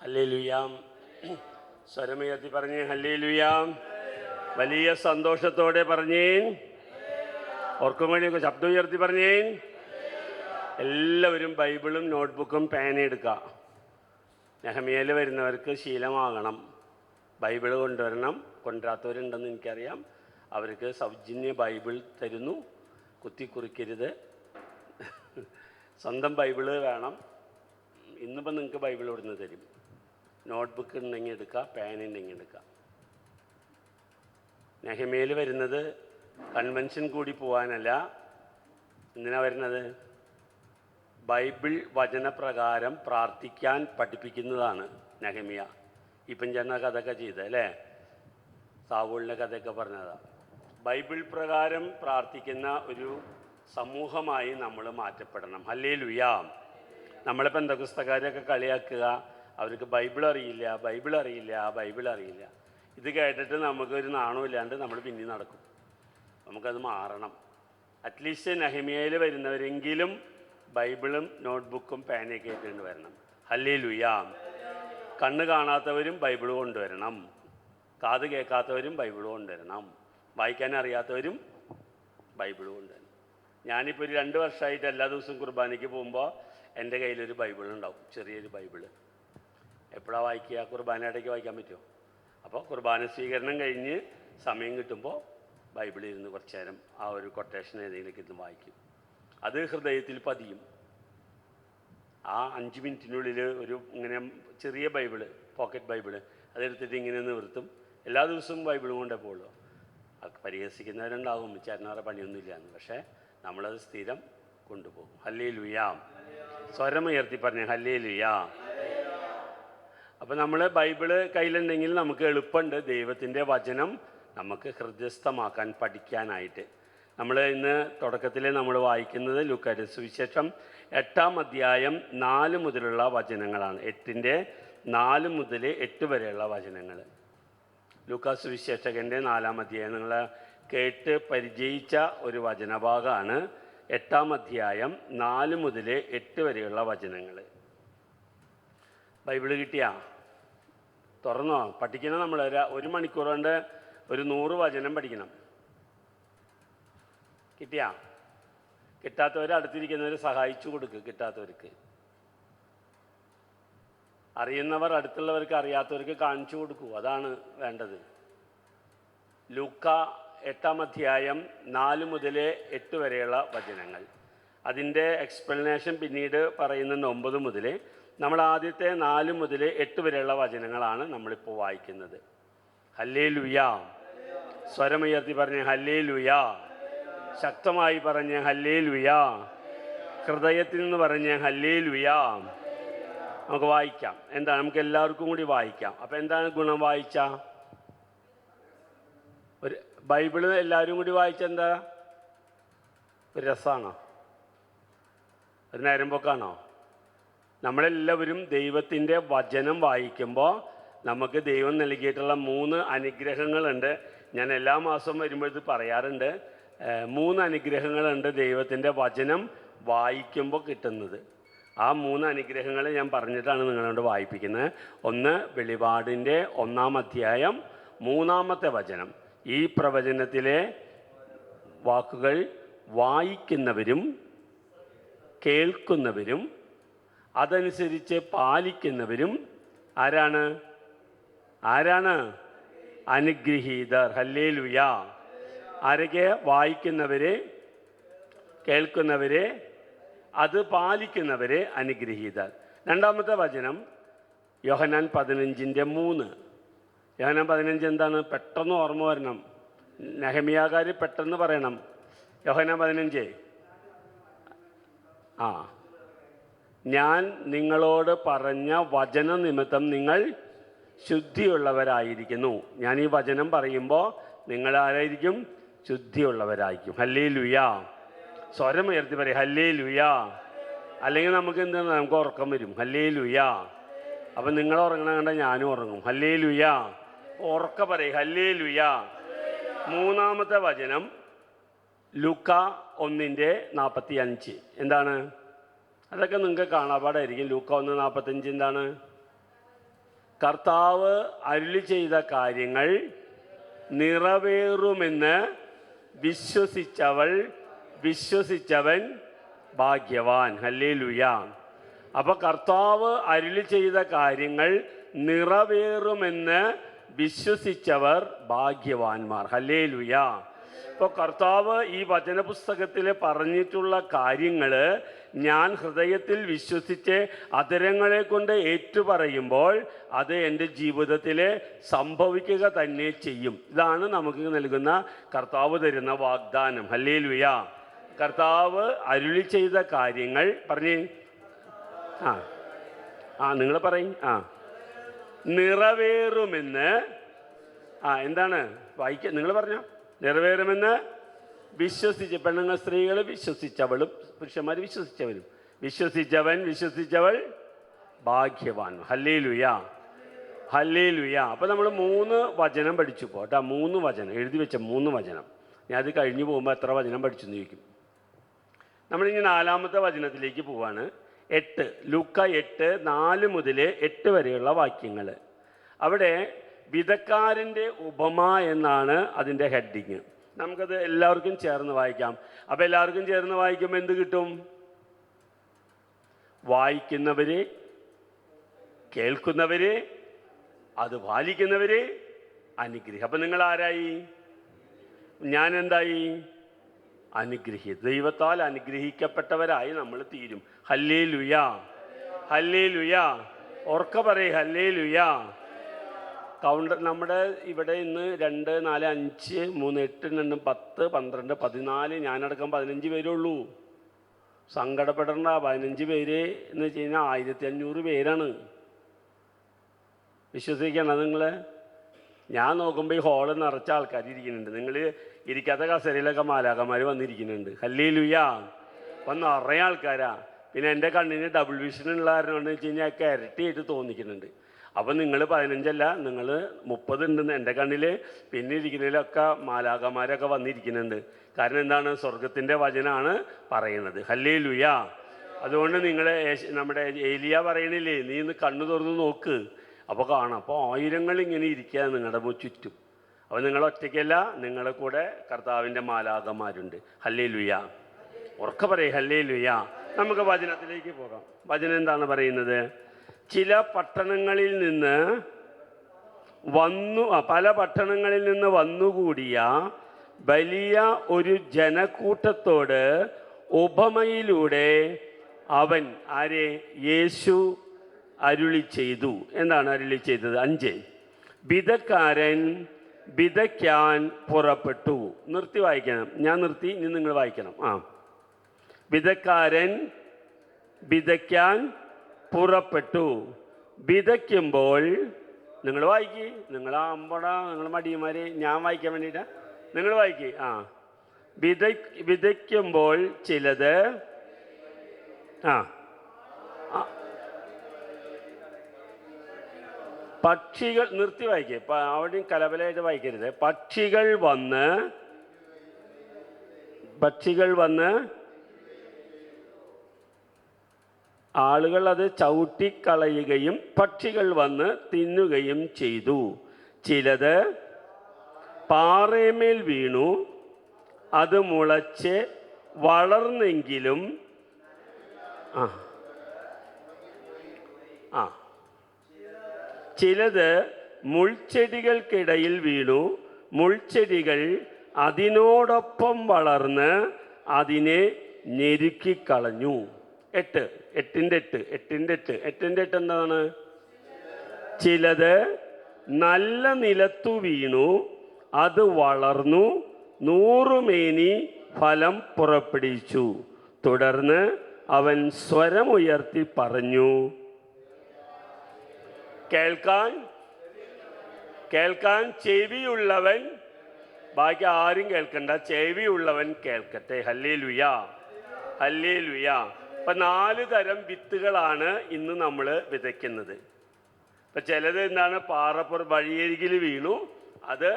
ഹല്ലേലൂയാം. സ്വരമുയർത്തി പറഞ്ഞേ ഹല്ലേലൂയാം. വലിയ സന്തോഷത്തോടെ പറഞ്ഞേ, ഓർക്കും വേണ്ടി ശബ്ദം ഉയർത്തി പറഞ്ഞേ. എല്ലാവരും ബൈബിളും നോട്ട്ബുക്കും പേന എടുക്കുക. നെഹമ്യയിൽ വരുന്നവർക്ക് ശീലമാകണം, ബൈബിൾ കൊണ്ടുവരണം. കൊണ്ടുവരാത്തവരുണ്ടെന്ന് എനിക്കറിയാം. അവർക്ക് സൗജന്യ ബൈബിൾ തരുന്നു, കുത്തിക്കുറിക്കരുത്. സ്വന്തം ബൈബിള് വേണം. ഇന്നിപ്പോൾ നിങ്ങൾക്ക് ബൈബിൾ ഇവിടുന്ന് തരും. നോട്ട്ബുക്ക് ഉണ്ടെങ്കിൽ എടുക്കുക, പേന ഉണ്ടെങ്കിൽ എടുക്കുക. നെഹമ്യയിൽ വരുന്നത് കൺവെൻഷൻ കൂടി പോകാനല്ല. എന്തിനാണ് വരുന്നത്? ബൈബിൾ വചനപ്രകാരം പ്രാർത്ഥിക്കാൻ പഠിപ്പിക്കുന്നതാണ് നെഹമ്യ. ഇപ്പം ചെന്ന കഥയൊക്കെ ചെയ്ത് അല്ലേ, സാവൂളിൻ്റെ കഥയൊക്കെ പറഞ്ഞതാണ്. ബൈബിൾ പ്രകാരം പ്രാർത്ഥിക്കുന്ന ഒരു സമൂഹമായി നമ്മൾ മാറ്റപ്പെടണം. ഹല്ലേലൂയാ. നമ്മളെ പെന്തക്കോസ്തക്കാരെയൊക്കെ കളിയാക്കുക, അവർക്ക് ബൈബിൾ അറിയില്ല, ബൈബിൾ അറിയില്ല, ബൈബിൾ അറിയില്ല. ഇത് കേട്ടിട്ട് നമുക്കൊരു നാണമില്ലാണ്ട് നമ്മൾ പിന്നെ നടക്കും. നമുക്കത് മാറണം. അറ്റ്ലീസ്റ്റ് നെഹമ്യയിൽ വരുന്നവരെങ്കിലും ബൈബിളും നോട്ട്ബുക്കും പേനയൊക്കെ ആയിട്ടുണ്ട് വരണം. ഹല്ലേലൂയാ. കണ്ണ് കാണാത്തവരും ബൈബിൾ കൊണ്ടുവരണം, കാത് കേൾക്കാത്തവരും ബൈബിൾ കൊണ്ടുവരണം, വായിക്കാൻ അറിയാത്തവരും ബൈബിൾ കൊണ്ടുവരണം. ഞാനിപ്പോൾ ഒരു 2 വർഷമായിട്ട് എല്ലാ ദിവസവും കുർബാനയ്ക്ക് പോകുമ്പോൾ എൻ്റെ കയ്യിലൊരു ബൈബിൾ ഉണ്ടാവും, ചെറിയൊരു ബൈബിള്. എപ്പോഴാണ് വായിക്കുക? കുർബാനയിടയ്ക്ക് വായിക്കാൻ പറ്റുമോ? അപ്പോൾ കുർബാന സ്വീകരണം കഴിഞ്ഞ് സമയം കിട്ടുമ്പോൾ ബൈബിളിൽ ഇരുന്ന് കുറച്ച് നേരം ആ ഒരു കൊട്ടേഷൻ ഏതെങ്കിലുമൊക്കെ ഇരുന്ന് വായിക്കും. അത് ഹൃദയത്തിൽ പതിയും. ആ 5 മിനിറ്റിനുള്ളിൽ ഒരു ഇങ്ങനെ ചെറിയ ബൈബിള്, പോക്കറ്റ് ബൈബിള്, അതെടുത്തിട്ട് ഇങ്ങനെ നിവർത്തും. എല്ലാ ദിവസവും ബൈബിളും കൊണ്ടേ പോകുള്ളൂ. പരിഹസിക്കുന്നവരുണ്ടാകും, ചേട്ടനാറെ പണിയൊന്നുമില്ല എന്ന്. പക്ഷേ നമ്മളത് സ്ഥിരം കൊണ്ടുപോകും. ഹല്ലേലൂയാ. സ്വരമുയർത്തി പറഞ്ഞേ ഹല്ലേലൂയാ. അപ്പോൾ നമ്മൾ ബൈബിള് കയ്യിലുണ്ടെങ്കിൽ നമുക്ക് എളുപ്പമുണ്ട് ദൈവത്തിൻ്റെ വചനം നമുക്ക് ഹൃദയസ്ഥമാക്കാൻ പഠിക്കാനായിട്ട്. നമ്മൾ ഇന്ന് തുടക്കത്തിൽ നമ്മൾ വായിക്കുന്നത് ലൂക്കായുടെ സുവിശേഷം 8-ാം അധ്യായം 4 മുതലുള്ള വചനങ്ങളാണ്. 8-ന്റെ 4 മുതൽ 8 വരെയുള്ള വചനങ്ങൾ. ലൂക്കാ സുവിശേഷകൻ്റെ 4-ാം അധ്യായം നിങ്ങൾ കേട്ട് പരിചയിച്ച ഒരു വചനഭാഗമാണ്. 8-ാം അധ്യായം 4 മുതൽ 8 വരെയുള്ള വചനങ്ങൾ. ബൈബിള് കിട്ടിയാ? തുറന്നോ? പഠിക്കണം. നമ്മൾ 1 മണിക്കൂർ കൊണ്ട് ഒരു 100 വചനം പഠിക്കണം. കിട്ടിയാ? കിട്ടാത്തവർ അടുത്തിരിക്കുന്നവർ സഹായിച്ചു കൊടുക്കുക. കിട്ടാത്തവർക്ക്, അറിയുന്നവർ അടുത്തുള്ളവർക്ക്, അറിയാത്തവർക്ക് കാണിച്ചു കൊടുക്കൂ. അതാണ് വേണ്ടത്. ലൂക്ക 8-ാം അധ്യായം 4 മുതൽ 8 വരെയുള്ള വചനങ്ങൾ. അതിൻ്റെ എക്സ്പ്ലനേഷൻ പിന്നീട് പറയുന്നുണ്ട് 9 മുതൽ. നമ്മൾ ആദ്യത്തെ 4 മുതൽ 8 വരെയുള്ള വചനങ്ങളാണ് നമ്മളിപ്പോൾ വായിക്കുന്നത്. ഹല്ലേലൂയാ. സ്വരമുയർത്തി പറഞ്ഞ് ഹല്ലേലൂയാ. ശക്തമായി പറഞ്ഞ് ഹല്ലേലൂയാ. ഹൃദയത്തിൽ നിന്ന് പറഞ്ഞ് ഹല്ലേലൂയാ. നമുക്ക് വായിക്കാം. എന്താ, നമുക്ക് എല്ലാവർക്കും കൂടി വായിക്കാം. അപ്പം എന്താണ് ഗുണം? വായിച്ച ഒരു ബൈബിള് എല്ലാവരും കൂടി വായിച്ച എന്താ, ഒരു രസമാണോ? ഒരു നേരം പോക്കാണോ? നമ്മളെല്ലാവരും ദൈവത്തിൻ്റെ വചനം വായിക്കുമ്പോൾ നമുക്ക് ദൈവം നൽകിയിട്ടുള്ള 3 അനുഗ്രഹങ്ങളുണ്ട്. ഞാൻ എല്ലാ മാസവും വരുമ്പോൾ ഇത് പറയാറുണ്ട്. 3 അനുഗ്രഹങ്ങളുണ്ട് ദൈവത്തിൻ്റെ വചനം വായിക്കുമ്പോൾ കിട്ടുന്നത്. ആ 3 അനുഗ്രഹങ്ങൾ ഞാൻ പറഞ്ഞിട്ടാണ് നിങ്ങളോട് വായിപ്പിക്കുന്നത്. ഒന്ന്, വെളിപാടിൻ്റെ 1-ാം അധ്യായം 3-ാമത്തെ വചനം. ഈ പ്രവചനത്തിലെ വാക്കുകൾ വായിക്കുന്നവരും കേൾക്കുന്നവരും അതനുസരിച്ച് പാലിക്കുന്നവരും ആരാണ്? അനുഗ്രഹീതർ. ഹല്ലേലൂയാ. ആരൊക്കെ? വായിക്കുന്നവരെ, കേൾക്കുന്നവരെ, അത് പാലിക്കുന്നവരെ അനുഗ്രഹീതർ. 2-ാമത്തെ വചനം യോഹന്നാൻ 15-3. യോഹന്നാൻ 15 എന്താണ്? പെട്ടെന്ന് ഓർമ്മ വരണം. നെഹമ്യാകാർ പെട്ടെന്ന് പറയണം. യോഹന്നാൻ 15. ഞാൻ നിങ്ങളോട് പറഞ്ഞ വചന നിമിത്തം നിങ്ങൾ ശുദ്ധിയുള്ളവരായിരിക്കുന്നു. ഞാൻ ഈ വചനം പറയുമ്പോൾ നിങ്ങൾ ആരായിരിക്കും? ശുദ്ധിയുള്ളവരായിരിക്കും. ഹല്ലേലൂയാ. സ്വരം ഉയർത്തി പറയും ഹല്ലേലൂയാ. അല്ലെങ്കിൽ നമുക്ക് എന്താണ്, നമുക്ക് ഉറക്കം വരും. ഹല്ലേലൂയാ. അപ്പം നിങ്ങൾ ഉറങ്ങണ കണ്ട ഞാനും ഉറങ്ങും. ഹല്ലേലൂയാ. ഉറക്ക പറയും ഹല്ലേലൂയാ. 3-ാമത്തെ വചനം ലൂക്ക 1-45. എന്താണ്? അതൊക്കെ നിങ്ങൾക്ക് കാണാപാടായിരിക്കും. ലൂക്ക 1:45 എന്താണ്? കർത്താവ് അരുളി ചെയ്ത കാര്യങ്ങൾ നിറവേറുമെന്ന് വിശ്വസിച്ചവൻ ഭാഗ്യവാൻ. ഹല്ലേലൂയ. അപ്പോൾ കർത്താവ് അരുളി ചെയ്ത കാര്യങ്ങൾ നിറവേറുമെന്ന് വിശ്വസിച്ചവർ ഭാഗ്യവാന്മാർ. ഹല്ലേലൂയ. ഇപ്പോൾ കർത്താവ് ഈ വചനപുസ്തകത്തിൽ പറഞ്ഞിട്ടുള്ള കാര്യങ്ങൾ ഞാൻ ഹൃദയത്തിൽ വിശ്വസിച്ച് അധരങ്ങളെ കൊണ്ട് ഏറ്റുപറയുമ്പോൾ അത് എൻ്റെ ജീവിതത്തിൽ സംഭവിക്കുക തന്നെ ചെയ്യും. ഇതാണ് നമുക്ക് നൽകുന്ന കർത്താവ് തരുന്ന വാഗ്ദാനം. ഹല്ലേലൂയ. കർത്താവ് അരുളി ചെയ്ത കാര്യങ്ങൾ പറഞ്ഞേ. നിങ്ങൾ പറയും. നിറവേറുമെന്ന്. എന്താണ് വായിക്കുക? നിങ്ങൾ പറഞ്ഞോ. നിറവേറുമെന്ന് വിശ്വസിച്ച്. പെണ്ണുങ്ങൾ, സ്ത്രീകൾ വിശ്വസിച്ചവളും പുരുഷന്മാർ വിശ്വസിച്ചവരും. വിശ്വസിച്ചവൾ ഭാഗ്യവാൻ. Hallelujah, hallelujah. അപ്പോൾ നമ്മൾ 3 വചനം പഠിച്ചു പോട്ടാ. 3 വചനം എഴുതി വെച്ച 3 വചനം. ഞാൻ അത് കഴിഞ്ഞു പോകുമ്പോൾ എത്ര വചനം പഠിച്ചു എന്ന് ചോദിക്കും. നമ്മളിനി 4-ാമത്തെ വചനത്തിലേക്ക് പോവാണ്. 8, ലൂക്ക 8, 4 മുതൽ 8 വരെയുള്ള വാക്യങ്ങൾ. അവിടെ വിതക്കാരൻ്റെ ഉപമ എന്നാണ് അതിൻ്റെ ഹെഡിങ്. നമുക്കത് എല്ലാവർക്കും ചേർന്ന് വായിക്കാം. അപ്പോൾ എല്ലാവർക്കും ചേർന്ന് വായിക്കുമ്പോൾ എന്ത് കിട്ടും? വായിക്കുന്നവര്, കേൾക്കുന്നവര്, അത് പാലിക്കുന്നവര് അനുഗ്രഹം. അപ്പം നിങ്ങൾ ആരായി? ഞാൻ എന്തായി? ദൈവത്താൽ അനുഗ്രഹിക്കപ്പെട്ടവരായി നമ്മൾ തീരും. Hallelujah, hallelujah. ഉറക്കെ പറയ് ഹല്ലേലൂയ. കൗണ്ടർ നമ്മുടെ ഇവിടെ ഇന്ന് 2, 4, 5, 3, 8, 2, 10, 12, 14, ഞാനടക്കം 15 പേരേ ഉള്ളൂ. സങ്കടപ്പെടേണ്ട. 15 പേര് എന്ന് വെച്ച് കഴിഞ്ഞാൽ 1500 പേരാണ്. വിശ്വസിക്കണം നിങ്ങൾ. ഞാൻ നോക്കുമ്പോൾ ഈ ഹോള് നിറച്ച ആൾക്കാർ ഇരിക്കുന്നുണ്ട്. നിങ്ങൾ ഇരിക്കാത്ത കസേരയിലൊക്കെ മാലാഖമാർ വന്നിരിക്കുന്നുണ്ട്. ഹല്ലേലൂയ. അപ്പം നിറയെ ആൾക്കാരാ. പിന്നെ എൻ്റെ കണ്ണിന് ഡബിൾ വിഷൻ ഉള്ള കാരണം എന്ന് വെച്ച് കഴിഞ്ഞാൽ ഒക്കെ ഇരട്ടിയായിട്ട് തോന്നിക്കുന്നുണ്ട്. അപ്പം നിങ്ങൾ 15 അല്ല, നിങ്ങൾ 30 ഉണ്ടെന്ന് എൻ്റെ കണ്ണിൽ. പിന്നെ ഇരിക്കുന്നതിലൊക്കെ മാലാഖമാരൊക്കെ വന്നിരിക്കുന്നുണ്ട്. കാരണം എന്താണ്? സ്വർഗത്തിൻ്റെ വചനമാണ് പറയുന്നത്. ഹല്ലേലൂയ. അതുകൊണ്ട് നിങ്ങൾ നമ്മുടെ ഏലിയ പറയണില്ലേ, നീ ഇന്ന് കണ്ണു തുറന്ന് നോക്ക്, അപ്പോൾ കാണാം. അപ്പോൾ ആയിരങ്ങൾ ഇങ്ങനെ ഇരിക്കുക നിങ്ങളുടെ ചുറ്റും. അപ്പോൾ നിങ്ങൾ ഒറ്റയ്ക്കല്ല, നിങ്ങളുടെ കൂടെ കർത്താവിൻ്റെ മാലാഖമാരുണ്ട്. ഹല്ലേലൂയ. ഉറക്കെ പറയേ ഹല്ലേലൂയ. നമുക്ക് വചനത്തിലേക്ക് പോകാം. വചനം എന്താണ് പറയുന്നത്? പല പട്ടണങ്ങളിൽ നിന്ന് വന്നുകൂടിയ വലിയ ഒരു ജനക്കൂട്ടത്തോട് ഉപമയിലൂടെ അവൻ യേശു അരുളി ചെയ്തു. എന്താണ് അരുളി ചെയ്തത്? 5, വിതക്കാരൻ വിതയ്ക്കാൻ പുറപ്പെട്ടു. നിർത്തി വായിക്കണം. ഞാൻ നിർത്തി, ഇനി നിങ്ങൾ വായിക്കണം. വിതക്കാരൻ വിതയ്ക്കാൻ പുറപ്പെട്ടു. വിതയ്ക്കുമ്പോൾ നിങ്ങൾ വായിക്കി. നിങ്ങൾ നിങ്ങൾ മടിയന്മാരെ, ഞാൻ വായിക്കാൻ വേണ്ടിയിട്ടാ. നിങ്ങൾ വായിക്കി. വിതയ്ക്കുമ്പോൾ ചിലത് പക്ഷികൾ. നിർത്തി വായിക്കേ. അവിടെയും കലബലമായിട്ട് വായിക്കരുത്. പക്ഷികൾ വന്ന് ആളുകൾ അത് ചവിട്ടിക്കളയുകയും പക്ഷികൾ വന്ന് തിന്നുകയും ചെയ്തു. ചിലത് പാറയമേൽ വീണു, അത് മുളച്ച് വളർന്നെങ്കിലും ചിലത് മുൾച്ചെടികൾക്കിടയിൽ വീണു, മുൾച്ചെടികൾ അതിനോടൊപ്പം വളർന്ന് അതിനെ ഞെരുക്കിക്കളഞ്ഞു. 8 എന്താണ്? ചിലത് നല്ല നിലത്തു വീണു, അത് വളർന്നു 100 മേനി ഫലം പുറപ്പെടുവിച്ചു. തുടർന്ന് അവൻ സ്വരമുയർത്തി പറഞ്ഞു, കേൾക്കാൻ ചെവിയുള്ളവൻ. ബാക്കി ആരും കേൾക്കണ്ട, ചെവിയുള്ളവൻ കേൾക്കട്ടെ. Hallelujah, hallelujah. അപ്പം 4 തരം വിത്തുകളാണ് ഇന്ന് നമ്മൾ വിതയ്ക്കുന്നത്. ഇപ്പം ചിലത് എന്താണ്? വഴിയരികിൽ വീണു, അത്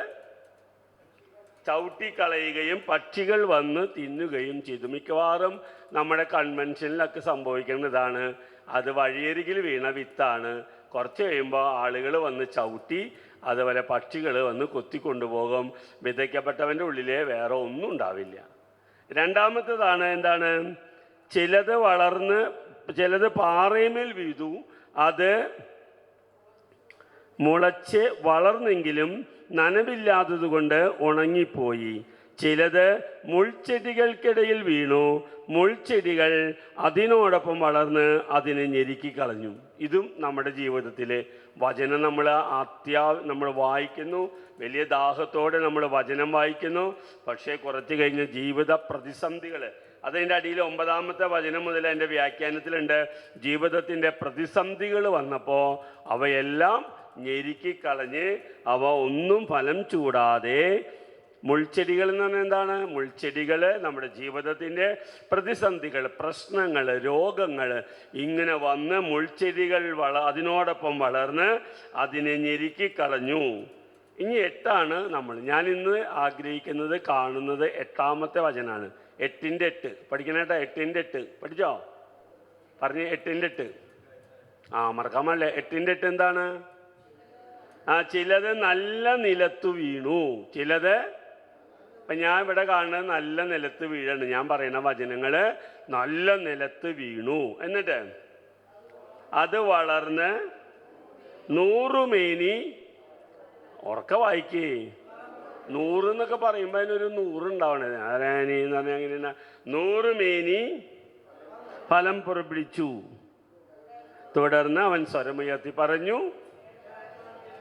ചവിട്ടിക്കളയുകയും പക്ഷികൾ വന്ന് തിന്നുകയും ചെയ്തു. മിക്കവാറും നമ്മുടെ കൺവെൻഷനിലൊക്കെ സംഭവിക്കുന്നതാണ്. അത് വഴിയരികിൽ വീണ വിത്താണ്. കുറച്ച് കഴിയുമ്പോൾ ആളുകൾ വന്ന് ചവിട്ടി, അതുപോലെ പക്ഷികൾ വന്ന് കൊത്തിക്കൊണ്ടുപോകും. വിതയ്ക്കപ്പെട്ടവൻ്റെ ഉള്ളിൽ വേറെ ഒന്നും ഉണ്ടാവില്ല. രണ്ടാമത്തേതാണ് എന്താണ്? ചിലത് വളർന്ന് ചിലത് പാറയമേൽ വീതു, അത് മുളച്ച് വളർന്നെങ്കിലും നനവില്ലാത്തതുകൊണ്ട് ഉണങ്ങിപ്പോയി. ചിലത് മുൾച്ചെടികൾക്കിടയിൽ വീണു, മുൾച്ചെടികൾ അതിനോടൊപ്പം വളർന്ന് അതിനെ ഞെരുക്കിക്കളഞ്ഞു. ഇതും നമ്മുടെ ജീവിതത്തിൽ വചനം നമ്മൾ വായിക്കുന്നു, വലിയ ദാഹത്തോടെ നമ്മൾ വചനം വായിക്കുന്നു. പക്ഷേ കുറച്ച് കഴിഞ്ഞ് ജീവിത പ്രതിസന്ധികൾ, അതിൻ്റെ അടിയിൽ 9-ാമത്തെ വചനം മുതൽ എൻ്റെ വ്യാഖ്യാനത്തിലുണ്ട്, ജീവിതത്തിൻ്റെ പ്രതിസന്ധികൾ വന്നപ്പോൾ അവയെല്ലാം ഞെരുക്കിക്കളഞ്ഞ് അവ ഒന്നും ഫലം ചൂടാതെ, മുൾച്ചെടികൾ എന്ന് പറഞ്ഞാൽ എന്താണ്? മുൾച്ചെടികൾ നമ്മുടെ ജീവിതത്തിൻ്റെ പ്രതിസന്ധികൾ, പ്രശ്നങ്ങൾ, രോഗങ്ങൾ ഇങ്ങനെ വന്ന് മുൾച്ചെടികൾ അതിനോടൊപ്പം വളർന്ന് അതിനെ ഞെരുക്കിക്കളഞ്ഞു. ഇനി 8ആണ് ഞാൻ ഇന്ന് ആഗ്രഹിക്കുന്നത്, കാണുന്നത് 8-ാമത്തെ വചനാണ്. 8-ൻ്റെ 8 പഠിക്കണേട്ടാ. 8-ൻ്റെ 8 പഠിച്ചോ? പറഞ്ഞ് 8-ൻ്റെ 8 മറക്കാൻ പാടില്ല. 8-ൻ്റെ 8 എന്താണ്? ചിലത് നല്ല നിലത്ത് വീണു. ചിലത് ഇപ്പം ഞാൻ ഇവിടെ കാണുന്നത് നല്ല നിലത്ത് വീഴാണ്. ഞാൻ പറയുന്ന വചനങ്ങൾ നല്ല നിലത്ത് വീണു. എന്നിട്ട് അത് വളർന്ന് 100 മേനി, ഉറക്കെ വായിക്കേ, 100 എന്നൊക്കെ പറയുമ്പോൾ അതിനൊരു 100 ഉണ്ടാവണേ. ആരാനി എന്ന് പറഞ്ഞാൽ അങ്ങനെയാണ്. 100 മേനി ഫലം പുറപ്പെടുവിച്ചു. തുടർന്ന് അവൻ സ്വരമുയർത്തി പറഞ്ഞു,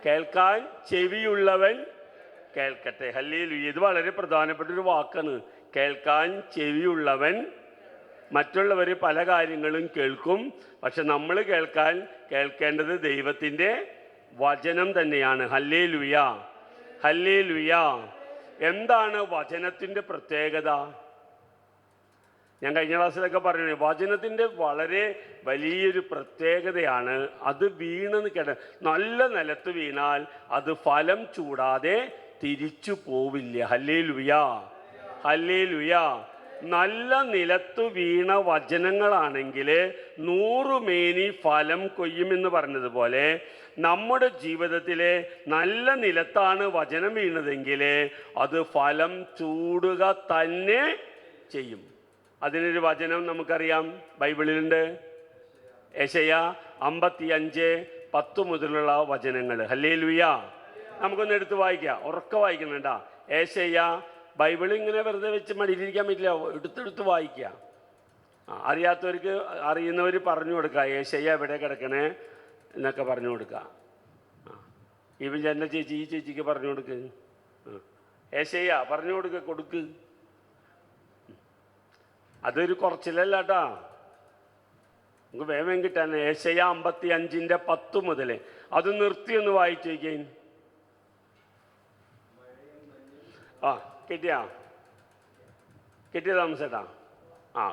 കേൾക്കാൻ ചെവിയുള്ളവൻ കേൾക്കട്ടെ. ഹല്ലേലൂയ. ഇത് വളരെ പ്രധാനപ്പെട്ടൊരു വാക്കാണ്. കേൾക്കാൻ ചെവിയുള്ളവൻ. മറ്റുള്ളവർ പല കാര്യങ്ങളും കേൾക്കും, പക്ഷെ നമ്മൾ കേൾക്കേണ്ടത് ദൈവത്തിൻ്റെ വചനം തന്നെയാണ്. Hallelujah, hallelujah. എന്താണ് വചനത്തിൻ്റെ പ്രത്യേകത? ഞാൻ കഴിഞ്ഞ ക്ലാസ്സിലൊക്കെ പറഞ്ഞു, വചനത്തിൻ്റെ വളരെ വലിയൊരു പ്രത്യേകതയാണ് അത് വീണെന്ന് കേട്ട നല്ല നിലത്ത് വീണാൽ അത് ഫലം ചൂടാതെ തിരിച്ചു പോവില്ല. Hallelujah, hallelujah. നല്ല നിലത്ത് വീണ വചനങ്ങളാണെങ്കിൽ 100 മേനി ഫലം കൊയ്യുമെന്ന് പറഞ്ഞതുപോലെ, നമ്മുടെ ജീവിതത്തിലെ നല്ല നിലത്താണ് വചനം വീണതെങ്കിൽ അത് ഫലം ചൂടുക തന്നെ ചെയ്യും. അതിനൊരു വചനം നമുക്കറിയാം, ബൈബിളിലുണ്ട്. യെശയ്യാ 55:10 മുതലുള്ള വചനങ്ങൾ. ഹല്ലേലൂയ. നമുക്കൊന്ന് എടുത്ത് വായിക്കാം, ഉറക്കെ വായിക്കുന്നുണ്ടാ. യെശയ്യാ, ബൈബിൾ ഇങ്ങനെ വെറുതെ വെച്ച് മടിയിലിരിക്കാൻ പറ്റില്ല, എടുത്തെടുത്ത് വായിക്കുക. അറിയാത്തവർക്ക് അറിയുന്നവർ പറഞ്ഞു കൊടുക്കുക, യെശയ്യാ എവിടെ കിടക്കണേ എന്നൊക്കെ പറഞ്ഞു കൊടുക്കുക. ഇവൻ എൻ്റെ ചേച്ചി, ഈ ചേച്ചിക്ക് പറഞ്ഞു കൊടുക്ക്. യെശയ്യാ പറഞ്ഞു കൊടുക്ക്. അതൊരു കുറച്ചിലല്ല കേട്ടാ, നമുക്ക് വേഗം കിട്ടാൻ. യെശയ്യാ 55:10 മുതൽ അത് നിർത്തി ഒന്ന് വായിച്ചു വയ്ക്കാൻ. കിട്ടിയ താമസേട്ടാ?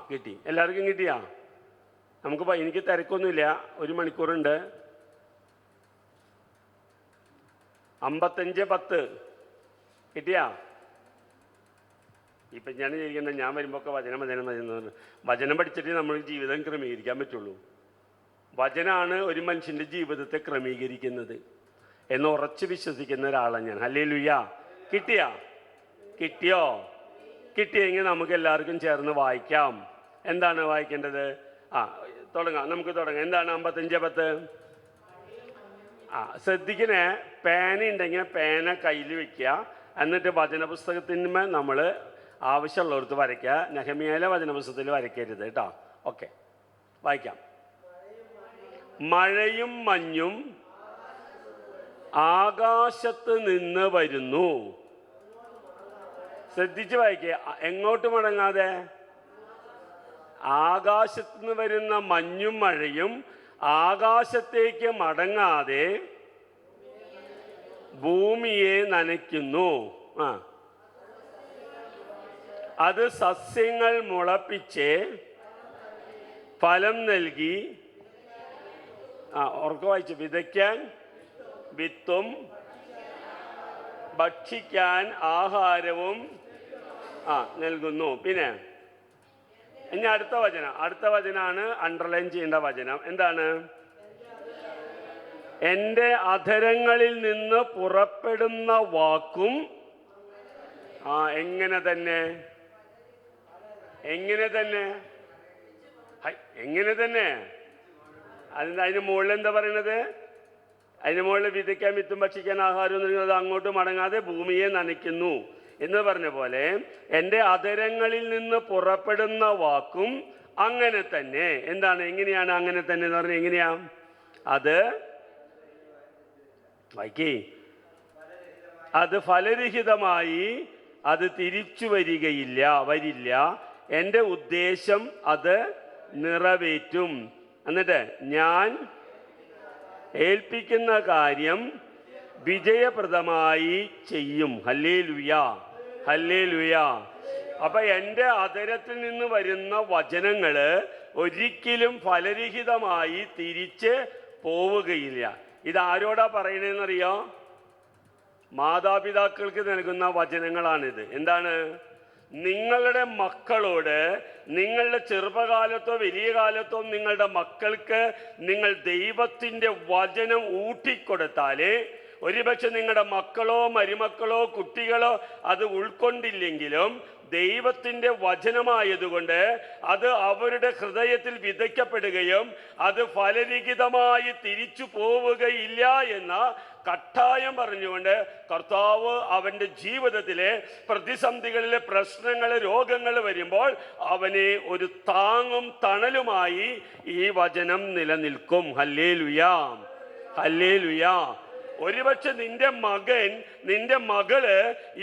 കിട്ടി. എല്ലാവർക്കും കിട്ടിയാ? എനിക്ക് തിരക്കൊന്നുമില്ല, 1 മണിക്കൂറുണ്ട്. 55:10 കിട്ടിയാ? ഇപ്പം ഞാൻ ചോദിക്കുന്നത്, ഞാൻ വരുമ്പോൾ ഒക്കെ വചനം പഠിച്ചിട്ട് നമ്മൾ ജീവിതം ക്രമീകരിക്കാൻ പറ്റുള്ളൂ. വചനാണ് ഒരു മനുഷ്യൻ്റെ ജീവിതത്തെ ക്രമീകരിക്കുന്നത് എന്ന് ഉറച്ച് വിശ്വസിക്കുന്ന ഒരാളാണ് ഞാൻ. ഹല്ലേലൂയ. കിട്ടിയോ? കിട്ടിയെങ്കിൽ നമുക്ക് എല്ലാവർക്കും ചേർന്ന് വായിക്കാം. എന്താണ് വായിക്കേണ്ടത്? നമുക്ക് തുടങ്ങാം. എന്താണ് 55:10? ശ്രദ്ധിക്കണേ, പേന ഉണ്ടെങ്കിൽ പേന കയ്യിൽ വെക്കുക. എന്നിട്ട് വചനപുസ്തകത്തിന്മേൽ നമ്മൾ ആവശ്യമുള്ളവർക്ക് വരയ്ക്കുക. നെഹമ്യായിലെ വചനപുസ്തകത്തിൽ വരയ്ക്കരുത് കേട്ടോ. ഓക്കെ, വായിക്കാം. മഴയും മഞ്ഞും ആകാശത്ത് നിന്ന് വരുന്നു. ശ്രദ്ധിച്ച് വായിക്കുക, എങ്ങോട്ട് മടങ്ങാതെ. ആകാശത്ത് നിന്ന് വരുന്ന മഞ്ഞും മഴയും ആകാശത്തേക്ക് മടങ്ങാതെ ഭൂമിയെ നനയ്ക്കുന്നു. അത് സസ്യങ്ങൾ മുളപ്പിച്ച് ഫലം നൽകി. ഉറക്കെ വായിച്ചു. വിതയ്ക്കാൻ വിത്തും ഭക്ഷിക്കാൻ ആഹാരവും നൽകുന്നു. പിന്നെ ഇനി അടുത്ത വചനാണ് അണ്ടർലൈൻ ചെയ്യേണ്ട വചനം. എന്താണ്? എൻ്റെ അധരങ്ങളിൽ നിന്ന് പുറപ്പെടുന്ന വാക്കും എങ്ങനെ തന്നെ അതിന് മുകളിൽ എന്താ പറയണത്? അതിന് മുകളിൽ വിതയ്ക്കാൻ വിത്തും ഭക്ഷിക്കാൻ ആഹാരം എന്ന് പറയുന്നത് അങ്ങോട്ട് മടങ്ങാതെ ഭൂമിയെ നനയ്ക്കുന്നു എന്ന് പറഞ്ഞ പോലെ എൻ്റെ അധരങ്ങളിൽ നിന്ന് പുറപ്പെടുന്ന വാക്കും അങ്ങനെ തന്നെ. എന്താണ്? എങ്ങനെയാണ് അങ്ങനെ തന്നെ എന്ന് പറഞ്ഞാൽ? എങ്ങനെയാ അത്? അത് ഫലരഹിതമായി അത് തിരിച്ചു വരില്ല. എൻ്റെ ഉദ്ദേശം അത് നിറവേറ്റും. എന്നിട്ട് ഞാൻ ഏൽപ്പിക്കുന്ന കാര്യം വിജയപ്രദമായി ചെയ്യും. Hallelujah, hallelujah. അപ്പൊ എൻ്റെ അധരത്തിൽ നിന്ന് വരുന്ന വചനങ്ങൾ ഒരിക്കലും ഫലരഹിതമായി തിരിച്ച് പോവുകയില്ല. ഇതാരോടാ പറയണേന്നറിയോ? മാതാപിതാക്കൾക്ക് നൽകുന്ന വചനങ്ങളാണിത്. എന്താണ്? നിങ്ങളുടെ മക്കളോട് നിങ്ങളുടെ ചെറുപ്പകാലത്തോ വലിയ കാലത്തോ നിങ്ങളുടെ മക്കൾക്ക് നിങ്ങൾ ദൈവത്തിൻ്റെ വചനം ഊട്ടിക്കൊടുത്താലേ, ഒരുപക്ഷെ നിങ്ങളുടെ മക്കളോ മരുമക്കളോ കുട്ടികളോ അത് ഉൾക്കൊണ്ടില്ലെങ്കിലും ദൈവത്തിൻ്റെ വചനമായതുകൊണ്ട് അത് അവരുടെ ഹൃദയത്തിൽ വിതയ്ക്കപ്പെടുകയും അത് ഫലരഹിതമായി തിരിച്ചു പോവുകയില്ല എന്ന കട്ടായം പറഞ്ഞുകൊണ്ട് കർത്താവ് അവൻ്റെ ജീവിതത്തിലെ പ്രതിസന്ധികളിലെ പ്രശ്നങ്ങൾ രോഗങ്ങൾ വരുമ്പോൾ അവനെ ഒരു താങ്ങും തണലുമായി ഈ വചനം നിലനിൽക്കും. Hallelujah, hallelujah. ഒരുപക്ഷെ നിന്റെ മകൻ നിന്റെ മകള്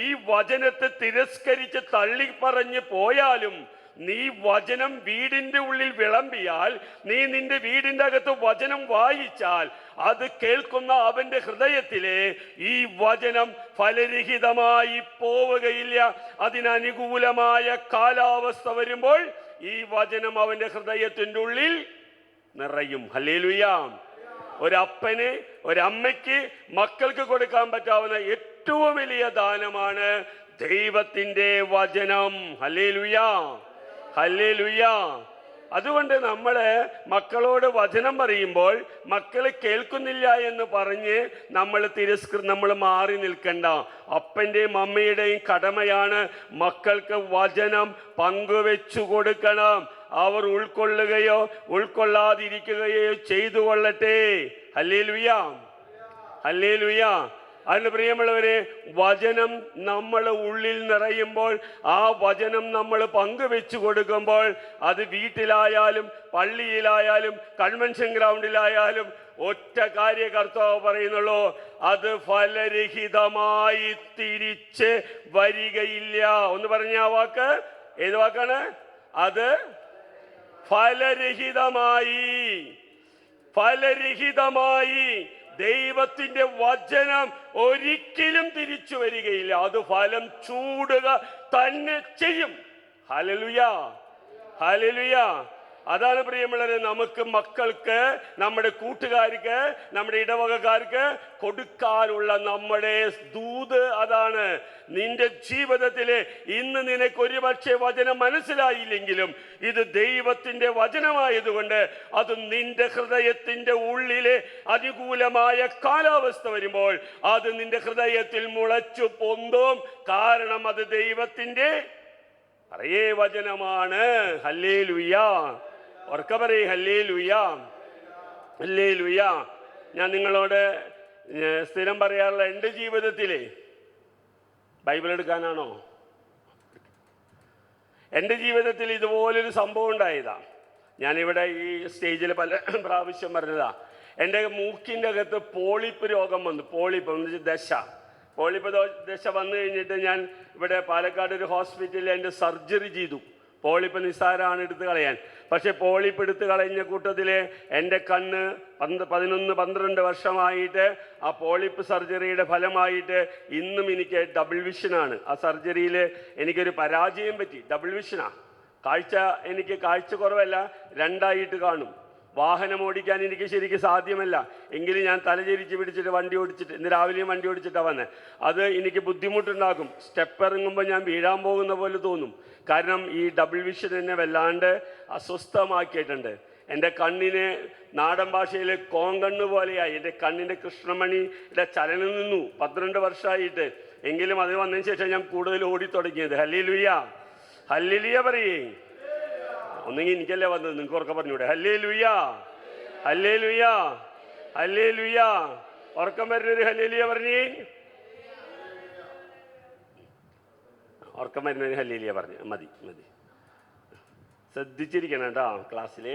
ഈ വചനത്തെ തിരസ്കരിച്ച് തള്ളിപ്പറഞ്ഞ് പോയാലും നീ വചനം വീടിൻ്റെ ഉള്ളിൽ വിളമ്പിയാൽ, നീ നിന്റെ വീടിൻ്റെ അകത്ത് വചനം വായിച്ചാൽ അത് കേൾക്കുന്ന അവൻ്റെ ഹൃദയത്തിലെ ഈ വചനം ഫലരഹിതമായി പോവുകയില്ല. അതിനനുകൂലമായ കാലാവസ്ഥ വരുമ്പോൾ ഈ വചനം അവൻ്റെ ഹൃദയത്തിൻ്റെ ഉള്ളിൽ നിറയും. ഹല്ലേലൂയ. ഒരപ്പന് ഒരമ്മയ്ക്ക് മക്കൾക്ക് കൊടുക്കാൻ പറ്റാവുന്ന ഏറ്റവും വലിയ ദാനമാണ് ദൈവത്തിൻ്റെ വചനം. Hallelujah, hallelujah. അതുകൊണ്ട് നമ്മൾ മക്കളോട് വചനം പറയുമ്പോൾ മക്കൾ കേൾക്കുന്നില്ല എന്ന് പറഞ്ഞ് നമ്മൾ മാറി നിൽക്കണ്ട. അപ്പൻ്റെയും അമ്മയുടെയും കടമയാണ് മക്കൾക്ക് വചനം പങ്കുവെച്ചു കൊടുക്കണം. അവർ ഉൾക്കൊള്ളുകയോ ഉൾക്കൊള്ളാതിരിക്കുകയോ ചെയ്തു കൊള്ളട്ടെ. Hallelujah, hallelujah. അതിന് പ്രിയമുള്ളവരെ, വചനം നമ്മൾ ഉള്ളിൽ നിറയുമ്പോൾ, ആ വചനം നമ്മൾ പങ്കുവെച്ചു കൊടുക്കുമ്പോൾ, അത് വീട്ടിലായാലും പള്ളിയിലായാലും കൺവെൻഷൻ ഗ്രൗണ്ടിലായാലും ഒറ്റ കാര്യ കർത്താവ് പറയുന്നുള്ളൂ, അത് ഫലരഹിതമായി തിരിച്ച് വരികയില്ല. ഒന്ന് പറഞ്ഞ ആ വാക്ക് ഏത് വാക്കാണ്? അത് ഫലരഹിതമായി ദൈവത്തിന്റെ വചനം ഒരിക്കലും തിരിച്ചു വരികയില്ല. അത് ഫലം ചൂടുക തന്നെ ചെയ്യും. Hallelujah, hallelujah. അതാണ് പ്രിയമുള്ളവരെ, നമുക്ക് മക്കൾക്ക്, നമ്മുടെ കൂട്ടുകാർക്ക്, നമ്മുടെ ഇടവകക്കാർക്ക് കൊടുക്കാനുള്ള നമ്മുടെ ദൂത് അതാണ്. നിന്റെ ജീവിതത്തിലെ ഇന്ന് നിനക്ക് ഒരുപക്ഷെ വചനം മനസ്സിലായില്ലെങ്കിലും ഇത് ദൈവത്തിന്റെ വചനമായതുകൊണ്ട് അത് നിന്റെ ഹൃദയത്തിന്റെ ഉള്ളിലെ അനുകൂലമായ കാലാവസ്ഥ വരുമ്പോൾ അത് നിന്റെ ഹൃദയത്തിൽ മുളച്ചു പൊന്തും. കാരണം അത് ദൈവത്തിന്റെ പറയേ വചനമാണ്. ഹല്ലേലൂയ. ഉറക്കെ പറയേ ഹല്ലേലൂയ, ഹല്ലേലൂയ. ഞാൻ നിങ്ങളോട് സ്ഥിരം പറയാറുള്ള എൻ്റെ ജീവിതത്തിലെ ബൈബിൾ എടുക്കാനാണോ? എൻ്റെ ജീവിതത്തിൽ ഇതുപോലൊരു സംഭവം ഉണ്ടായതാ. ഞാനിവിടെ ഈ സ്റ്റേജിൽ പല പ്രാവശ്യം പറഞ്ഞതാ. എൻ്റെ മൂക്കിൻ്റെ അകത്ത് പോളിപ്പ് രോഗം വന്നു. പോളിപ്പ് ദശ വന്നു കഴിഞ്ഞിട്ട് ഞാൻ ഇവിടെ പാലക്കാട് ഒരു ഹോസ്പിറ്റലിൽ എൻ്റെ സർജറി ചെയ്തു. പോളിപ്പ് നിസ്സാരമാണ് എടുത്ത് കളയാൻ. പക്ഷെ പോളിപ്പ് എടുത്ത് കളഞ്ഞ കൂട്ടത്തിൽ എൻ്റെ കണ്ണ് 11-12 വർഷമായിട്ട് ആ പോളിപ്പ് സർജറിയുടെ ഫലമായിട്ട് ഇന്നും എനിക്ക് ഡബിൾ വിഷനാണ്. ആ സർജറിയിൽ എനിക്കൊരു പരാജയം പറ്റി. ഡബിൾ വിഷനാണ്. എനിക്ക് കാഴ്ച കുറവല്ല, രണ്ടായിട്ട് കാണും. വാഹനം ഓടിക്കാൻ എനിക്ക് ശരിക്കും സാധ്യമല്ല. എങ്കിലും ഞാൻ തലചരിച്ച് പിടിച്ചിട്ട് വണ്ടി ഓടിച്ചിട്ട്, ഇന്ന് രാവിലെയും വണ്ടി ഓടിച്ചിട്ടാണ് വന്നത്. അത് എനിക്ക് ബുദ്ധിമുട്ടുണ്ടാകും. സ്റ്റെപ്പ് ഇറങ്ങുമ്പോൾ ഞാൻ വീഴാൻ പോകുന്ന പോലെ തോന്നും. കാരണം ഈ ഡബിൾ വിഷൻ എന്നെ വല്ലാണ്ട് അസ്വസ്ഥമാക്കിയിട്ടുണ്ട്. എൻ്റെ കണ്ണിന് നാടൻ ഭാഷയിൽ കോങ്കണ്ണ് പോലെയായി. എൻ്റെ കണ്ണിൻ്റെ കൃഷ്ണമണിയുടെ ചലനം നിന്നു 12 വർഷമായിട്ട്. എങ്കിലും അത് വന്നതിന് ശേഷം ഞാൻ കൂടുതൽ ഓടിത്തുടങ്ങിയത്. ഹല്ലേലൂയ, ഹല്ലേലൂയ പറയേ. ഒന്നെങ്കിൽ എനിക്കല്ലേ വന്നത്, നിങ്ങൾക്ക് ഉറക്കെ പറഞ്ഞൂടെ? ഹല്ലേലൂയ, ഹല്ലേലൂയ, ഹല്ലേലൂയ. ഉറക്കം വരുന്നൊരു ഹല്ലേലൂയ പറഞ്ഞേ. ഉറക്കം വരുന്നൊരു ഹല്ലേലൂയ പറഞ്ഞു. മതി മതി, ശ്രദ്ധിച്ചിരിക്കണം കേട്ടോ ക്ലാസ്സിൽ.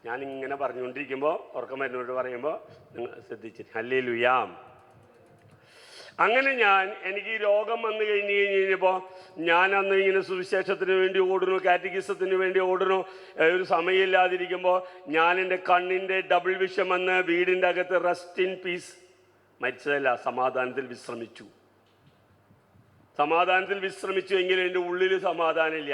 ഞാനിങ്ങനെ പറഞ്ഞുകൊണ്ടിരിക്കുമ്പോൾ ഉറക്കം വരുന്നവരോട് പറയുമ്പോൾ നിങ്ങൾ ശ്രദ്ധിച്ചിരിക്കും. ഹല്ലേലൂയ. അങ്ങനെ എനിക്ക് ഈ രോഗം വന്നു കഴിഞ്ഞപ്പോൾ ഞാൻ അന്ന് ഇങ്ങനെ സുവിശേഷത്തിന് വേണ്ടി ഓടുന്നു, കാറ്റഗിസത്തിന് വേണ്ടി ഓടുന്നു. ഒരു സമയമില്ലാതിരിക്കുമ്പോൾ ഞാൻ എൻ്റെ കണ്ണിൻ്റെ ഡബിൾ വിഷൻ വന്ന് വീടിൻ്റെ അകത്ത് റെസ്റ്റ് ഇൻ പീസ്, മരിച്ചതല്ല, സമാധാനത്തിൽ വിശ്രമിച്ചു. സമാധാനത്തിൽ വിശ്രമിച്ചു എങ്കിലും എൻ്റെ ഉള്ളിൽ സമാധാനമില്ല.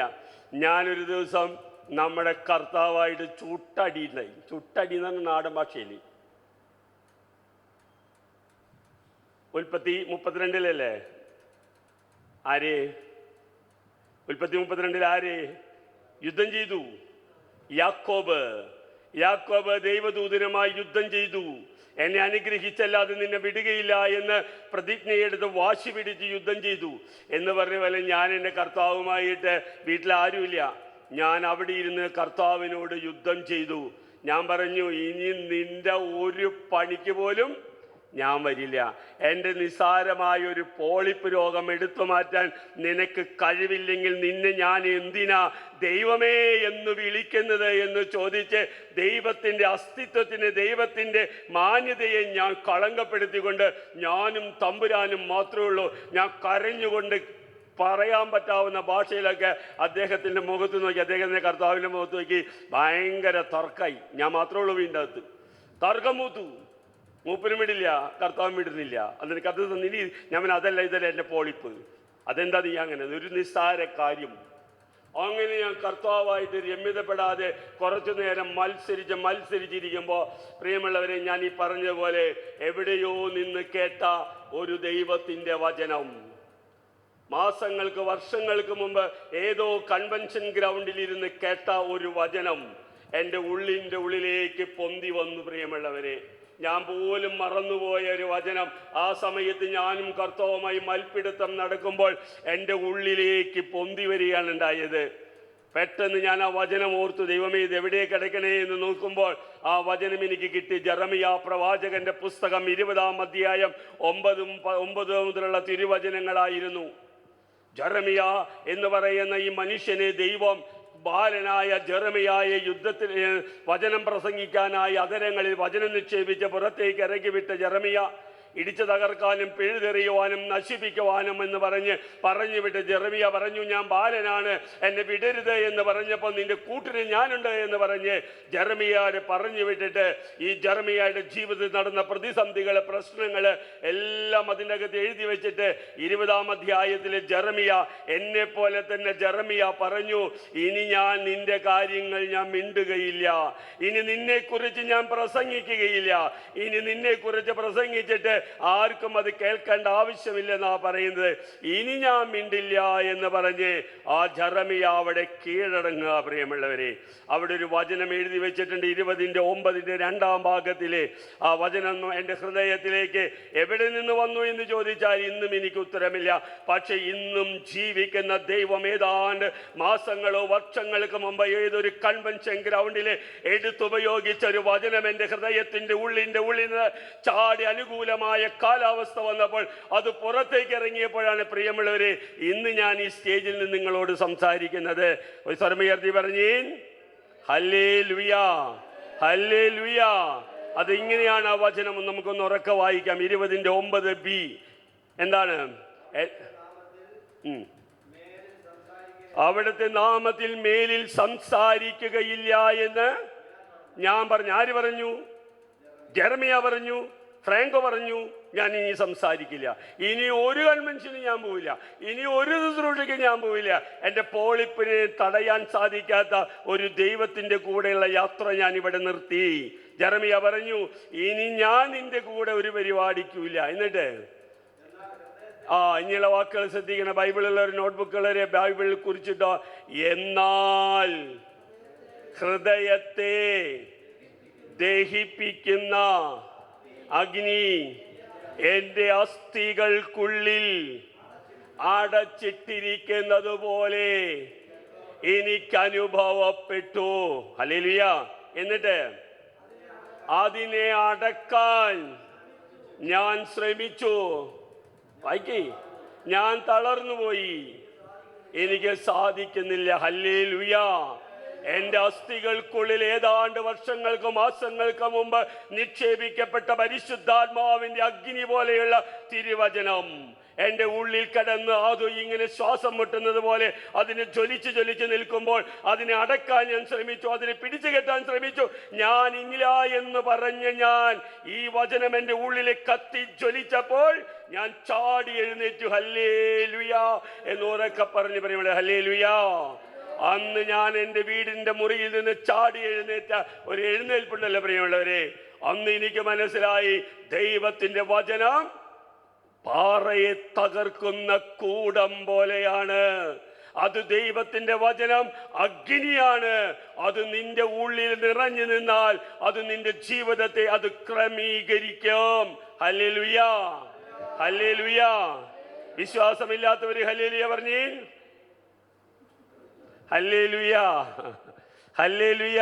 ഞാനൊരു ദിവസം നമ്മുടെ കർത്താവായിട്ട് ചുട്ടടി ഉണ്ടായി. ചുട്ടടി എന്ന് പറഞ്ഞ നാടൻ ഭാഷയിൽ ഉൽപ്പത്തി 32 ആര്? ഉൽപ്പത്തി 32 ആര് യുദ്ധം ചെയ്തു? യാക്കോബ് ദൈവദൂതനുമായി യുദ്ധം ചെയ്തു. എന്നെ അനുഗ്രഹിച്ചല്ലാതെ നിന്നെ വിടുകയില്ല എന്ന് പ്രതിജ്ഞയെടുത്ത് വാശി പിടിച്ച് യുദ്ധം ചെയ്തു എന്ന് പറഞ്ഞ പോലെ ഞാൻ എൻ്റെ കർത്താവുമായിട്ട് വീട്ടിലാരുമില്ല, ഞാൻ അവിടെ ഇരുന്ന് കർത്താവിനോട് യുദ്ധം ചെയ്തു. ഞാൻ പറഞ്ഞു, ഇനി നിന്റെ ഒരു പണിക്ക് പോലും ഞാൻ വരില്ല. എൻ്റെ നിസ്സാരമായൊരു പോളിപ്പ് രോഗം എടുത്തു മാറ്റാൻ നിനക്ക് കഴിവില്ലെങ്കിൽ നിന്നെ ഞാൻ എന്തിനാ ദൈവമേ എന്ന് വിളിക്കുന്നത് എന്ന് ചോദിച്ച് ദൈവത്തിൻ്റെ അസ്തിത്വത്തിന്, ദൈവത്തിൻ്റെ മാന്യതയെ ഞാൻ കളങ്കപ്പെടുത്തിക്കൊണ്ട് ഞാനും തമ്പുരാനും മാത്രമേ ഉള്ളൂ. ഞാൻ കരഞ്ഞുകൊണ്ട് പറയാൻ പറ്റാവുന്ന ഭാഷയിലൊക്കെ അദ്ദേഹത്തിൻ്റെ മുഖത്ത് നോക്കി, അദ്ദേഹത്തിൻ്റെ കർത്താവിൻ്റെ മുഖത്ത് നോക്കി ഭയങ്കര തർക്കമായി. ഞാൻ മാത്രമേ ഉള്ളൂ വീടിൻ്റെ അകത്ത്. തർക്കം മൂത്തു. മൂപ്പനും വിടില്ല, കർത്താവും വിടുന്നില്ല. അതിന് കഥ തന്നിനി. ഞാൻ അതല്ല ഇതല്ല എൻ്റെ പോളിപ്പ്. അതെന്താ നീ അങ്ങനെ? ഒരു നിസ്സാര കാര്യം. അങ്ങനെ ഞാൻ കർത്താവായിട്ട് രമ്യതപ്പെടാതെ കുറച്ചു നേരം മത്സരിച്ചിരിക്കുമ്പോൾ പ്രിയമുള്ളവരെ, ഞാൻ ഈ പറഞ്ഞതുപോലെ എവിടെയോ നിന്ന് കേട്ട ഒരു ദൈവത്തിൻ്റെ വചനം, മാസങ്ങൾക്ക് വർഷങ്ങൾക്ക് മുമ്പ് ഏതോ കൺവെൻഷൻ ഗ്രൗണ്ടിൽ ഇരുന്ന് കേട്ട ഒരു വചനം എൻ്റെ ഉള്ളിൻ്റെ ഉള്ളിലേക്ക് പൊന്തി വന്നു. പ്രിയമുള്ളവരെ, ഞാൻ പോലും മറന്നുപോയ ഒരു വചനം. ആ സമയത്ത് ഞാനും കർത്താവുമായി മൽപ്പിടുത്തം നടക്കുമ്പോൾ എൻ്റെ ഉള്ളിലേക്ക് പൊന്തി വരികയാണ് ഉണ്ടായത്. പെട്ടെന്ന് ഞാൻ ആ വചനം ഓർത്തു. ദൈവമേ, ഇത് എവിടെ കിടക്കണേ എന്ന് നോക്കുമ്പോൾ ആ വചനം എനിക്ക് കിട്ടി. ജെറമിയ പ്രവാചകന്റെ പുസ്തകം 20-ാം അധ്യായം 9 മുതലുള്ള തിരുവചനങ്ങളായിരുന്നു. ജെറമിയ എന്ന് പറയുന്ന ഈ മനുഷ്യനെ ദൈവം ബാലനായ ജെറമിയായ യുദ്ധത്തിൽ വചനം പ്രസംഗിക്കാനായി അതരങ്ങളിൽ വചനം നിക്ഷേപിച്ച് പുറത്തേക്ക് ഇറക്കിവിട്ട ജെറമിയ ഇടിച്ചു തകർക്കാനും പിഴുതെറിയുവാനും നശിപ്പിക്കുവാനും എന്ന് പറഞ്ഞു വിട്ട് ജെറമിയ പറഞ്ഞു, ഞാൻ ബാലനാണ്, എന്നെ വിടരുത് എന്ന് പറഞ്ഞപ്പോൾ നിന്റെ കൂട്ടിന് ഞാനുണ്ട് എന്ന് പറഞ്ഞ് ജെറമിയയെ പറഞ്ഞു വിട്ടിട്ട് ഈ ജെറമിയയുടെ ജീവിതത്തിൽ നടന്ന പ്രതിസന്ധികൾ, പ്രശ്നങ്ങൾ എല്ലാം അതിൻ്റെ അകത്ത് എഴുതി വെച്ചിട്ട് 20-ാം അധ്യായത്തിൽ ജെറമിയ എന്നെ പോലെ തന്നെ ജെറമിയ പറഞ്ഞു, ഇനി ഞാൻ നിന്റെ കാര്യങ്ങൾ ഞാൻ മിണ്ടുകയില്ല, ഇനി നിന്നെക്കുറിച്ച് ഞാൻ പ്രസംഗിക്കുകയില്ല, ഇനി നിന്നെക്കുറിച്ച് പ്രസംഗിച്ചിട്ട് ആർക്കും അത് കേൾക്കേണ്ട ആവശ്യമില്ലെന്നാ പറയുന്നത്. ഇനി ഞാൻ മിണ്ടില്ല എന്ന് പറഞ്ഞ് ആ ജെറമിയ അവിടെ കീഴടങ്ങുക. പ്രിയമുള്ളവരെ, അവിടെ ഒരു വചനം എഴുതി വെച്ചിട്ടുണ്ട് 20-9 2-ാം ഭാഗത്തിലെ ആ വചനം എൻ്റെ ഹൃദയത്തിലേക്ക് എവിടെ നിന്ന് വന്നു എന്ന് ചോദിച്ചാൽ ഇന്നും എനിക്ക് ഉത്തരമില്ല. പക്ഷെ ഇന്നും ജീവിക്കുന്ന ദൈവം ഏതാണ്ട് മാസങ്ങളോ വർഷങ്ങൾക്ക് മുമ്പ് ഏതൊരു കൺവെൻഷൻ ഗ്രൗണ്ടിൽ എടുത്തുപയോഗിച്ച ഒരു വചനം എൻ്റെ ഹൃദയത്തിൻ്റെ ഉള്ളിൽ നിന്ന് ചാടി അനുകൂലമായ കാലാവസ്ഥ വന്നപ്പോൾ അത് പുറത്തേക്ക് ഇറങ്ങിയപ്പോഴാണ് പ്രിയമുള്ളവരെ ഇന്ന് ഞാൻ ഈ സ്റ്റേജിൽ നിന്ന് നിങ്ങളോട് സംസാരിക്കുന്നത്. ഒരു സ്വരമുയർത്തി പറഞ്ഞേ ഹല്ലേലൂയ, ഹല്ലേലൂയ. അത് ഇങ്ങനെയാണ് ആ വചനം. നമുക്കൊന്ന് ഉറക്കെ വായിക്കാം. 20-9b എന്താണ്? അവിടുത്തെ നാമത്തിൽ മേലിൽ സംസാരിക്കുകയില്ല എന്ന് ഞാൻ പറഞ്ഞു. ആര് പറഞ്ഞു? ജെറമിയ പറഞ്ഞു, ഫ്രാങ്കോ പറഞ്ഞു, ഞാൻ ഇനി സംസാരിക്കില്ല, ഇനി ഒരു കൺവെൻഷനും ഞാൻ പോവില്ല, ഇനി ഒരു ശുശ്രൂഷയ്ക്ക് ഞാൻ പോവില്ല. എൻ്റെ പോളിപ്പിനെ തടയാൻ സാധിക്കാത്ത ഒരു ദൈവത്തിൻ്റെ കൂടെയുള്ള യാത്ര ഞാൻ ഇവിടെ നിർത്തി. ജെറമിയ പറഞ്ഞു, ഇനി ഞാൻ നിന്റെ കൂടെ ഒരു പരിപാടിക്കൂല. എന്നിട്ട് ഇനിയുള്ള വാക്കുകൾ ശ്രദ്ധിക്കണം. ബൈബിളിലുള്ള ഒരു നോട്ട്ബുക്കുകളെ ബൈബിളിൽ കുറിച്ചിട്ടോ. എന്നാൽ ഹൃദയത്തെ ദഹിപ്പിക്കുന്ന അഗ്നി എൻ്റെ അസ്ഥികൾക്കുള്ളിൽ അടച്ചിട്ടിരിക്കുന്നത് പോലെ എനിക്ക് അനുഭവപ്പെട്ടു. ഹല്ലേലൂയ. എന്നിട്ട് അതിനെ അടക്കാൻ ഞാൻ ശ്രമിച്ചു. വായിക്കേ, ഞാൻ തളർന്നുപോയി, എനിക്ക് സാധിക്കുന്നില്ല. ഹല്ലേലൂയ. എൻ്റെ അസ്ഥികൾക്കുള്ളിൽ ഏതാണ്ട് വർഷങ്ങൾക്ക് മാസങ്ങൾക്ക് മുമ്പ് നിക്ഷേപിക്കപ്പെട്ട പരിശുദ്ധാത്മാവിൻ്റെ അഗ്നി പോലെയുള്ള തിരുവചനം എൻ്റെ ഉള്ളിൽ കിടന്ന് അത് ഇങ്ങനെ ശ്വാസം മുട്ടുന്നത് പോലെ അതിനെ ജ്വലിച്ച് നിൽക്കുമ്പോൾ അതിനെ അടക്കാൻ ഞാൻ ശ്രമിച്ചു, അതിനെ പിടിച്ചു കെട്ടാൻ ശ്രമിച്ചു. ഞാൻ ഇല്ല എന്ന് പറഞ്ഞ് ഞാൻ ഈ വചനം എൻ്റെ ഉള്ളിലെ കത്തി ജ്വലിച്ചപ്പോൾ ഞാൻ ചാടി എഴുന്നേറ്റു. ഹല്ലേലൂയ എന്ന് ഉറക്കെ പറഞ്ഞ് പറയുമ്പോൾ ഹല്ലേലൂയ. അന്ന് ഞാൻ എൻ്റെ വീടിൻ്റെ മുറിയിൽ നിന്ന് ചാടി എഴുന്നേറ്റ ഒരു എഴുന്നേൽപ്പുണ്ടല്ലോ പ്രിയമുള്ളവരെ. അന്ന് എനിക്ക് മനസ്സിലായി, ദൈവത്തിൻ്റെ വചനം പാറയെ തകർക്കുന്ന കൂടം പോലെയാണ്. അത് ദൈവത്തിന്റെ വചനം അഗ്നിയാണ്. അത് നിന്റെ ഉള്ളിൽ നിറഞ്ഞു നിന്നാൽ അത് നിന്റെ ജീവിതത്തെ അത് ക്രമീകരിക്കും. ഹല്ലേലൂയ, ഹല്ലേലൂയ. വിശ്വാസമില്ലാത്തവര് ഹല്ലേലൂയ പറഞ്ഞേ. ഹല്ലേലൂയ, ഹല്ലേലൂയ.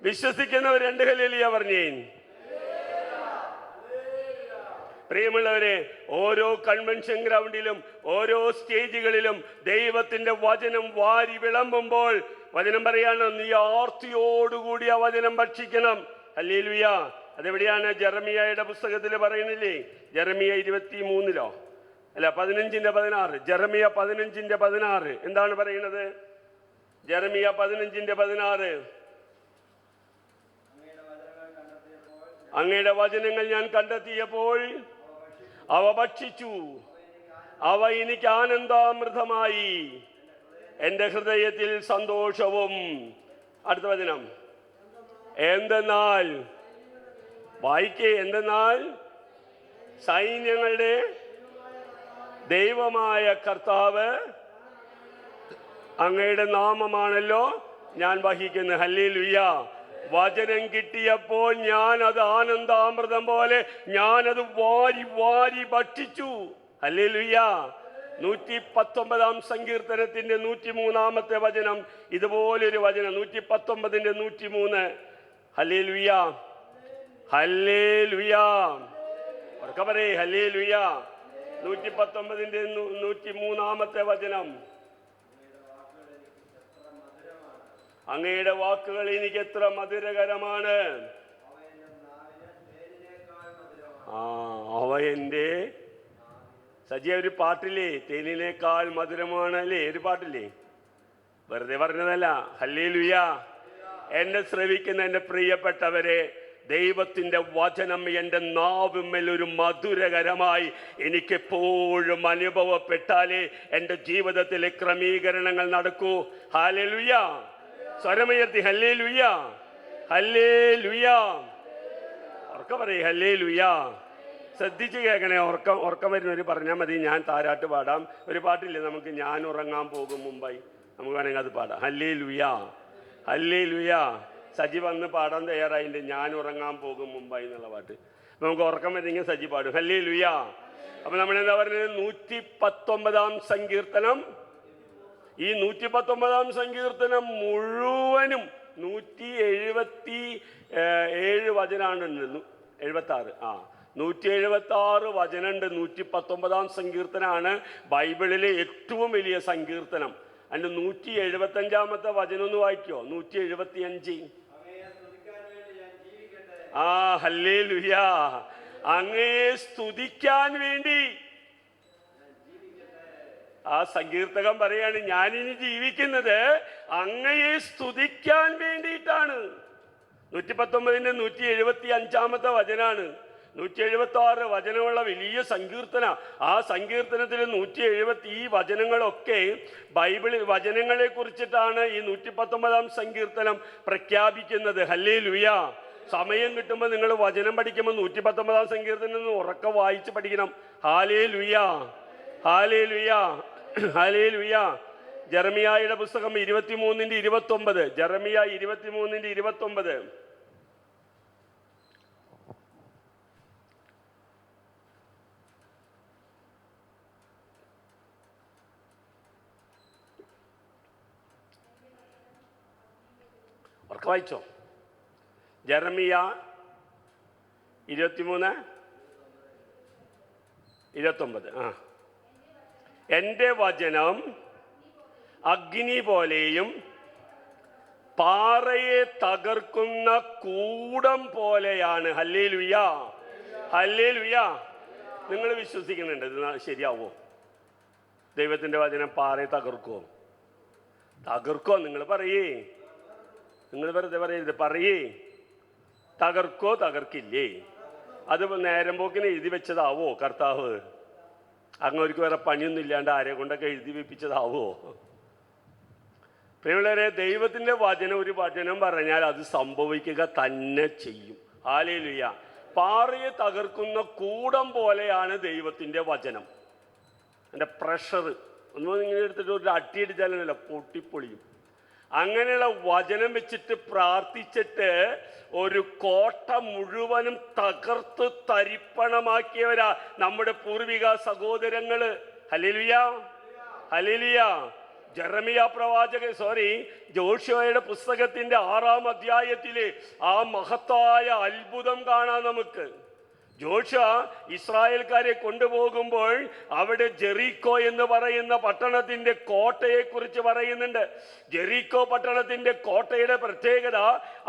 വിശ്വസിക്കുന്നവർ രണ്ട് ഹല്ലേലൂയ പറഞ്ഞേ. പ്രിയമുള്ളവരെ, ഓരോ കൺവെൻഷൻ ഗ്രൗണ്ടിലും ഓരോ സ്റ്റേജുകളിലും ദൈവത്തിന്റെ വചനം വാരി വിളമ്പുമ്പോൾ വചനം പറയാണ്, നീ ആർത്തിയോടുകൂടി ആ വചനം ഭക്ഷിക്കണം. ഹല്ലേലൂയ. അതെവിടെയാണ്? ജെറമിയായുടെ പുസ്തകത്തിൽ പറയുന്നില്ലേ? ജെറമിയ 23 അല്ല 15:16. ജെറമിയ 15:16 എന്താണ് പറയുന്നത്? ജെറമിയ 15:16. അങ്ങയുടെ വചനങ്ങൾ ഞാൻ കണ്ടെത്തിയപ്പോൾ അവ ഭക്ഷിച്ചു, അവ എനിക്ക് ആനന്ദാമൃതമായി, എൻ്റെ ഹൃദയത്തിൽ സന്തോഷവും. അടുത്ത വചനം, എന്തെന്നാൽ വായിക്കേ, എന്തെന്നാൽ സൈന്യങ്ങളുടെ ദൈവമായ കർത്താവ് അങ്ങയുടെ നാമമാണല്ലോ ഞാൻ വഹിക്കുന്നത്. ഹല്ലേലൂയ. വചനം കിട്ടിയപ്പോൾ ഞാൻ അത് ആനന്ദാമൃതം പോലെ ഞാനത് വാരി വാരി ഭക്ഷിച്ചു. ഹല്ലേലൂയ. 119 സങ്കീർത്തനത്തിന്റെ 103 വചനം ഇതുപോലൊരു വചനം. 119:103. Hallelujah, hallelujah. ഉറക്കെ പറയ് ഹല്ലേലൂയ. 119:103 വചനം. അങ്ങയുടെ വാക്കുകൾ എനിക്ക് എത്ര മധുരകരമാണ്. അവ എൻ്റെ സജിയ ഒരു പാട്ടില്ലേ, തേനിനേക്കാൾ മധുരമാണ് അല്ലേ? ഒരു പാട്ടില്ലേ, വെറുതെ പറഞ്ഞതല്ല. ഹല്ലേലൂയ. എന്നെ ശ്രവിക്കുന്ന എൻ്റെ പ്രിയപ്പെട്ടവരെ, ദൈവത്തിൻ്റെ വചനം എൻ്റെ നാവിന്മേൽ ഒരു മധുരകരമായി എനിക്കെപ്പോഴും അനുഭവപ്പെട്ടാലേ എൻ്റെ ജീവിതത്തിലെ ക്രമീകരണങ്ങൾ നടക്കൂ. ഹല്ലേലൂയ. സ്വരമുയർത്തി ഹല്ലേലൂയ, ഹല്ലേലൂയ. ഉറക്കം പറയും ഹല്ലേലൂയ. ശ്രദ്ധിച്ച് കേൾക്കണേ. ഉറക്കം വരുന്നവർ പറഞ്ഞാൽ മതി, ഞാൻ താരാട്ട് പാടാം. ഒരു പാട്ടില്ലേ നമുക്ക്, ഞാൻ ഉറങ്ങാൻ പോകും മുമ്പായി, നമുക്ക് വേണമെങ്കിൽ അത് പാടാം. Hallelujah, hallelujah. സജി വന്ന് പാടാൻ തയ്യാറായിട്ടുണ്ട്, ഞാൻ ഉറങ്ങാൻ പോകും മുമ്പായി എന്നുള്ള പാട്ട്. അപ്പം നമുക്ക് ഉറക്കം വരുന്നെങ്കിൽ സജി പാടും. ഹല്ലേലൂയ. അപ്പം നമ്മളെന്താ പറഞ്ഞത്? 119 സങ്കീർത്തനം. ഈ 119 സങ്കീർത്തനം മുഴുവനും 177 വചനാണ്. 76 176 വചനമുണ്ട്. 119 സങ്കീർത്തനാണ് ബൈബിളിലെ ഏറ്റവും വലിയ സങ്കീർത്തനം. അതിൻ്റെ 175 വചനം ഒന്ന് വായിക്കോ. 175. ഹല്ലേലൂയ. അങ്ങയെ സ്തുതിക്കാൻ വേണ്ടി ആ സങ്കീർത്തകൻ പറയാണ്, ഞാനിനി ജീവിക്കുന്നത് അങ്ങയെ സ്തുതിക്കാൻ വേണ്ടിയിട്ടാണ്. 119 175 വചനാണ്. 176 വചനമുള്ള വലിയ സങ്കീർത്തന. ആ സങ്കീർത്തനത്തിൽ 170 ഈ വചനങ്ങളൊക്കെ ബൈബിളിൽ വചനങ്ങളെ കുറിച്ചിട്ടാണ് ഈ 119 സങ്കീർത്തനം പ്രഖ്യാപിക്കുന്നത്. ഹല്ലേലൂയ. സമയം കിട്ടുമ്പോൾ നിങ്ങൾ വചനം പഠിക്കുമ്പോൾ 119 സങ്കീർത്തനം ഉറക്കെ വായിച്ച് പഠിക്കണം. ഹല്ലേലൂയ. ഹല്ലേലൂയ, ഹല്ലേലൂയ. ജെറമിയായുടെ പുസ്തകം 23:29. ജെറമിയ 23:29. ഉറക്കെ വായിച്ചോ. ജെറമിയ 23:29. എൻ്റെ വചനം അഗ്നി പോലെയും പാറയെ തകർക്കുന്ന കൂടം പോലെയാണ്. Hallelujah, hallelujah. നിങ്ങൾ വിശ്വസിക്കുന്നുണ്ട് ഇത് ശരിയാവോ? ദൈവത്തിൻ്റെ വചനം പാറയെ തകർക്കുമോ? തകർക്കോ? നിങ്ങൾ പറയേ, നിങ്ങൾ വെറുതെ പറയരുത്, പറയേ. തകർക്കോ തകർക്കില്ലേ? അത് നേരം പോക്കിന് എഴുതി വെച്ചതാവോ കർത്താവ്? അങ്ങോർക്ക് വേറെ പണിയൊന്നും ഇല്ലാണ്ട് ആരെ കൊണ്ടൊക്കെ എഴുതി വെപ്പിച്ചതാവോ? പ്രിയമുള്ളവരെ, ദൈവത്തിൻ്റെ വചനം ഒരു വചനം പറഞ്ഞാൽ അത് സംഭവിക്കുക തന്നെ ചെയ്യും. ഹല്ലേലൂയ. പാറയെ തകർക്കുന്ന കൂടം പോലെയാണ് ദൈവത്തിൻ്റെ വചനം. എൻ്റെ പ്രഷർ ഒന്നും ഇങ്ങനെ എടുത്തിട്ട് ഒരു അട്ടിയടിച്ചാലല്ല, പൊട്ടിപ്പൊളിയും. അങ്ങനെയുള്ള വചനം വെച്ചിട്ട് പ്രാർത്ഥിച്ചിട്ട് ഒരു കോട്ട മുഴുവനും തകർത്ത് തരിപ്പണമാക്കിയവരാ നമ്മുടെ പൂർവിക സഹോദരങ്ങള്. ഹല്ലേലൂയ, ഹല്ലേലൂയ. ജെറമിയ ജോഷുവയുടെ പുസ്തകത്തിന്റെ 6-ാം അധ്യായത്തില് ആ മഹത്തായ അത്ഭുതം കാണാം നമുക്ക്. ജോഷുവ ഇസ്രായേൽക്കാരെ കൊണ്ടുപോകുമ്പോൾ അവിടെ ജെറീക്കോ എന്ന് പറയുന്ന പട്ടണത്തിന്റെ കോട്ടയെ കുറിച്ച് പറയുന്നുണ്ട്. ജെറീക്കോ പട്ടണത്തിന്റെ കോട്ടയുടെ പ്രത്യേകത,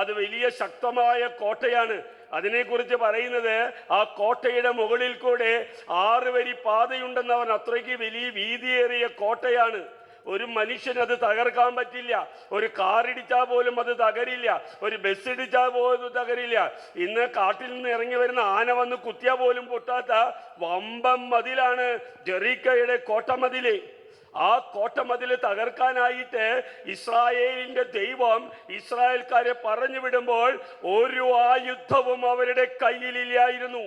അത് വലിയ ശക്തമായ കോട്ടയാണ്. അതിനെക്കുറിച്ച് പറയുന്നത്, ആ കോട്ടയുടെ മുകളിൽ കൂടെ 6 വരി പാതയുണ്ടെന്നവൻ, അത്രയ്ക്ക് വലിയ വീതിയേറിയ കോട്ടയാണ്. ഒരു മനുഷ്യനത് തകർക്കാൻ പറ്റില്ല. ഒരു കാറിടിച്ചാൽ പോലും അത് തകരില്ല. ഒരു ബസ് ഇടിച്ചാൽ പോലും തകരില്ല. ഇന്ന് കാട്ടിൽ നിന്ന് ഇറങ്ങി വരുന്ന ആന വന്ന് കുത്തിയാൽ പോലും പൊട്ടാത്ത വമ്പൻ മതിലാണ് ജെറീക്കോയുടെ കോട്ടമതില്. ആ കോട്ടമതില് തകർക്കാനായിട്ട് ഇസ്രായേലിന്റെ ദൈവം ഇസ്രായേൽക്കാരെ പറഞ്ഞു വിടുമ്പോൾ ഒരു ആയുധവും അവരുടെ കയ്യിലില്ലായിരുന്നു.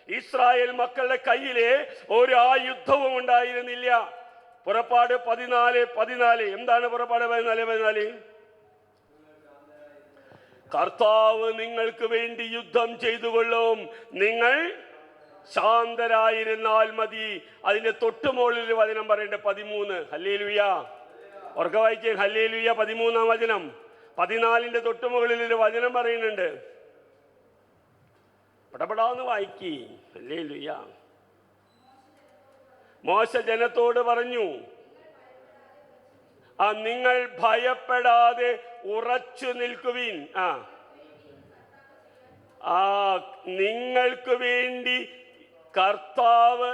ഇസ്രായേൽ മക്കളുടെ കയ്യിലെ ഒരു ആയുധവും ഉണ്ടായിരുന്നില്ല. പുറപ്പാട് 14:14. എന്താണ് പുറപ്പാട് 14:14? കർത്താവ് നിങ്ങൾക്ക് വേണ്ടി യുദ്ധം ചെയ്തുകൊള്ളും, നിങ്ങൾ ശാന്തരായിരുന്നാൽ മതി. അതിന്റെ തൊട്ടുമുകളിൽ വചനം പറയണ്ടേ 13. ഹല്ലേലൂയ. ഉറക്കെ വായിച്ചേ. ഹല്ലേലൂയ. 13-ാം വചനം. 14-ന്റെ തൊട്ടുമുകളിൽ ഒരു വചനം പറയുന്നുണ്ട്. പടപടാന്ന് വായിക്കി. ഹല്ലേലൂയ. മോശ ജനത്തോട് പറഞ്ഞു, നിങ്ങൾ ഭയപ്പെടാതെ ഉറച്ചു നിൽക്കുവിൻ. നിങ്ങൾക്ക് വേണ്ടി കർത്താവ്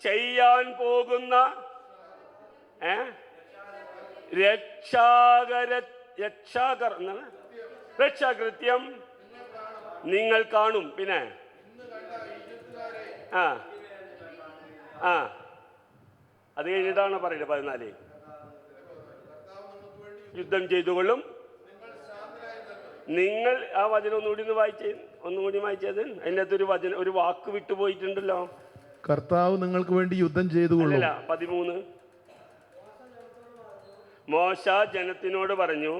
ചെയ്യാൻ പോകുന്ന രക്ഷാകൃത്യം നിങ്ങൾ കാണും. പിന്നെ അത് കഴിഞ്ഞിട്ടാണ് പറയുന്നത് 14. യുദ്ധം ചെയ്തുകൊള്ളും നിങ്ങൾ. ആ വചനം ഒന്നുകൂടി വായിച്ചത്. അതിനകത്ത് ഒരു വാക്ക് വിട്ടുപോയിട്ടുണ്ടല്ലോ. കർത്താവ് നിങ്ങൾക്ക് വേണ്ടി യുദ്ധം ചെയ്തുകൊള്ളും. 13. മോശ ജനത്തിനോട് പറഞ്ഞു,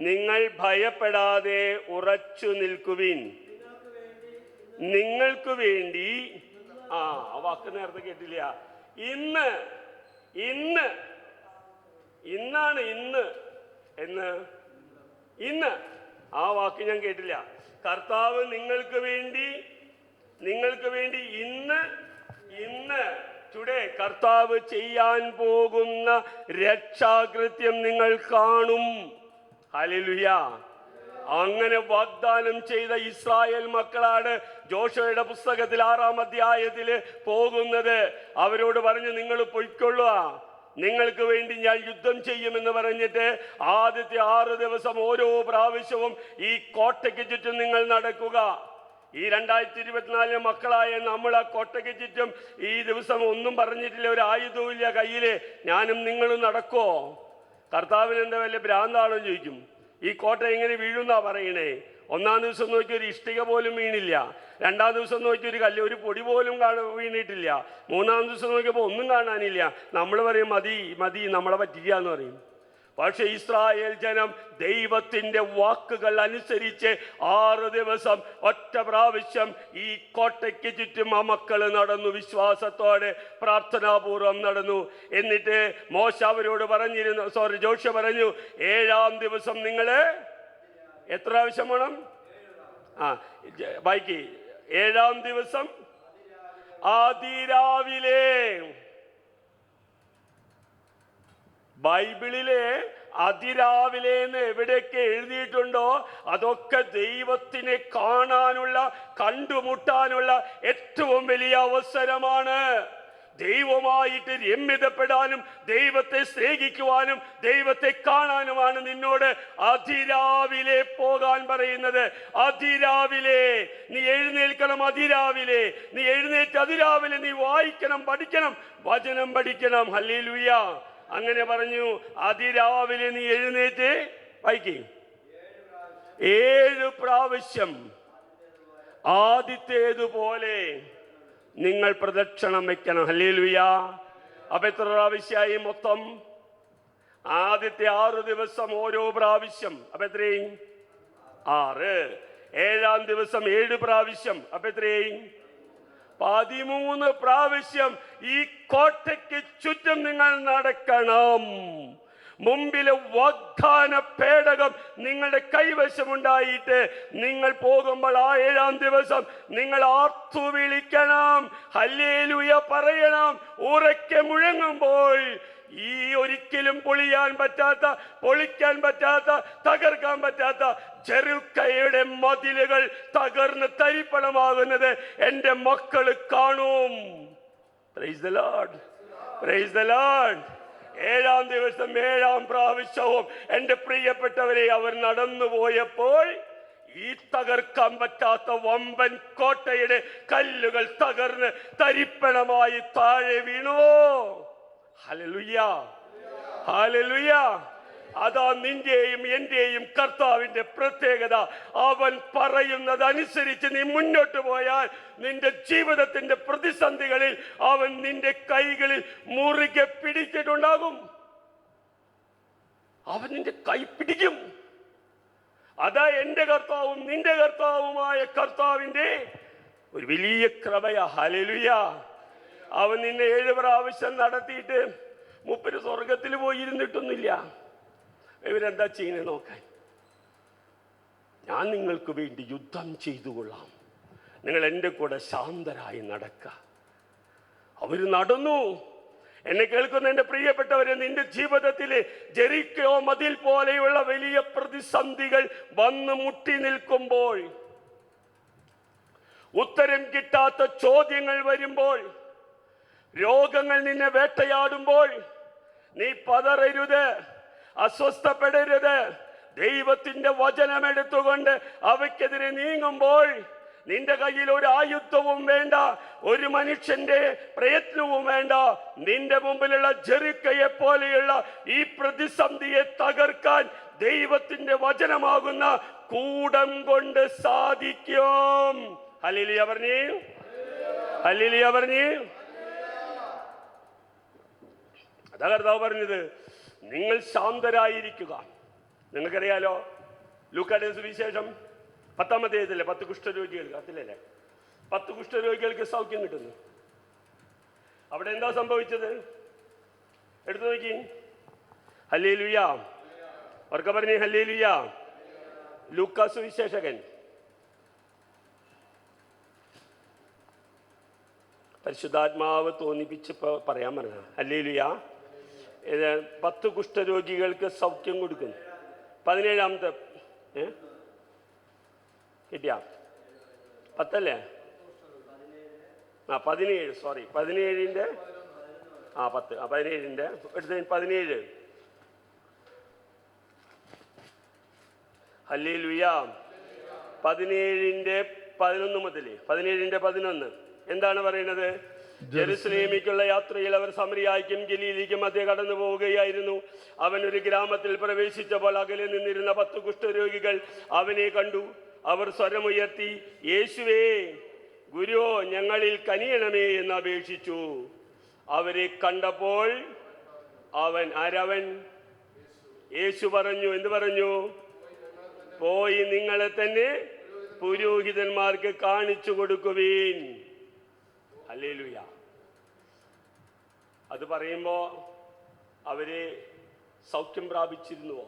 നിങ്ങൾ ഭയപ്പെടാതെ ഉറച്ചു നിൽക്കുവിൻ, നിങ്ങൾക്ക് വേണ്ടി. ആ വാക്ക് നേരത്തെ കേട്ടില്ല. ഇന്നാണ് ഇന്ന് ആ വാക്ക് ഞാൻ കേട്ടില്ല. കർത്താവ് നിങ്ങൾക്ക് വേണ്ടി ഇന്ന് ടുഡേ കർത്താവ് ചെയ്യാൻ പോകുന്ന രക്ഷാകൃത്യം നിങ്ങൾ കാണും. ഹല്ലേലൂയ. അങ്ങനെ വാഗ്ദാനം ചെയ്ത ഇസ്രായേൽ മക്കളാണ് ജോഷുവയുടെ പുസ്തകത്തിൽ 6-ാം അധ്യായത്തിൽ പോകുന്നത്. അവരോട് പറഞ്ഞു, നിങ്ങൾ പൊയ്ക്കൊള്ളുക, നിങ്ങൾക്ക് വേണ്ടി ഞാൻ യുദ്ധം ചെയ്യുമെന്ന് പറഞ്ഞിട്ട് ആദ്യത്തെ 6 ദിവസം ഓരോ പ്രാവശ്യവും ഈ കോട്ടയ്ക്ക് ചുറ്റും നിങ്ങൾ നടക്കുക. ഈ 2024 മക്കളായ നമ്മൾ ആ കോട്ടയ്ക്ക് ചുറ്റും ഈ ദിവസം ഒന്നും പറഞ്ഞിട്ടില്ല, ഒരു ആയുധവും ഇല്ല കയ്യില്. ഞാനും നിങ്ങളും നടക്കോ? കർത്താവിന് എന്താ വല്ല ഭ്രാന്താണോ ചോദിക്കും. ഈ കോട്ട എങ്ങനെ വീഴുന്നാ പറയണേ? 1-ാം ദിവസം നോക്കി ഒരു ഇഷ്ടിക പോലും വീണില്ല. രണ്ടാം ദിവസം നോക്കി ഒരു കല്ല്, ഒരു പൊടി പോലും വീണിട്ടില്ല. മൂന്നാം ദിവസം നോക്കിയപ്പോൾ ഒന്നും കാണാനില്ല. നമ്മൾ പറയും മതി മതി, നമ്മളെ പറ്റില്ല എന്ന് പറയും. പക്ഷെ ഇസ്രായേൽ ജനം ദൈവത്തിൻ്റെ വാക്കുകൾ അനുസരിച്ച് 6 ദിവസം ഒറ്റ പ്രാവശ്യം ഈ കോട്ടയ്ക്ക് ചുറ്റും ആ മക്കൾ നടന്നു, വിശ്വാസത്തോടെ പ്രാർത്ഥനാപൂർവം നടന്നു. എന്നിട്ട് മോശ അവരോട് പറഞ്ഞിരുന്നു, ജോഷുവ പറഞ്ഞു, 7-ാം ദിവസം നിങ്ങൾ എത്ര പ്രാവശ്യം വേണം? ബാക്കി 7-ാം ദിവസം അതിരാവിലെ. ബൈബിളിലെ അതിരാവിലെ എന്ന് എവിടെയൊക്കെ എഴുതിയിട്ടുണ്ടോ അതൊക്കെ ദൈവത്തിനെ കാണാനുള്ള, കണ്ടുമുട്ടാനുള്ള ഏറ്റവും വലിയ അവസരമാണ്. ദൈവമായിട്ട് രമ്യതപ്പെടാനും ദൈവത്തെ സ്നേഹിക്കുവാനും ദൈവത്തെ കാണാനുമാണ് നിന്നോട് അതിരാവിലെ പോകാൻ പറയുന്നത്. അതിരാവിലെ നീ എഴുന്നേൽക്കണം. അതിരാവിലെ നീ എഴുന്നേറ്റ് അതിരാവിലെ നീ വായിക്കണം, പഠിക്കണം, വചനം പഠിക്കണം. ഹല്ലേലൂയ. അങ്ങനെ പറഞ്ഞു. അതിരാവിലെ നീ എഴുന്നേറ്റ് വായിക്കും 7 പ്രാവശ്യം ആദ്യത്തേതുപോലെ നിങ്ങൾ പ്രദക്ഷിണം വെക്കണം. ഹല്ലേലൂയ. അപ്പൊ എത്ര പ്രാവശ്യമായി മൊത്തം? ആദ്യത്തെ 6 ദിവസം ഓരോ പ്രാവശ്യം. അപ്പൊ എത്രയും? 6. 7-ാം ദിവസം 7 പ്രാവശ്യം. അപ്പൊ എത്രയും? 13 പ്രാവശ്യം ഈ കോട്ടയ്ക്ക് ചുറ്റും നിങ്ങൾ നടക്കണം. മുമ്പിലെ വാഗ്ദാന പേടകം നിങ്ങളുടെ കൈവശമുണ്ടായിട്ട് നിങ്ങൾ പോകുമ്പോൾ ആ 7-ാം ദിവസം നിങ്ങൾ ആർത്തു വിളിക്കണം, ഹല്ലേലൂയ പറയണം. ഉറക്കെ മുഴങ്ങുമ്പോൾ ഈ ഒരിക്കലും പൊളിക്കാൻ പറ്റാത്ത തകർക്കാൻ പറ്റാത്ത ജെറുക്കയുടെ മതിലുകൾ തകർന്ന് തരിപ്പണമാകുന്നത് എൻ്റെ മക്കൾ കാണും. Praise the Lord, praise the Lord. 7-ാം ദിവസം 7-ാം പ്രാവശ്യവും എൻ്റെ പ്രിയപ്പെട്ടവരെ അവർ നടന്നുപോയപ്പോൾ ഈ തകർക്കാൻ പറ്റാത്ത വമ്പൻ കോട്ടയുടെ കല്ലുകൾ തകർന്ന് തരിപ്പണമായി താഴെ വീണു. Hallelujah, hallelujah. അതാ നിന്റെയും എന്റെയും കർത്താവിന്റെ പ്രത്യേകത. അവൻ പറയുന്നതനുസരിച്ച് നീ മുന്നോട്ട് പോയാൽ നിന്റെ ജീവിതത്തിന്റെ പ്രതിസന്ധികളിൽ അവൻ നിന്റെ കൈകളിൽ മുറുകെ പിടിച്ചിട്ടുണ്ടാകും. അവൻ നിന്റെ കൈ പിടിക്കും. അതാ എന്റെ കർത്താവും നിന്റെ കർത്താവുമായ കർത്താവിന്റെ ഒരു വലിയ കൃപയാ. ഹല്ലേലൂയ. അവൻ നിന്നെ 7 പ്രാവശ്യം നടത്തിയിട്ട് മൂപ്പര് സ്വർഗത്തിൽ പോയിരുന്നിട്ടൊന്നുമില്ല. ഇവരെന്താ ചെയ്യുന്നത് നോക്കാൻ. ഞാൻ നിങ്ങൾക്ക് വേണ്ടി യുദ്ധം ചെയ്തു കൊള്ളാം, നിങ്ങൾ എൻ്റെ കൂടെ ശാന്തരായി നടക്കുക. അവർ നടന്നു. എന്നെ കേൾക്കുന്ന എൻ്റെ പ്രിയപ്പെട്ടവരെ, നിന്റെ ജീവിതത്തിലെ ജെറിക്കോ മതിൽ പോലെയുള്ള വലിയ പ്രതിസന്ധികൾ വന്ന് മുട്ടി നിൽക്കുമ്പോൾ, ഉത്തരം കിട്ടാത്ത ചോദ്യങ്ങൾ വരുമ്പോൾ, രോഗങ്ങൾ നിന്നെ വേട്ടയാടുമ്പോൾ, നീ പതറരുത്, അസ്വസ്ഥപ്പെടരുത്. ദൈവത്തിന്റെ വചനം എടുത്തുകൊണ്ട് അവയ്ക്കെതിരെ നീങ്ങുമ്പോൾ നിന്റെ കയ്യിൽ ഒരു ആയുധവും വേണ്ട, ഒരു മനുഷ്യന്റെ പ്രയത്നവും വേണ്ട. നിന്റെ മുമ്പിലുള്ള ജെറിക്കയെ പോലെയുള്ള ഈ പ്രതിസന്ധിയെ തകർക്കാൻ ദൈവത്തിന്റെ വചനമാകുന്ന കൂടം കൊണ്ട് സാധിക്കും. ഹല്ലേലൂയ പറഞ്ഞേ, ഹല്ലേലൂയ പറഞ്ഞേ. അതാ കർത്താവ് പറഞ്ഞത്, നിങ്ങൾ ശാന്തരായിരിക്കുക. നിങ്ങൾക്കറിയാലോ, ലൂക്കായുടെ സുവിശേഷം 10-ാം അധ്യായത്തിലെ 10 കുഷ്ഠരോഗികൾക്ക്, അതിലല്ലേ 10 കുഷ്ഠരോഗികൾക്ക് സൗഖ്യം കിട്ടുന്നു. അവിടെ എന്താ സംഭവിച്ചത്? എടുത്തു നോക്കി. ഹല്ലേലൂയ, അവർക്ക് പറഞ്ഞേ ഹല്ലേലൂയ. ലൂക്കാ സുവിശേഷകൻ പരിശുദ്ധാത്മാവ് തോന്നിപ്പിച്ച് പറയാൻ പറഞ്ഞ ഹല്ലേലൂയ. 10 കുഷ്ഠരോഗികൾക്ക് സൗഖ്യം കൊടുക്കുന്നു. 17-ാമത്തെ കിട്ടിയ 10 അല്ലേ? 17, സോറി, 17-ന്റെ 10, 17-ന്റെ എടുത്ത 17. ഹല്ലേലൂയ. 17-ന്റെ 11 മുതൽ 17-ന്റെ 11 എന്താണ് പറയുന്നത്? ജെറുസലേമിലേക്കുള്ള യാത്രയിൽ അവർ സമറിയായ്ക്കും ഗലീലയ്ക്കും മധ്യ കടന്നു പോവുകയായിരുന്നു. അവൻ ഒരു ഗ്രാമത്തിൽ പ്രവേശിച്ചപ്പോൾ അകലെ നിന്നിരുന്ന 10 കുഷ്ഠരോഗികൾ അവനെ കണ്ടു. അവർ സ്വരമുയർത്തി, യേശുവേ ഗുരുവോ ഞങ്ങളിൽ കനിയണമേ എന്ന് അപേക്ഷിച്ചു. അവരെ കണ്ടപ്പോൾ ആരവൻ? യേശു പറഞ്ഞു, എന്ത് പറഞ്ഞു? പോയി നിങ്ങളെ തന്നെ പുരോഹിതന്മാർക്ക് കാണിച്ചു കൊടുക്കുവീൻ. ഹല്ലേലൂയ. അത് പറയുമ്പോ അവര് സൗഖ്യം പ്രാപിച്ചിരുന്നുവോ?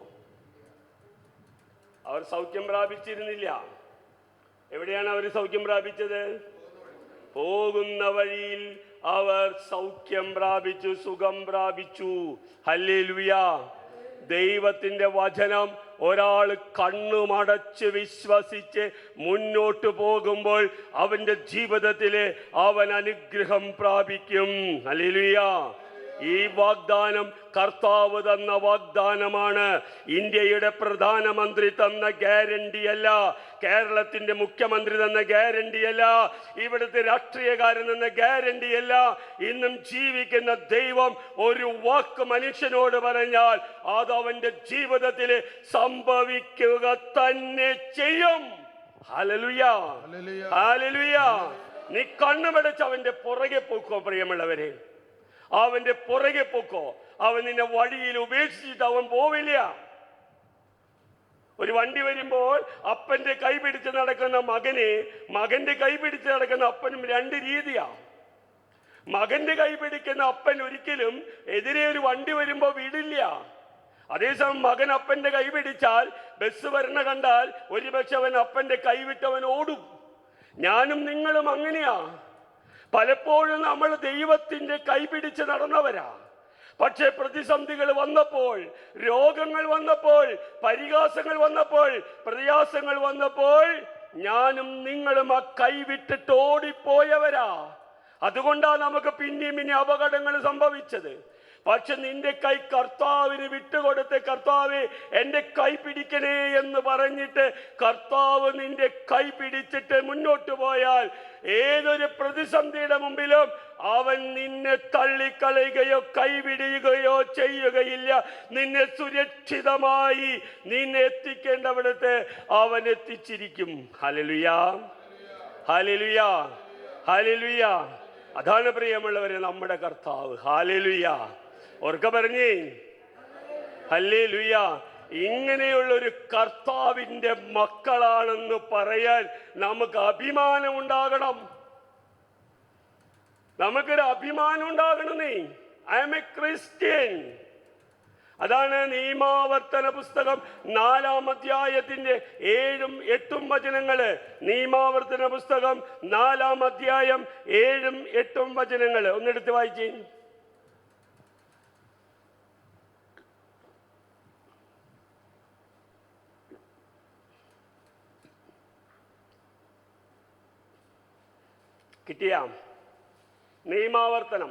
അവർ സൗഖ്യം പ്രാപിച്ചിരുന്നില്ല. എവിടെയാണ് അവർ സൗഖ്യം പ്രാപിച്ചത്? പോകുന്ന വഴിയിൽ അവർ സൗഖ്യം പ്രാപിച്ചു, സുഖം പ്രാപിച്ചു. ഹല്ലേലൂയ. ദൈവത്തിന്റെ വചനം ഒരാൾ കണ്ണുമടച്ച് വിശ്വസിച്ച് മുന്നോട്ട് പോകുമ്പോൾ അവന്റെ ജീവിതത്തിലെ അവൻ അനുഗ്രഹം പ്രാപിക്കും. ഹല്ലേലൂയ. ഈ വാഗ്ദാനം കർത്താവ് തന്ന വാഗ്ദാനമാണ്. ഇന്ത്യയുടെ പ്രധാനമന്ത്രി തന്ന ഗ്യാരണ്ടിയല്ല, കേരളത്തിന്റെ മുഖ്യമന്ത്രി തന്ന ഗ്യാരണ്ടിയല്ല, ഇവിടുത്തെ രാഷ്ട്രീയക്കാരൻ തന്ന ഗ്യാരണ്ടിയല്ല. ഇന്നും ജീവിക്കുന്ന ദൈവം ഒരു വാക്ക് മനുഷ്യനോട് പറഞ്ഞാൽ അത് അവന്റെ ജീവിതത്തിൽ സംഭവിക്കുക തന്നെ ചെയ്യും. Hallelujah, hallelujah. നീ കണ്ണുമടച്ച് അവന്റെ പുറകെ പോക്കോ പ്രിയമുള്ളവരെ, അവന്റെ പുറകെ പോക്കോ. അവൻ നിന്നെ വഴിയിൽ ഉപേക്ഷിച്ചിട്ട് അവൻ പോവില്ല. ഒരു വണ്ടി വരുമ്പോൾ അപ്പന്റെ കൈ പിടിച്ച് നടക്കുന്ന മകന്റെ കൈ പിടിച്ച് നടക്കുന്ന അപ്പനും രണ്ട് രീതിയാ. മകന്റെ കൈ പിടിക്കുന്ന അപ്പൻ ഒരിക്കലും എതിരെ ഒരു വണ്ടി വരുമ്പോ വിടില്ല. അതേസമയം മകൻ അപ്പന്റെ കൈ പിടിച്ചാൽ ബസ് വരണ കണ്ടാൽ ഒരുപക്ഷെ അവൻ അപ്പന്റെ കൈ വിട്ടവൻ ഓടും. ഞാനും നിങ്ങളും അങ്ങനെയാ. പലപ്പോഴും നമ്മൾ ദൈവത്തിന്റെ കൈ പിടിച്ച് നടന്നവരാ. പക്ഷേ പ്രതിസന്ധികൾ വന്നപ്പോൾ, രോഗങ്ങൾ വന്നപ്പോൾ, പരിഹാസങ്ങൾ വന്നപ്പോൾ, പ്രയാസങ്ങൾ വന്നപ്പോൾ ഞാനും നിങ്ങളും ആ കൈ വിട്ടിട്ട് ഓടിപ്പോയവരാ. അതുകൊണ്ടാണ് നമുക്ക് പിന്നെയും അപകടങ്ങൾ സംഭവിച്ചത്. പക്ഷെ നിന്റെ കൈ കർത്താവിന് വിട്ടുകൊടുത്ത്, കർത്താവേ എന്റെ കൈ പിടിക്കണേ എന്ന് പറഞ്ഞിട്ട് കർത്താവ് നിന്റെ കൈ പിടിച്ചിട്ട് മുന്നോട്ട് പോയാൽ ഏതൊരു പ്രതിസന്ധിയുടെ മുമ്പിലും അവൻ നിന്നെ തള്ളിക്കളയുകയോ കൈവിടുകയോ ചെയ്യുകയില്ല. നിന്നെ സുരക്ഷിതമായി നിന്നെ എത്തിക്കേണ്ടവിടത്ത് അവൻ എത്തിച്ചിരിക്കും. ഹല്ലേലൂയ, ഹല്ലേലൂയ, ഹല്ലേലൂയ. അതാണ് പ്രിയമുള്ളവരെ നമ്മുടെ കർത്താവ്. ഹല്ലേലൂയ. ഓർക്ക പറഞ്ഞേ ഹല്ലേലൂയ. ഇങ്ങനെയുള്ള ഒരു കർത്താവിന്റെ മക്കളാണെന്ന് പറയാൻ നമുക്ക് അഭിമാനം ഉണ്ടാകണം. നമുക്കൊരു അഭിമാനം ഉണ്ടാകണമേ. I am a Christian. അതാണ് നിയമാവർത്തന പുസ്തകം 4-ാം അധ്യായത്തിന്റെ 7-ഉം 8-ഉം വചനങ്ങള്. നിയമാവർത്തന പുസ്തകം 4-ാം അധ്യായം 7-ഉം 8-ഉം വചനങ്ങള് ഒന്നെടുത്ത് വായിച്ചേ. കിട്ടിയ? നിയമാവർത്തനം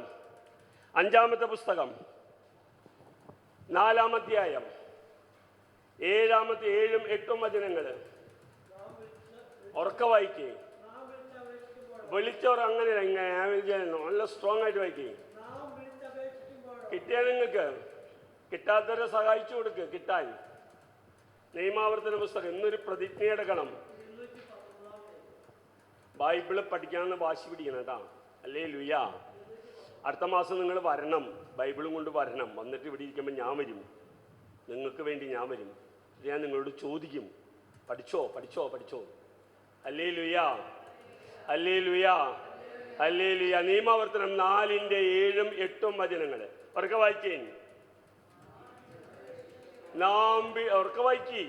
5-ാമത്തെ പുസ്തകം 4-ാം അധ്യായം 7-ഉം 8-ഉം വചനങ്ങള് ഉറക്ക വായിക്കേ. വിളിച്ചവർ അങ്ങനെ നല്ല സ്ട്രോങ് ആയിട്ട് വായിക്കേ. കിട്ടിയാൽ നിങ്ങൾക്ക്, കിട്ടാത്തവരെ സഹായിച്ചു കൊടുക്ക് കിട്ടാൻ. നിയമാവർത്തന പുസ്തകം ഇന്നൊരു പ്രതിജ്ഞ എടുക്കണം. ബൈബിള് പഠിക്കാമെന്ന് വാശി പിടിക്കണം കേട്ടാ. ഹല്ലേലൂയ. അടുത്ത മാസം നിങ്ങൾ വരണം, ബൈബിളും കൊണ്ട് വരണം. വന്നിട്ട് ഇവിടെ ഇരിക്കുമ്പോൾ ഞാൻ വരും, നിങ്ങൾക്ക് വേണ്ടി ഞാൻ വരും. ഞാൻ നിങ്ങളോട് ചോദിക്കും, പഠിച്ചോ പഠിച്ചോ പഠിച്ചോ. ഹല്ലേലൂയ, ഹല്ലേലൂയ, ഹല്ലേലൂയ. നിയമാവർത്തനം 4-ന്റെ 7-ഉം 8-ഉം വചനങ്ങൾ ഉറക്കെ വായിക്കേ. ഉറക്കെ വായിക്കേ.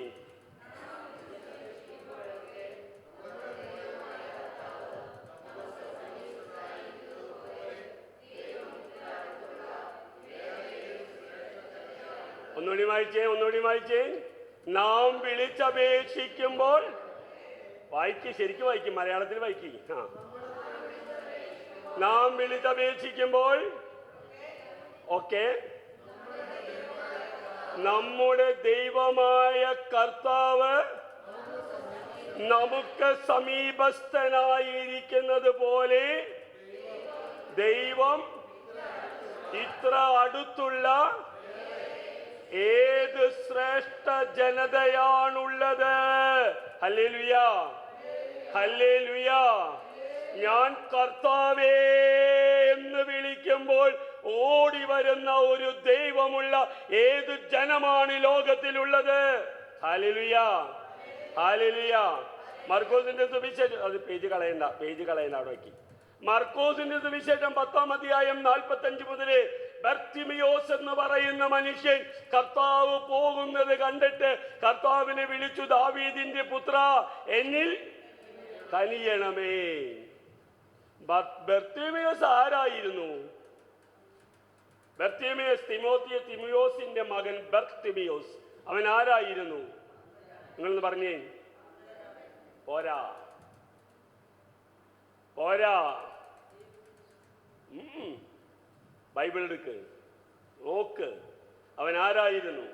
ഒന്നുകൂടി വായിച്ചേ. നാം വിളിച്ചപേക്ഷിക്കുമ്പോൾ വായിക്ക്, ശരിക്കും വായിക്കും, മലയാളത്തിൽ വായിക്കും. നാം വിളിച്ചപേക്ഷിക്കുമ്പോൾ ഓക്കെ, നമ്മുടെ ദൈവമായ കർത്താവ് നമുക്ക് സമീപസ്ഥനായിരിക്കുന്നത് പോലെ ദൈവം ഇത്ര അടുത്തുള്ള ഏത് ശ്രേഷ്ഠ ജനതയാണുള്ളത്. ഹല്ലേലൂയ, ഹല്ലേലൂയ, ഞാൻ കർത്താവേ എന്ന് വിളിക്കുമ്പോൾ ഓടി വരുന്ന ഒരു ദൈവമുള്ള ഏത് ജനമാണ് ലോകത്തിലുള്ളത്? Hallelujah, hallelujah. മർക്കോസിന്റെ സുവിശേഷം, അത് പേജ് കളയണ്ട അവിടെ വയ്ക്കി. മർക്കോസിന്റെ സുവിശേഷം 10-ാം അധ്യായം 45 മുതൽ ബർത്തിമിയോസ് എന്ന് പറയുന്ന മനുഷ്യൻ കർത്താവ് പോകുന്നത് കണ്ടിട്ട് കർത്താവിനെ വിളിച്ചു, ദാവീദിന്റെ പുത്ര എന്നിൽ കനിയണമേ. ബർത്തിമിയോസ് ആരായിരുന്നു? ബർത്തിമിയോസ്, തിമോസിന്റെ മകൻ ബർത്തിമിയോസ്. അവൻ ആരായിരുന്നു? നിങ്ങളൊന്ന് പറഞ്ഞേ. പോരാ. ബൈബിൾ എടുക്ക്, നോക്ക്. അവൻ ആരായിരുന്നു?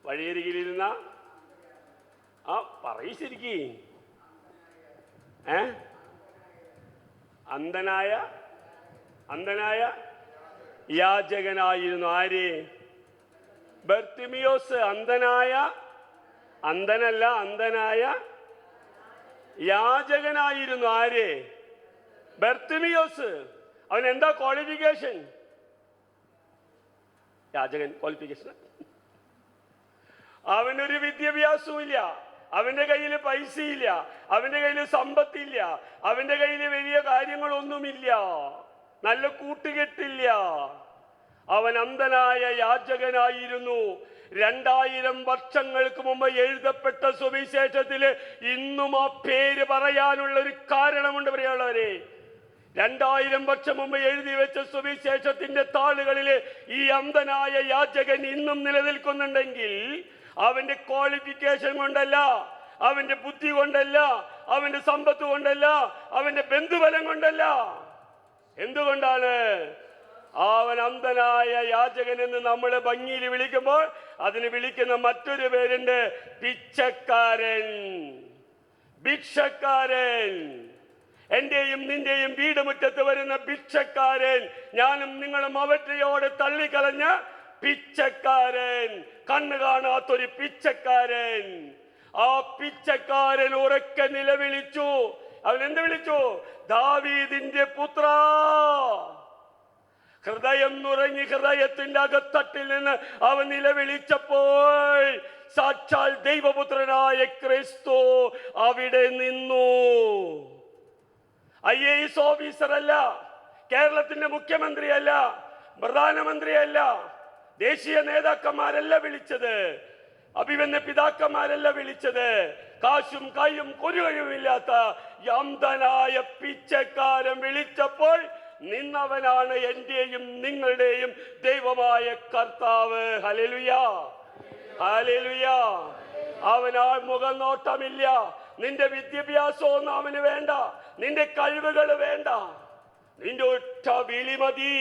വഴിയരികിലിരുന്ന പറയ് ശരിക്ക്. അന്ധനായ യാചകനായിരുന്നു. ആര്? ബർത്തിമിയോസ്. അന്ധനായ യാചകനായിരുന്നു. ആര്? ബർത്തിമിയോസ്. അവൻ എന്താ ക്വാളിഫിക്കേഷൻ? യാചകൻ ക്വാളിഫിക്കേഷൻ. അവനൊരു വിദ്യാഭ്യാസവും ഇല്ല, അവന്റെ കയ്യിൽ പൈസയില്ല, അവന്റെ കയ്യിൽ സമ്പത്തില്ല, അവന്റെ കയ്യിൽ വലിയ കാര്യങ്ങളൊന്നുമില്ല, നല്ല കൂട്ടുകെട്ടില്ല. അവൻ അന്ധനായ യാചകനായിരുന്നു. 2000 വർഷങ്ങൾക്ക് മുമ്പ് എഴുതപ്പെട്ട സുവിശേഷത്തില് ഇന്നും ആ പേര് പറയാനുള്ള ഒരു കാരണമുണ്ട്. പറയാനുള്ളവരെ, 2000 വർഷം മുമ്പ് എഴുതി വെച്ച സുവിശേഷത്തിന്റെ താളുകളില് ഈ അന്ധനായ യാചകൻ ഇന്നും നിലനിൽക്കുന്നുണ്ടെങ്കിൽ അവന്റെ ക്വാളിഫിക്കേഷൻ കൊണ്ടല്ല, അവന്റെ ബുദ്ധി കൊണ്ടല്ല, അവന്റെ സമ്പത്ത് കൊണ്ടല്ല, അവന്റെ ബന്ധുബലം കൊണ്ടല്ല. എന്തുകൊണ്ടാണ്? അവൻ അന്ധനായ യാചകൻ എന്ന് നമ്മൾ ഭംഗിയിൽ വിളിക്കുമ്പോൾ അതിന് വിളിക്കുന്ന മറ്റൊരു പേരുണ്ട്, ഭിക്ഷക്കാരൻ. എന്റെയും നിന്റെയും വീടുമുറ്റത്ത് വരുന്ന ഭിക്ഷക്കാരൻ, ഞാനും നിങ്ങളും അവറ്റയോടെ തള്ളിക്കളഞ്ഞ പിച്ചക്കാരൻ, കണ്ണു കാണാത്തൊരു പിച്ചക്കാരൻ. ആ പിച്ചക്കാരൻ ഉറക്കെ നിലവിളിച്ചു. അവൻ എന്ത് വിളിച്ചു? ദാവീദിന്റെ പുത്ര. ഹൃദയം നുറങ്ങി ഹൃദയത്തിന്റെ അകത്തട്ടിൽ നിന്ന് അവൻ നിലവിളിച്ചപ്പോൾ സാക്ഷാൽ ദൈവപുത്രനായ ക്രിസ്തു അവിടെ നിന്നു. IAS ഓഫീസർ അല്ല, കേരളത്തിന്റെ മുഖ്യമന്ത്രിയല്ല, പ്രധാനമന്ത്രിയല്ല, ദേശീയ നേതാക്കന്മാരല്ല വിളിച്ചത്, അഭിമന്യ പിതാക്കന്മാരല്ല വിളിച്ചത്. കാശും കൈയും കൊരുകയുമില്ലാത്ത അന്ധനായ പിച്ചക്കാരൻ വിളിച്ചപ്പോൾ നിന്നവനാണ് എന്റെയും നിങ്ങളുടെയും ദൈവമായ കർത്താവ്. Hallelujah, hallelujah. അവനാ മുഖം നോട്ടമില്ല. നിന്റെ വിദ്യാഭ്യാസമൊന്നും അവന് വേണ്ട, നിന്റെ കഴിവുകൾ വേണ്ട, നിന്റെ ഒറ്റ വിളി മതി.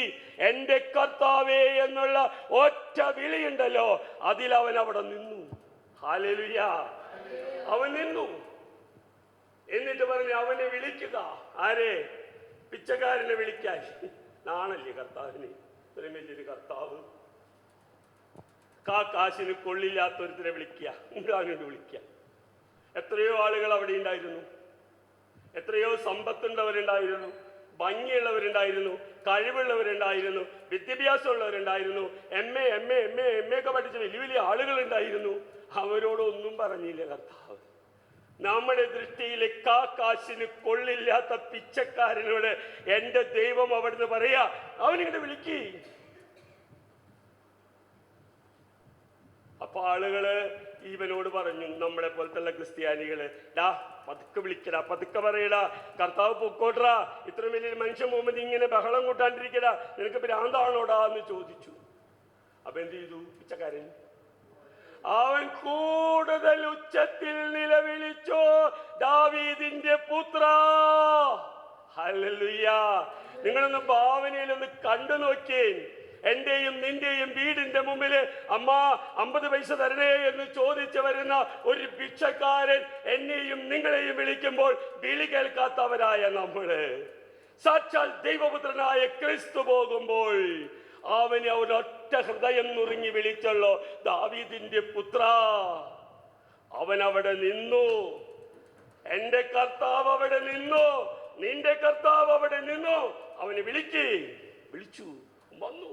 എന്റെ കർത്താവേ എന്നുള്ള ഒറ്റ വിളിയുണ്ടല്ലോ, അതിലവൻ അവിടെ നിന്നു. ഹല്ലേലൂയ. അവൻ നിന്നു. എന്നിട്ട് പറഞ്ഞു, അവനെ വിളിക്കുക. ആരെ? പിച്ചക്കാരനെ വിളിക്കാൻ. നാണല്ലേ കർത്താവിന്? ഇത്രയും വലിയൊരു കർത്താവ് കാശിന് കൊള്ളില്ലാത്തൊരുത്തിനെ വിളിക്കുക, അങ്ങോട്ട് വിളിക്കുക. എത്രയോ ആളുകൾ അവിടെ ഉണ്ടായിരുന്നു, എത്രയോ സമ്പത്തുള്ളവരുണ്ടായിരുന്നു, ഭംഗിയുള്ളവരുണ്ടായിരുന്നു, കഴിവുള്ളവരുണ്ടായിരുന്നു, വിദ്യാഭ്യാസമുള്ളവരുണ്ടായിരുന്നു, എം എ ഒക്കെ പഠിച്ച വലിയ വലിയ ആളുകളുണ്ടായിരുന്നു. അവരോടൊന്നും പറഞ്ഞില്ല കർത്താവ്. നമ്മുടെ ദൃഷ്ടിയിൽ കാശിന് കൊള്ളില്ലാത്ത പിച്ചക്കാരനോട് എന്റെ ദൈവം അവിടുന്ന് പറയാ, അവനിങ്ങോട്ട് വിളിക്ക്. അപ്പൊ ആളുകള് ഇവനോട് പറഞ്ഞു, നമ്മളെ പോലത്തെ ക്രിസ്ത്യാനികള്, പതുക്കെ വിളിക്കടാ, പതുക്കെ പറയടാ, കർത്താവ് പൊക്കോട്ടറാ, ഇത്രയും വലിയൊരു മനുഷ്യൻ പോകുമ്പോൾ ഇങ്ങനെ ബഹളം കൂട്ടാണ്ടിരിക്കടാ, നിനക്ക് ഭ്രാന്താണോടാ എന്ന് ചോദിച്ചു. അപ്പൊ എന്ത് ചെയ്തു പിച്ചക്കാരൻ? അവൻ കൂടുതൽ ഉച്ചത്തിൽ നിലവിളിച്ചു, ദാവീദിന്റെ പുത്ര. ഹല്ലേലൂയ. നിങ്ങളൊന്ന് ഭാവനയിലൊന്ന് കണ്ടു നോക്കിയേ. എന്റെയും നിന്റെയും വീടിന്റെ മുമ്പില് അമ്മ 50 പൈസ തരണേ എന്ന് ചോദിച്ചു വരുന്ന ഒരു ഭിക്ഷക്കാരൻ എന്നെയും നിങ്ങളെയും വിളിക്കുമ്പോൾ വിളി കേൾക്കാത്തവരായ നമ്മള്, സാക്ഷാൽ ദൈവപുത്രനായ ക്രിസ്തു പോകുമ്പോൾ അവന് ഒരൊറ്റ ഹൃദയം നുറുങ്ങി വിളിച്ചല്ലോ, ദാവീദിന്റെ പുത്ര. അവൻ അവിടെ നിന്നു. എന്റെ കർത്താവ് അവിടെ നിന്നു, നിന്റെ കർത്താവ് അവിടെ നിന്നു. അവനെ വിളിച്ചു, വന്നു.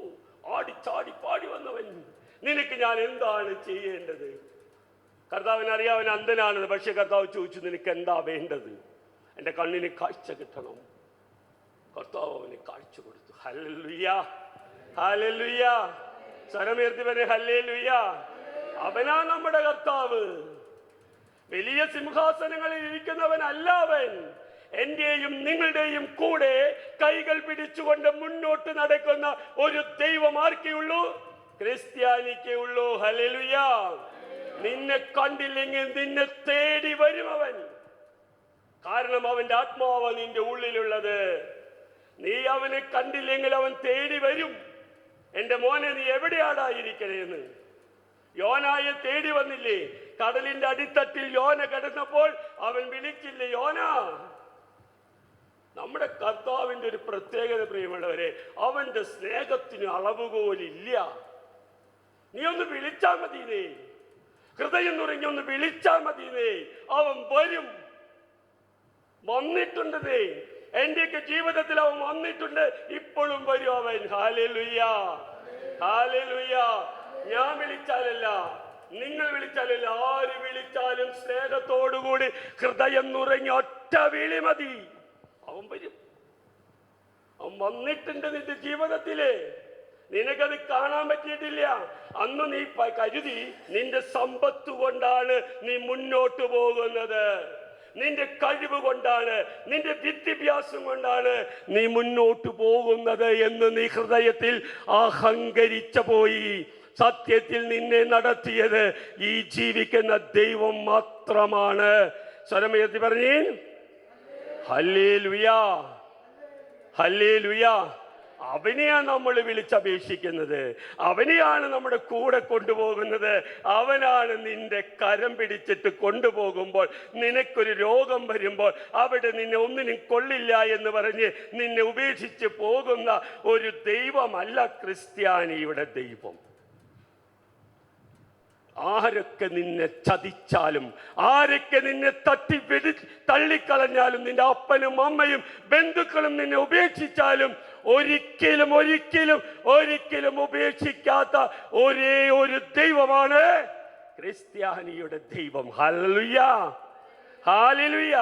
ആടിച്ചാടി പാടി വന്നവൻ. നിനക്ക് ഞാൻ എന്താണ് ചെയ്യേണ്ടത്? കർത്താവിന് അറിയാം അവൻ അന്ധനാണെന്ന്. പക്ഷെ കർത്താവ് ചോദിച്ചു, നിനക്ക് എന്താ വേണ്ടത്? എൻ്റെ കണ്ണിന് കാഴ്ച കിട്ടണം. കർത്താവ് അവന് കാഴ്ച കൊടുത്തു. Hallelujah, hallelujah. സ്വരമുയർത്തി പറഞ്ഞേ ഹല്ലേലൂയ. അവനാ നമ്മുടെ കർത്താവ്. വലിയ സിംഹാസനങ്ങളിൽ ഇരിക്കുന്നവനല്ല അവൻ. എന്റെയും നിങ്ങളുടെയും കൂടെ കൈകൾ പിടിച്ചുകൊണ്ട് മുന്നോട്ട് നടക്കുന്ന ഒരു ദൈവം ആർക്കേ ഉള്ളൂ? ക്രിസ്ത്യാനിക്കേ ഉള്ളൂ. ഹല്ലേലൂയ. നിന്നെ കണ്ടില്ലെങ്കിൽ നിന്നെ തേടി വരും അവൻ. കാരണം അവന്റെ ആത്മാവ് നിന്റെ ഉള്ളിലുള്ളത്. നീ അവനെ കണ്ടില്ലെങ്കിൽ അവൻ തേടി വരും. എന്റെ മോനെ, നീ എവിടെയാടായിരിക്കണേന്ന്. യോനായെ തേടി വന്നില്ലേ? കടലിന്റെ അടിത്തട്ടിൽ യോന കിടന്നപ്പോൾ അവൻ വിളിച്ചില്ലേ, യോന? നമ്മുടെ കർത്താവിന്റെ ഒരു പ്രത്യേകത പ്രിയമുള്ളവരെ, അവന്റെ സ്നേഹത്തിന് അളവുകോലില്ല. നീ ഒന്ന് വിളിച്ചാ മതിയേ, ഹൃദയം നുറങ്ങി ഒന്ന് വിളിച്ചാ മതിയേ, അവൻ വരും. വന്നിട്ടുണ്ട്. എന്റെയൊക്കെ ജീവിതത്തിൽ അവൻ വന്നിട്ടുണ്ട്, ഇപ്പോഴും വരും അവൻ. Hallelujah, hallelujah. ഞാൻ വിളിച്ചാലല്ല, നിങ്ങൾ വിളിച്ചാലല്ല, ആര് വിളിച്ചാലും സ്നേഹത്തോടുകൂടി ഹൃദയം നുറങ്ങി ഒറ്റ വിളി മതി, അവൻ വരും. അവൻ വന്നിട്ടുണ്ട് നിന്റെ ജീവിതത്തില്. നിനക്കത് കാണാൻ പറ്റിയിട്ടില്ല. അന്ന് നീ കരുതി നിന്റെ സമ്പത്ത് കൊണ്ടാണ് നീ മുന്നോട്ട് പോകുന്നത്, നിന്റെ കഴിവ് കൊണ്ടാണ്, നിന്റെ വിദ്യാഭ്യാസം കൊണ്ടാണ് നീ മുന്നോട്ട് പോകുന്നത് എന്ന് നീ ഹൃദയത്തിൽ അഹങ്കരിച്ചു പോയി. സത്യത്തിൽ നിന്നെ നടത്തിയത് ഈ ജീവിക്കുന്ന ദൈവം മാത്രമാണ്. സ്വരമുയർത്തി പറഞ്ഞേ ഹല്ലേലൂയ, ഹല്ലേലൂയ. അവനെയാണ് നമ്മൾ വിളിച്ചപേക്ഷിക്കുന്നത്, അവനെയാണ് നമ്മുടെ കൂടെ കൊണ്ടുപോകുന്നത്. അവനാണ് നിന്റെ കരം പിടിച്ചിട്ട് കൊണ്ടുപോകുമ്പോൾ, നിനക്കൊരു രോഗം വരുമ്പോൾ അവിടെ നിന്നെ ഒന്നിനും കൊള്ളില്ല എന്ന് പറഞ്ഞ് നിന്നെ ഉപേക്ഷിച്ച് പോകുന്ന ഒരു ദൈവമല്ല ക്രിസ്ത്യാനിയുടെ ദൈവം. ആരൊക്കെ നിന്നെ ചതിച്ചാലും, ആരൊക്കെ നിന്നെ തള്ളിക്കളഞ്ഞാലും, നിന്റെ അപ്പനും അമ്മയും ബന്ധുക്കളും നിന്നെ ഉപേക്ഷിച്ചാലും ഒരിക്കലും ഒരിക്കലും ഒരിക്കലും ഉപേക്ഷിക്കാത്ത ഒരേ ഒരു ദൈവമാണ് ക്രിസ്ത്യാനിയുടെ ദൈവം. Hallelujah, hallelujah.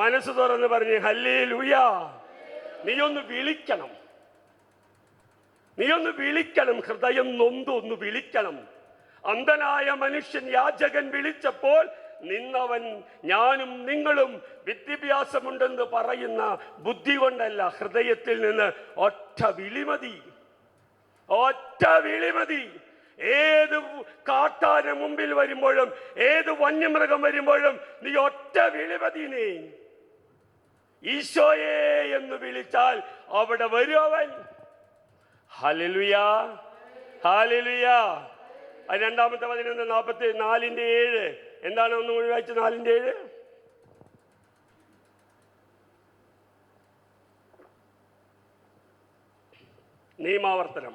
മനസ്സ് തുറന്ന് പറഞ്ഞ് ഹല്ലേലൂയ. നീ ഒന്ന് വിളിക്കണം, നീ ഒന്ന് വിളിക്കണം. ഹൃദയം നൊന്തൊന്ന് വിളിക്കണം. അന്ധനായ മനുഷ്യൻ യാചകൻ വിളിച്ചപ്പോൾ നിന്നവൻ ഞാനും നിങ്ങളും വിദ്യാഭ്യാസമുണ്ടെന്ന് പറയുന്ന ബുദ്ധി കൊണ്ടല്ല, ഹൃദയത്തിൽ നിന്ന് ഒറ്റ വിളിമതി, ഒറ്റ വിളിമതി. ഏത് കാട്ടാന മുമ്പിൽ വരുമ്പോഴും, ഏത് വന്യമൃഗം വരുമ്പോഴും നീ ഒറ്റ വിളിമതി. നീ ഈശോയെ എന്ന് വിളിച്ചാൽ അവിടെ വരും അവൻ. Hallelujah, hallelujah. 2:11 എന്താണ്? ഒന്ന് മുഴുവൻ വായിച്ച് 4:7. നിയമാവർത്തനം.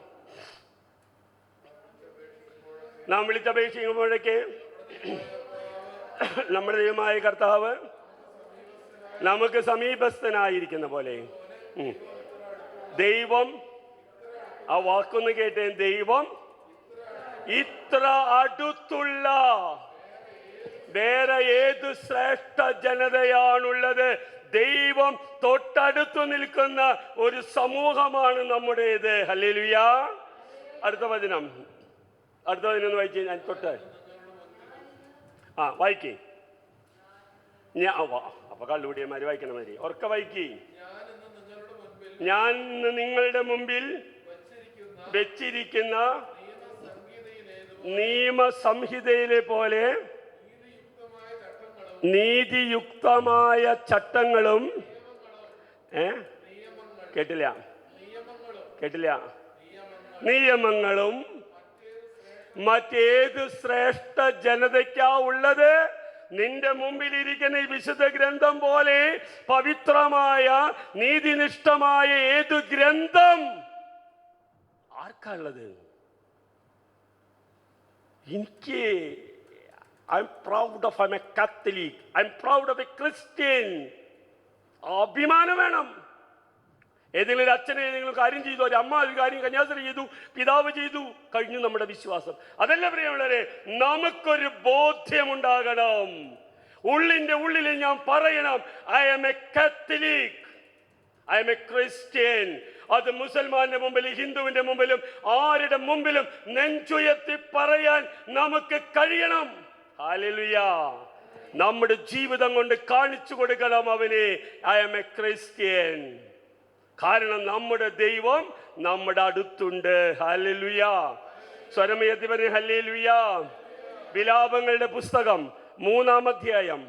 നാം വിളിച്ചപേക്ഷിക്കുമ്പോഴേക്ക് നമ്മുടെ ദൈവമായ കർത്താവ് നമുക്ക് സമീപസ്ഥനായിരിക്കുന്ന പോലെ. ദൈവം, ആ വാക്കൊന്ന് കേട്ടേ, ദൈവം ഇത്ര അടുത്തുള്ള വേറെ ഏത് ശ്രേഷ്ഠ ജനതയാണുള്ളത്? ദൈവം തൊട്ടടുത്തു നിൽക്കുന്ന ഒരു സമൂഹമാണ് നമ്മുടേത്. ഹല്ലേലൂയ. അടുത്ത വചനം ഒന്ന് വായിക്കേ. ഞാൻ തൊട്ട് വായിക്കേ. അപ്പൊ കള്ളുകൂടിയന്മാര് വായിക്കണ മാതിരി ഉറക്കെ വായിക്കേ. ഞാൻ നിങ്ങളുടെ മുമ്പിൽ വെച്ചിരിക്കുന്ന നിയമസംഹിതയിലെ പോലെ നീതിയുക്തമായ ചട്ടങ്ങളും കേട്ടില്ല നിയമങ്ങളും മറ്റേത് ശ്രേഷ്ഠ ജനതയ്ക്കാ ഉള്ളത്? നിന്റെ മുമ്പിൽ ഇരിക്കുന്ന ഈ വിശുദ്ധ ഗ്രന്ഥം പോലെ പവിത്രമായ നീതിനിഷ്ഠമായ ഏതു ഗ്രന്ഥം ആർക്കുള്ളത്? എനിക്ക് I'm proud of I'm a Catholic. I'm proud of a Christian. അഭിമാനം വേണം. ഏതെങ്കിലും ഒരു അച്ഛനെ ഏതെങ്കിലും കാര്യം ചെയ്തു, ഒരു അമ്മ ഒരു കാര്യം കന്യാസ്ത്രീ ചെയ്തു, പിതാവ് ചെയ്തു, കഴിഞ്ഞു നമ്മുടെ വിശ്വാസം. അതല്ല പ്രിയമുള്ളവരെ, നമുക്കൊരു ബോധ്യമുണ്ടാകണം. ഉള്ളിന്റെ ഉള്ളിൽ ഞാൻ പറയണം, I am a Catholic, I am a Christian. അത് മുസൽമാന്റെ മുമ്പിലും ഹിന്ദുവിന്റെ മുമ്പിലും ആരുടെ മുമ്പിലും നെഞ്ചുയർത്തി പറയാൻ നമുക്ക് കഴിയണം. ഹല്ലേലൂയ. നമ്മുടെ ജീവിതം കൊണ്ട് കാണിച്ചു കൊടുക്കണം അവനെ, ഐ ആം എ ക്രിസ്ത്യൻ. കാരണം നമ്മുടെ ദൈവം നമ്മുടെ അടുത്തുണ്ട്. ഹല്ലേലൂയ. സ്വരമുയർത്തി പറഞ്ഞ് ഹല്ലേലൂയ. വിലാപങ്ങളുടെ പുസ്തകം 3-ാം അധ്യായം,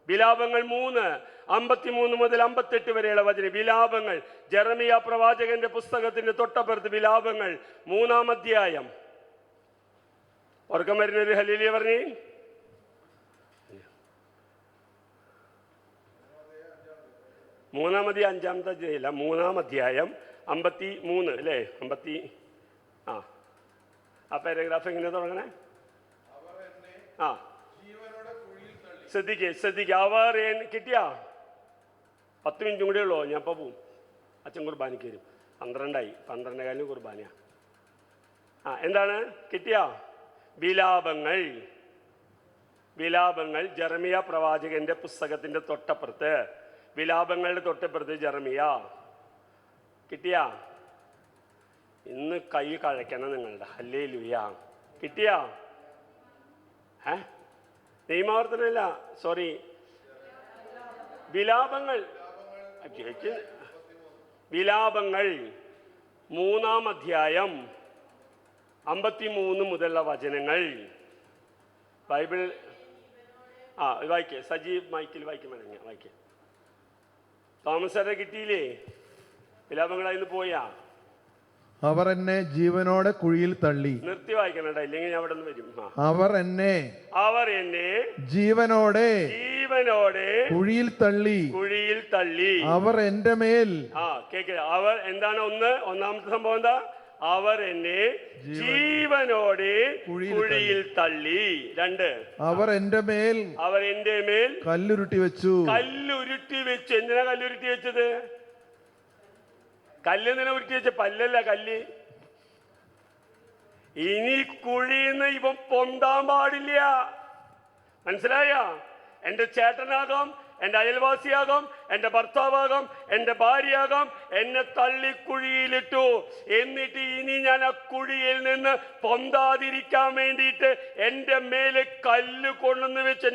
വിലാപങ്ങൾ 3:53 മുതൽ 58 വരെയുള്ള വചനം. വിലാപങ്ങൾ, ജെറമിയ പ്രവാചകന്റെ പുസ്തകത്തിന്റെ തൊട്ടപ്പുറത്ത് വിലാപങ്ങൾ 3-ാം അധ്യായം. ഓർക്കം വരുന്നൊരു ഹല്ലേലൂയ പറഞ്ഞേ. 3-ാം അധ്യായം 5-ാമത്തെ അധ്യായം 3-ാം അധ്യായം 53 അല്ലേ? 50 ആ പാരഗ്രാഫ് എങ്ങനെ തുടങ്ങണേ? ആ ശ്രദ്ധിക്കുക. അവർ കിട്ടിയാ 10 മിനിറ്റും കൂടെ ഉള്ളൂ. ഞാൻ ഇപ്പോൾ പോവും. അച്ഛൻ കുർബാനയ്ക്ക് വരും. 12 12:15 കുർബാനയാ. എന്താണ് കിട്ടിയാ? വിലാപങ്ങൾ ജെറമിയ പ്രവാചകന്റെ പുസ്തകത്തിന്റെ തൊട്ടപ്പുറത്ത്, വിലാപങ്ങളുടെ തൊട്ടപ്പുറത്ത് ജെറമിയ. കിട്ടിയാ? ഇന്ന് കൈ കഴക്കണം നിങ്ങളുടെ. ഹല്ലേലൂയ. കിട്ടിയാ? നിയമാവർത്തനല്ല, സോറി, വിലാപങ്ങൾ 3-ാം അധ്യായം 53 മുതലുള്ള വചനങ്ങൾ. ബൈബിൾ വായിക്കേ. സജീവ് മൈക്കിൽ വായിക്കും വേണമെങ്കിൽ വായിക്കേ. തോമസറെ കിട്ടിയില്ലേ? വിലാപങ്ങളായിന്ന് പോയാ? അവർ എന്നെ ജീവനോടെ കുഴിയിൽ തള്ളി. നിർത്തി വായിക്കണ, ഇല്ലെങ്കിൽ ഞാൻ അവിടെ നിന്ന് വരും. അവർ എന്നെ ജീവനോടെ കുഴിയിൽ തള്ളി. അവർ എന്റെ മേൽ കേക്ക്. അവർ എന്താണ്? ഒന്നാമത്തെ സംഭവം എന്താ? അവർ എന്നെ ജീവനോടെ കുഴിയിൽ തള്ളി. 2, അവർ എന്റെ മേൽ കല്ലുരുട്ടി വെച്ചു. എന്തിനാ കല്ലുരുട്ടി വെച്ചത്? കല്ലെന്തിനാ ഉരുട്ടി വെച്ച? പല്ലല്ല, കല്ല്. ഇനി കുഴിന്ന് ഇവൻ പൊന്താൻ പാടില്ല. മനസ്സിലായ? എന്റെ ചേട്ടനാകാം, എന്റെ അയൽവാസിയാകാം, എന്റെ ഭർത്താവാകാം, എന്റെ ഭാര്യയാകാം, എന്നെ തള്ളി കുഴിയിലിട്ടു. എന്നിട്ട് ഇനി ഞാൻ ആ കുഴിയിൽ നിന്ന് പൊന്താതിരിക്കാൻ വേണ്ടിയിട്ട് എന്റെ മേലെ കല്ല് കൊണ്ടുവന്ന് വെച്ച്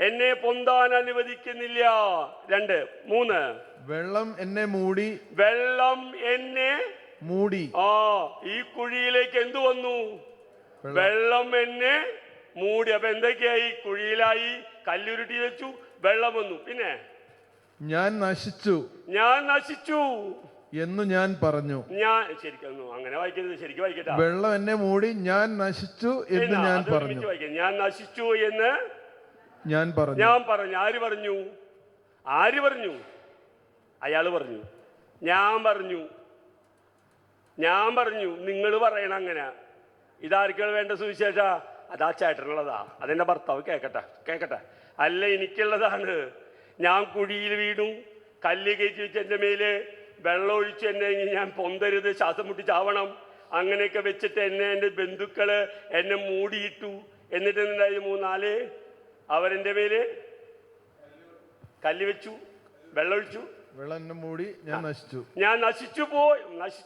എന്നെ പൊന്താൻ അനുവദിക്കുന്നില്ല. 2, 3 വെള്ളം എന്നെ മൂടി. ഈ കുഴിയിലേക്ക് എന്തു വന്നു? വെള്ളം എന്നെ മൂടി. അപ്പൊ എന്തൊക്കെയായി? കുഴിയിലായി, കല്ലുരുട്ടി വെച്ചു, വെള്ളം വന്നു. പിന്നെ ഞാൻ നശിച്ചു എന്ന് ഞാൻ പറഞ്ഞു. ഞാൻ ശരിക്കും അങ്ങനെ വായിക്കരുത്, ശരിക്കും വായിക്കട്ടെ. വെള്ളം എന്നെ മൂടി, ഞാൻ നശിച്ചു എന്ന് ഞാൻ പറഞ്ഞു. ഞാൻ നശിച്ചു എന്ന് ഞാൻ പറഞ്ഞു. ആര് പറഞ്ഞു? അയാള് പറഞ്ഞു. ഞാൻ പറഞ്ഞു. നിങ്ങൾ പറയണം അങ്ങനെ. ഇതാർക്കാണ് വേണ്ട സുവിശേഷ? അതാ ചേട്ടനുള്ളതാ, അതെന്റെ ഭർത്താവ് കേക്കട്ടെ. അല്ല, എനിക്കുള്ളതാണ്. ഞാൻ കുഴിയിൽ വീണു, കല്ല് കയറ്റി വെച്ച് എൻ്റെ മേല് വെള്ളം ഒഴിച്ച് എന്നെ ഞാൻ പൊന്തരുത്, ശ്വാസം മുട്ടി ചാവണം, അങ്ങനെയൊക്കെ വെച്ചിട്ട് എൻ്റെ ബന്ധുക്കള് എന്നെ മൂടിയിട്ടു. എന്നിട്ട് എന്തായി? 3-4 അവരെൻ്റെ മേല് കല്ല് വെച്ചു, വെള്ളം ഒഴിച്ചു, വെള്ളം എന്നെ മൂടി, ഞാൻ നശിച്ചു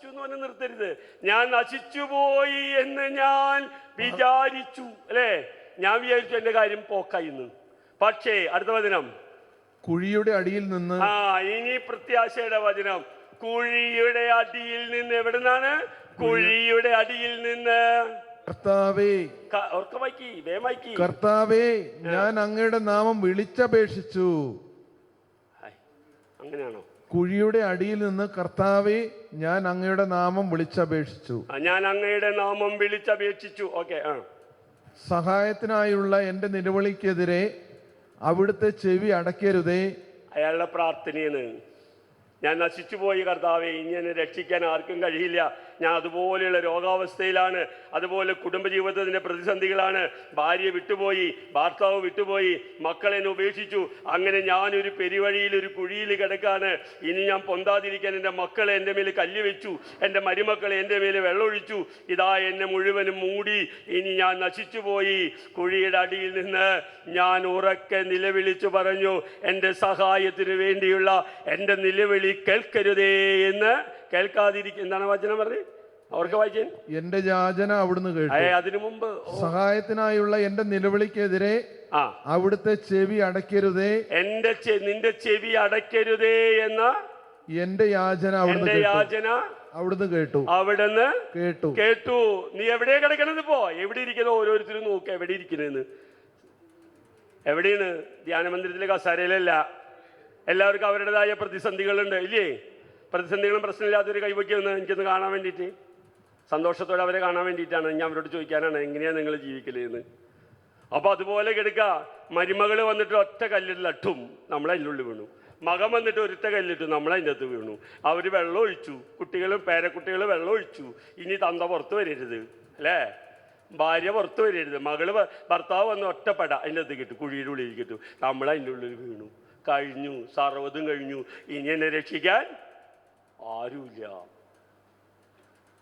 എന്ന് പറഞ്ഞ് നിർത്തരുത്. ഞാൻ നശിച്ചുപോയി എന്ന് ഞാൻ വിചാരിച്ചു, അല്ലേ? ഞാൻ വിചാരിച്ചു എന്റെ കാര്യം പോക്കായിന്ന്. പക്ഷേ അടുത്ത വചനം, കുഴിയുടെ അടിയിൽ നിന്ന്. ഇനി പ്രത്യാശയുടെ വചനം. കുഴിയുടെ അടിയിൽ നിന്ന്. എവിടെ നിന്നാണ്? കുഴിയുടെ അടിയിൽ നിന്ന്. കർത്താവേ, ഞാൻ അങ്ങയുടെ നാമം വിളിച്ചപേക്ഷിച്ചു. അങ്ങനെയാണോ? കുഴിയുടെ അടിയിൽ നിന്ന്. കർത്താവേ, ഞാൻ അങ്ങയുടെ നാമം വിളിച്ചപേക്ഷിച്ചു. ഓക്കെ. സഹായത്തിനായുള്ള എന്റെ നിലവിളിക്കെതിരെ അവിടുത്തെ ചെവി അടയ്ക്കരുതേ. അയാളുടെ പ്രാർത്ഥനയാണ്. ഞാൻ നശിച്ചുപോയി കർത്താവേ, ഇനി എന്നെ രക്ഷിക്കാൻ ആർക്കും കഴിയില്ല. ഞാൻ അതുപോലെയുള്ള രോഗാവസ്ഥയിലാണ്, അതുപോലെ കുടുംബജീവിതത്തിൻ്റെ പ്രതിസന്ധികളാണ്. ഭാര്യ വിട്ടുപോയി, ഭർത്താവ് വിട്ടുപോയി, മക്കളെന്നെ ഉപേക്ഷിച്ചു. അങ്ങനെ ഞാനൊരു പെരുവഴിയിൽ ഒരു കുഴിയിൽ കിടക്കാണ്. ഇനി ഞാൻ പൊന്താതിരിക്കാൻ എൻ്റെ മക്കളെ എൻ്റെ മേൽ കല്ല് വെച്ചു, എൻ്റെ മരുമക്കളെ എൻ്റെ മേൽ വെള്ളമൊഴിച്ചു. ഇതാ എന്നെ മുഴുവനും മൂടി. ഇനി ഞാൻ നശിച്ചുപോയി. കുഴിയുടെ അടിയിൽ നിന്ന് ഞാൻ ഉറക്കെ നിലവിളിച്ചു പറഞ്ഞു, എൻ്റെ സഹായത്തിന് വേണ്ടിയുള്ള എൻ്റെ നിലവിളി കേൾക്കരുതേ എന്ന്. കേൾക്കാതിരിക്കും എന്താണ് വചനം പറഞ്ഞത്? അവർക്ക് വായിക്കാൻ. എന്റെ യാചന അവിടുന്ന് കേട്ടു. അതിനു മുമ്പ് സഹായത്തിനായുള്ള എന്റെ നിലവിളിക്കെതിരെ അവിടുത്തെ ചെവി അടയ്ക്കരുതേ. നിന്റെ ചെവി അടയ്ക്കരുതേ എന്ന എന്റെ യാചന അവിടുന്ന് കേട്ടു. അവിടുന്ന് കേട്ടു. നീ എവിടെയാ കിടക്കണത്? ഇപ്പോ എവിടെ ഇരിക്കുന്നത്? ഓരോരുത്തരും നോക്ക എവിടെ ഇരിക്കണെന്ന്. എവിടെയാണ്? ധ്യാന മന്ദിരത്തിലെ കസാരയിലല്ല. എല്ലാവർക്കും അവരുടേതായ പ്രതിസന്ധികളുണ്ട്, ഇല്ലേ? പ്രതിസന്ധികളും പ്രശ്നമില്ലാത്തൊരു കൈവയ്ക്കുമെന്ന് എനിക്കൊന്ന് കാണാൻ വേണ്ടിയിട്ട്, സന്തോഷത്തോടെ അവരെ കാണാൻ വേണ്ടിയിട്ടാണ്. ഞാൻ അവരോട് ചോദിക്കാനാണ്, എങ്ങനെയാണ് നിങ്ങൾ ജീവിക്കലെന്ന്. അപ്പോൾ അതുപോലെ കിടക്കുക. മരുമകൾ വന്നിട്ട് ഒറ്റ കല്ലിട്ട് അട്ടും, നമ്മളതിൻ്റെ ഉള്ളിൽ വീണു. മകൻ വന്നിട്ട് ഒരൊറ്റ കല്ലിട്ടു, നമ്മളതിൻ്റെ അകത്ത് വീണു. അവർ വെള്ളം ഒഴിച്ചു, കുട്ടികളും പേരക്കുട്ടികളും വെള്ളം ഒഴിച്ചു. ഇനി തന്ത പുറത്ത് വരരുത്, അല്ലേ? ഭാര്യ പുറത്ത് വരരുത്. ഭർത്താവ് വന്ന് ഒറ്റപ്പെട അതിൻ്റെ അകത്ത് കിട്ടും, കുഴിയുടെ ഉള്ളിൽ കിട്ടും. നമ്മളതിൻ്റെ ഉള്ളിൽ വീണു. കഴിഞ്ഞു, സർവ്വതും കഴിഞ്ഞു. ഇനി എന്നെ രക്ഷിക്കാൻ ആരുമില്ല.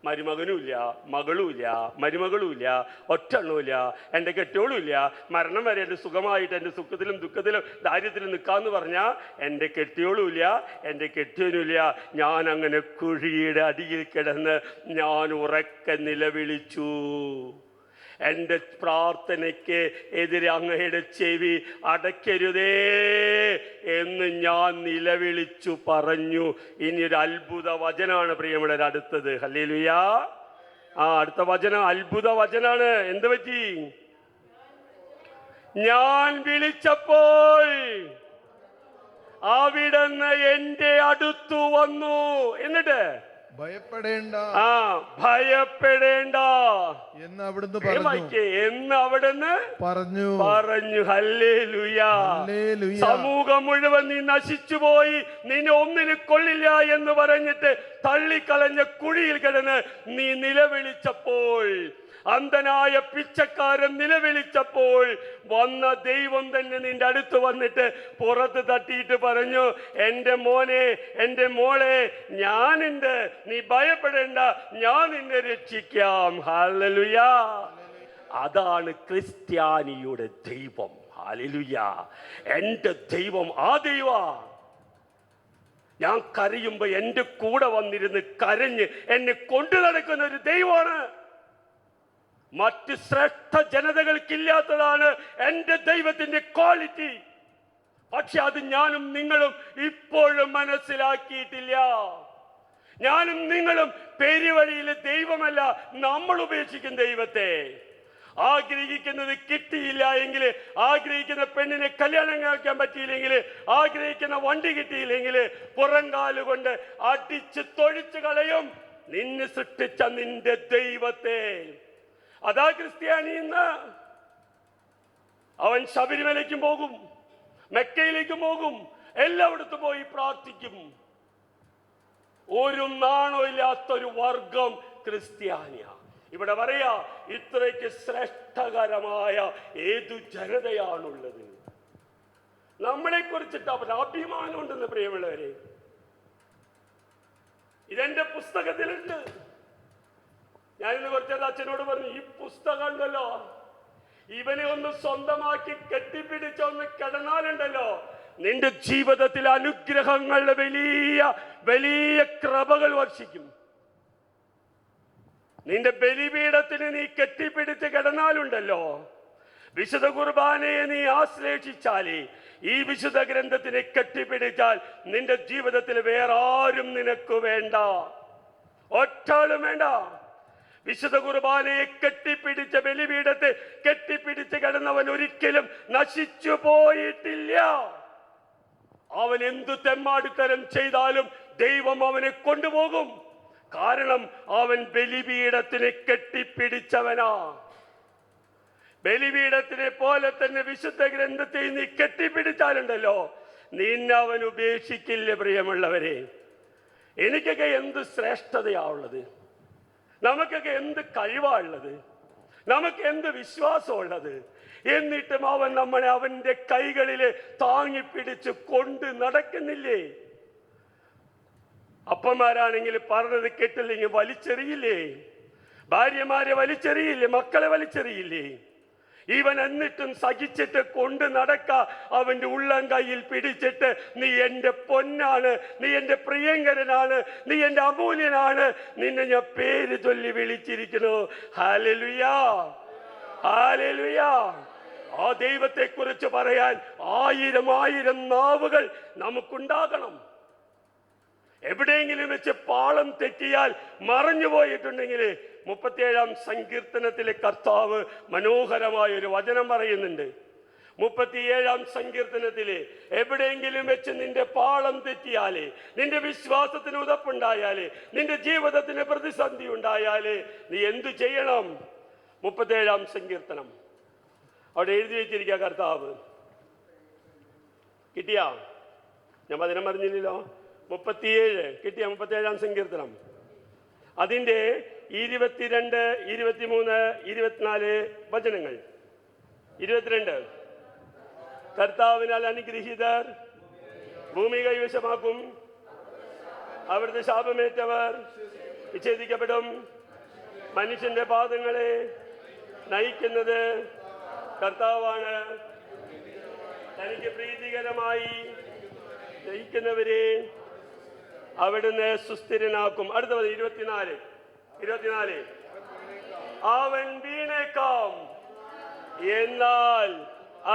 മരുമകനുമില്ല, മകളുമില്ല, മരുമകളുമില്ല, ഒറ്റെണ്ണമില്ല, എൻ്റെ കെട്ടിയോളുമില്ല. മരണം വരെ എൻ്റെ സുഖമായിട്ട് എൻ്റെ സുഖത്തിലും ദുഃഖത്തിലും ദാരിദ്ര്യത്തിലും നിൽക്കാമെന്ന് പറഞ്ഞാൽ എൻ്റെ കെട്ടിയോളുമില്ല, എൻ്റെ കെട്ടിയനുമില്ല. ഞാൻ അങ്ങനെ കുഴിയുടെ അടിയിൽ കിടന്ന് ഞാൻ ഉറക്കെ നിലവിളിച്ചു. എൻ്റെ പ്രാർത്ഥനയ്ക്ക് എതിരെ അങ്ങയുടെ ചെവി അടയ്ക്കരുതേ എന്ന് ഞാൻ നിലവിളിച്ചു പറഞ്ഞു. ഇനി ഒരു അത്ഭുത വചനാണ് പ്രിയമുള്ളവർ അടുത്തത്. ഹല്ലേലൂയ. അടുത്ത വചനം അത്ഭുത വചനാണ്. എന്ത് പറ്റി? ഞാൻ വിളിച്ചപ്പോൾ അവിടുന്ന് എൻ്റെ അടുത്തു വന്നു. എന്നിട്ട് ഭയപ്പെടേണ്ട എന്ന് അവിടുന്ന് പറഞ്ഞു. ഹല്ലേലൂയ. സമൂഹം മുഴുവൻ നീ നശിച്ചുപോയി, നിന്നെ ഒന്നിന് കൊള്ളില്ല എന്ന് പറഞ്ഞിട്ട് തള്ളിക്കളഞ്ഞ കുഴിയിൽ കിടന്ന് നീ നിലവിളിച്ചപ്പോൾ, അന്ധനായ പിച്ചക്കാരൻ നിലവിളിച്ചപ്പോൾ വന്ന ദൈവം തന്നെ നിന്റെ അടുത്ത് വന്നിട്ട് പുറത്ത് തട്ടിയിട്ട് പറഞ്ഞു, എൻ്റെ മോനെ, എൻ്റെ മോളെ, ഞാനുണ്ട്, നീ ഭയപ്പെടേണ്ട, ഞാൻ നിന്നെ രക്ഷിക്കാം. ഹല്ലേലൂയ. അതാണ് ക്രിസ്ത്യാനിയുടെ ദൈവം. ഹല്ലേലൂയ. എൻ്റെ ദൈവം ആ ദൈവം. ഞാൻ കരയുമ്പോ എൻ്റെ കൂടെ വന്നിരുന്ന് കരഞ്ഞ് എന്നെ കൊണ്ടു നടക്കുന്ന ഒരു ദൈവമാണ്. മറ്റ് ശ്രേഷ്ഠ ജനതകൾക്കില്ലാത്തതാണ് എൻ്റെ ദൈവത്തിന്റെ ക്വാളിറ്റി. പക്ഷെ അത് ഞാനും നിങ്ങളും ഇപ്പോഴും മനസ്സിലാക്കിയിട്ടില്ല. ഞാനും നിങ്ങളും പെരുവഴിയിൽ ദൈവമല്ല, നമ്മൾ ഉപേക്ഷിക്കും ദൈവത്തെ. ആഗ്രഹിക്കുന്നത് കിട്ടിയില്ല എങ്കിൽ, ആഗ്രഹിക്കുന്ന പെണ്ണിനെ കല്യാണം കഴിക്കാൻ പറ്റിയില്ലെങ്കിൽ, ആഗ്രഹിക്കുന്ന വണ്ടി കിട്ടിയില്ലെങ്കിൽ പുറംകാലുകൊണ്ട് അടിച്ച് തൊഴിച്ചു കളയും നിന്നെ സൃഷ്ടിച്ച നിന്റെ ദൈവത്തെ. അതാ ക്രിസ്ത്യാനി. ഇന്ന് അവൻ ശബരിമലയ്ക്കും പോകും, മെക്കയിലേക്കും പോകും, എല്ലായിടത്തും പോയി പ്രാർത്ഥിക്കും. ഒരു നാണമില്ലാത്തൊരു വർഗം ക്രിസ്ത്യാനിയ. ഇവിടെ പറയാ, ഇത്രയ്ക്ക് ശ്രേഷ്ഠകരമായ ഏതു ജനതയാണുള്ളത്. നമ്മളെ കുറിച്ചിട്ട് അവർ അഭിമാനം ഉണ്ടെന്ന് പ്രിയമുള്ളവരെ. ഇതെന്റെ പുസ്തകത്തിലുണ്ട്. ഞാനിന്ന് കുറച്ചത് അച്ഛനോട് പറഞ്ഞു, ഈ പുസ്തകം ഉണ്ടല്ലോ, ഇവനെ ഒന്ന് സ്വന്തമാക്കി കെട്ടിപ്പിടിച്ചൊന്ന് കിടന്നാലുണ്ടല്ലോ, നിന്റെ ജീവിതത്തിൽ അനുഗ്രഹങ്ങളുടെ വലിയ വലിയ കൃപകൾ വർഷിക്കും. നിന്റെ ബലിപീഠത്തിന് നീ കെട്ടിപ്പിടിച്ച് കിടന്നാലുണ്ടല്ലോ, വിശുദ്ധ കുർബാനയെ നീ ആശ്ലേഷിച്ചാലേ, ഈ വിശുദ്ധ ഗ്രന്ഥത്തിനെ കെട്ടിപ്പിടിച്ചാൽ നിന്റെ ജീവിതത്തിൽ വേറെ ആരും നിനക്ക് വേണ്ട, ഒറ്റാളും വേണ്ട. വിശുദ്ധ കുർബാനയെ കെട്ടിപ്പിടിച്ച ബലിപീഠത്തെ കെട്ടിപ്പിടിച്ച് കിടന്നവൻ ഒരിക്കലും നശിച്ചു പോയിട്ടില്ല. അവൻ എന്തു തെമ്മാടിത്തരം ചെയ്താലും ദൈവം അവനെ കൊണ്ടുപോകും. കാരണം അവൻ ബലിപീഠത്തിനെ കെട്ടിപ്പിടിച്ചവനാ. ബലിപീഠത്തിനെ പോലെ തന്നെ വിശുദ്ധ ഗ്രന്ഥത്തെ നീ കെട്ടിപ്പിടിച്ചാലുണ്ടല്ലോ, നിന്നെ അവൻ ഉപേക്ഷിക്കില്ല. പ്രിയമുള്ളവരെ, എനിക്കൊക്കെ എന്ത് ശ്രേഷ്ഠതയാണുള്ളത്, നമുക്കൊക്കെ എന്ത് കഴിവാണുള്ളത്, നമുക്ക് എന്ത് വിശ്വാസമുള്ളത്. എന്നിട്ടും അവൻ നമ്മളെ അവന്റെ കൈകളിൽ താങ്ങിപ്പിടിച്ച് കൊണ്ട് നടക്കുന്നില്ലേ? അപ്പന്മാരാണെങ്കിൽ പറഞ്ഞത് കേട്ടില്ലെങ്കിൽ വലിച്ചെറിയില്ലേ? ഭാര്യമാരെ വലിച്ചെറിയില്ലേ? മക്കളെ വലിച്ചെറിയില്ലേ? ഇവൻ എന്നിട്ടും സഹിച്ചിട്ട് കൊണ്ട് നടക്ക അവന്റെ ഉള്ളം കയ്യിൽ പിടിച്ചിട്ട്, നീ എന്റെ പൊന്നാണ്, നീ എന്റെ പ്രിയങ്കരനാണ്, നീ എന്റെ അമൂല്യനാണ്, നിന്നെ ഞാൻ പേര് ചൊല്ലി വിളിച്ചിരിക്കുന്നു. ഹല്ലേലൂയാ, ഹല്ലേലൂയാ. ആ ദൈവത്തെ കുറിച്ച് പറയാൻ 1000 നാവുകൾ നമുക്കുണ്ടാകണം. എവിടെയെങ്കിലും വെച്ച് പാളം തെറ്റിയാൽ മറഞ്ഞു പോയിട്ടുണ്ടെങ്കിൽ 37-ാം സങ്കീർത്തനത്തിലെ കർത്താവ് മനോഹരമായ ഒരു വചനം പറയുന്നുണ്ട്. 37-ാം സങ്കീർത്തനത്തിലെ എവിടെയെങ്കിലും വെച്ച് നിന്റെ പാളം തെറ്റിയാലേ, നിന്റെ വിശ്വാസത്തിന് ഉതപ്പുണ്ടായാലേ, നിന്റെ ജീവിതത്തിന് പ്രതിസന്ധി ഉണ്ടായാലേ നീ എന്തു ചെയ്യണം? 37-ാം സങ്കീർത്തനം അവിടെ എഴുതി വെച്ചിരിക്കുക കർത്താവ്. കിട്ടിയാ? ഞാൻ വചനം പറഞ്ഞില്ലല്ലോ. 37 കിട്ടിയ? 37-ാം സങ്കീർത്തനം അതിന്റെ 22, 23, 24 വചനങ്ങൾ. 22 കർത്താവിനാൽ അനുഗ്രഹീതർ ഭൂമി കൈവശമാക്കും, അവിടുത്തെ ശാപമേറ്റവർ വിച്ഛേദിക്കപ്പെടും. മനുഷ്യന്റെ പാദങ്ങളെ നയിക്കുന്നത് കർത്താവാണ്, തനിക്ക് പ്രീതികരമായി നയിക്കുന്നവരെ അവിടുന്ന് സുസ്ഥിരനാക്കും. അടുത്ത 24 അവൻ വീണേക്കാം, എന്നാൽ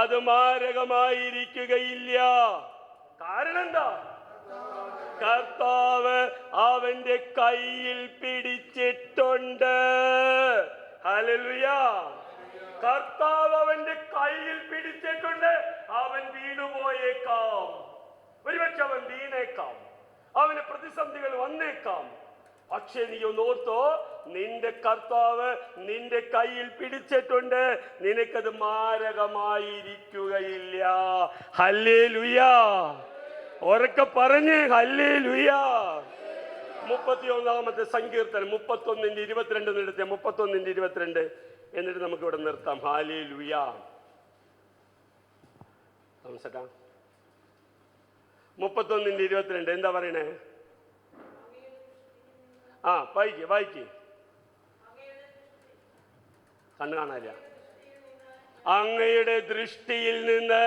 അത് മാരകമായിരിക്കുകയില്ല. കാരണം എന്താ? കർത്താവ് അവന്റെ കയ്യിൽ പിടിച്ചിട്ടുണ്ട്. ഹല്ലേലൂയാ. കർത്താവ് അവന്റെ കയ്യിൽ പിടിച്ചിട്ടുണ്ട്. അവൻ വീണുപോയേക്കാം, ഒരുപക്ഷെ അവൻ വീണേക്കാം, അവന് പ്രതിസന്ധികൾ വന്നേക്കാം. പക്ഷെ നീ ഒന്ന് ഓർത്തോ, നിന്റെ കർത്താവ് നിന്റെ കയ്യിൽ പിടിച്ചിട്ടുണ്ട്, നിനക്കത് മാരകമായിരിക്കുകയില്ല. ഹല്ലേലൂയാ. ഉറക്കെ പറഞ്ഞേ ഹല്ലേലൂയാ. 31-ാമത്തെ സങ്കീർത്തനം 31-ന്റെ 22 എടുത്തേ. 31-ന്റെ 22 എന്നിട്ട് നമുക്ക് ഇവിടെ നിർത്താം. ഹല്ലേലൂയാ. 31-ന്റെ 22 എന്താ പറയണേ? വായിക്ക്. കണ്ണു കാണാനില്ല. അങ്ങയുടെ ദൃഷ്ടിയിൽ നിന്ന്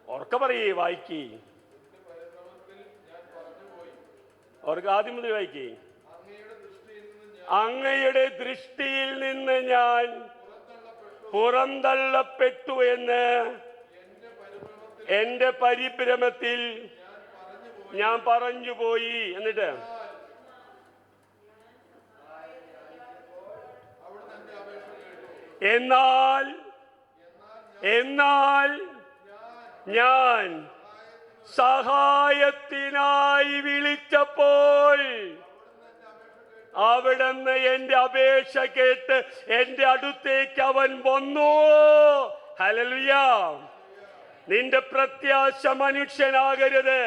ഉറക്കെ പറയേ, വായിക്ക്. അവർക്ക് ആദ്യം മുതൽ വായിക്കേ. അങ്ങയുടെ ദൃഷ്ടിയിൽ നിന്ന് ഞാൻ പുറന്തള്ളപ്പെട്ടു എന്ന് എന്റെ പരിഭ്രമത്തിൽ ഞാൻ പറഞ്ഞുപോയി. എന്നിട്ട് എന്നാൽ ഞാൻ സഹായത്തിനായി വിളിച്ചപ്പോൾ അവിടുന്ന് എന്റെ അപേക്ഷ കേട്ട് എന്റെ അടുത്തേക്ക് അവൻ വന്നു. ഹല്ലേലൂയാ. നിന്റെ പ്രത്യാശ മനുഷ്യനാകരുത്,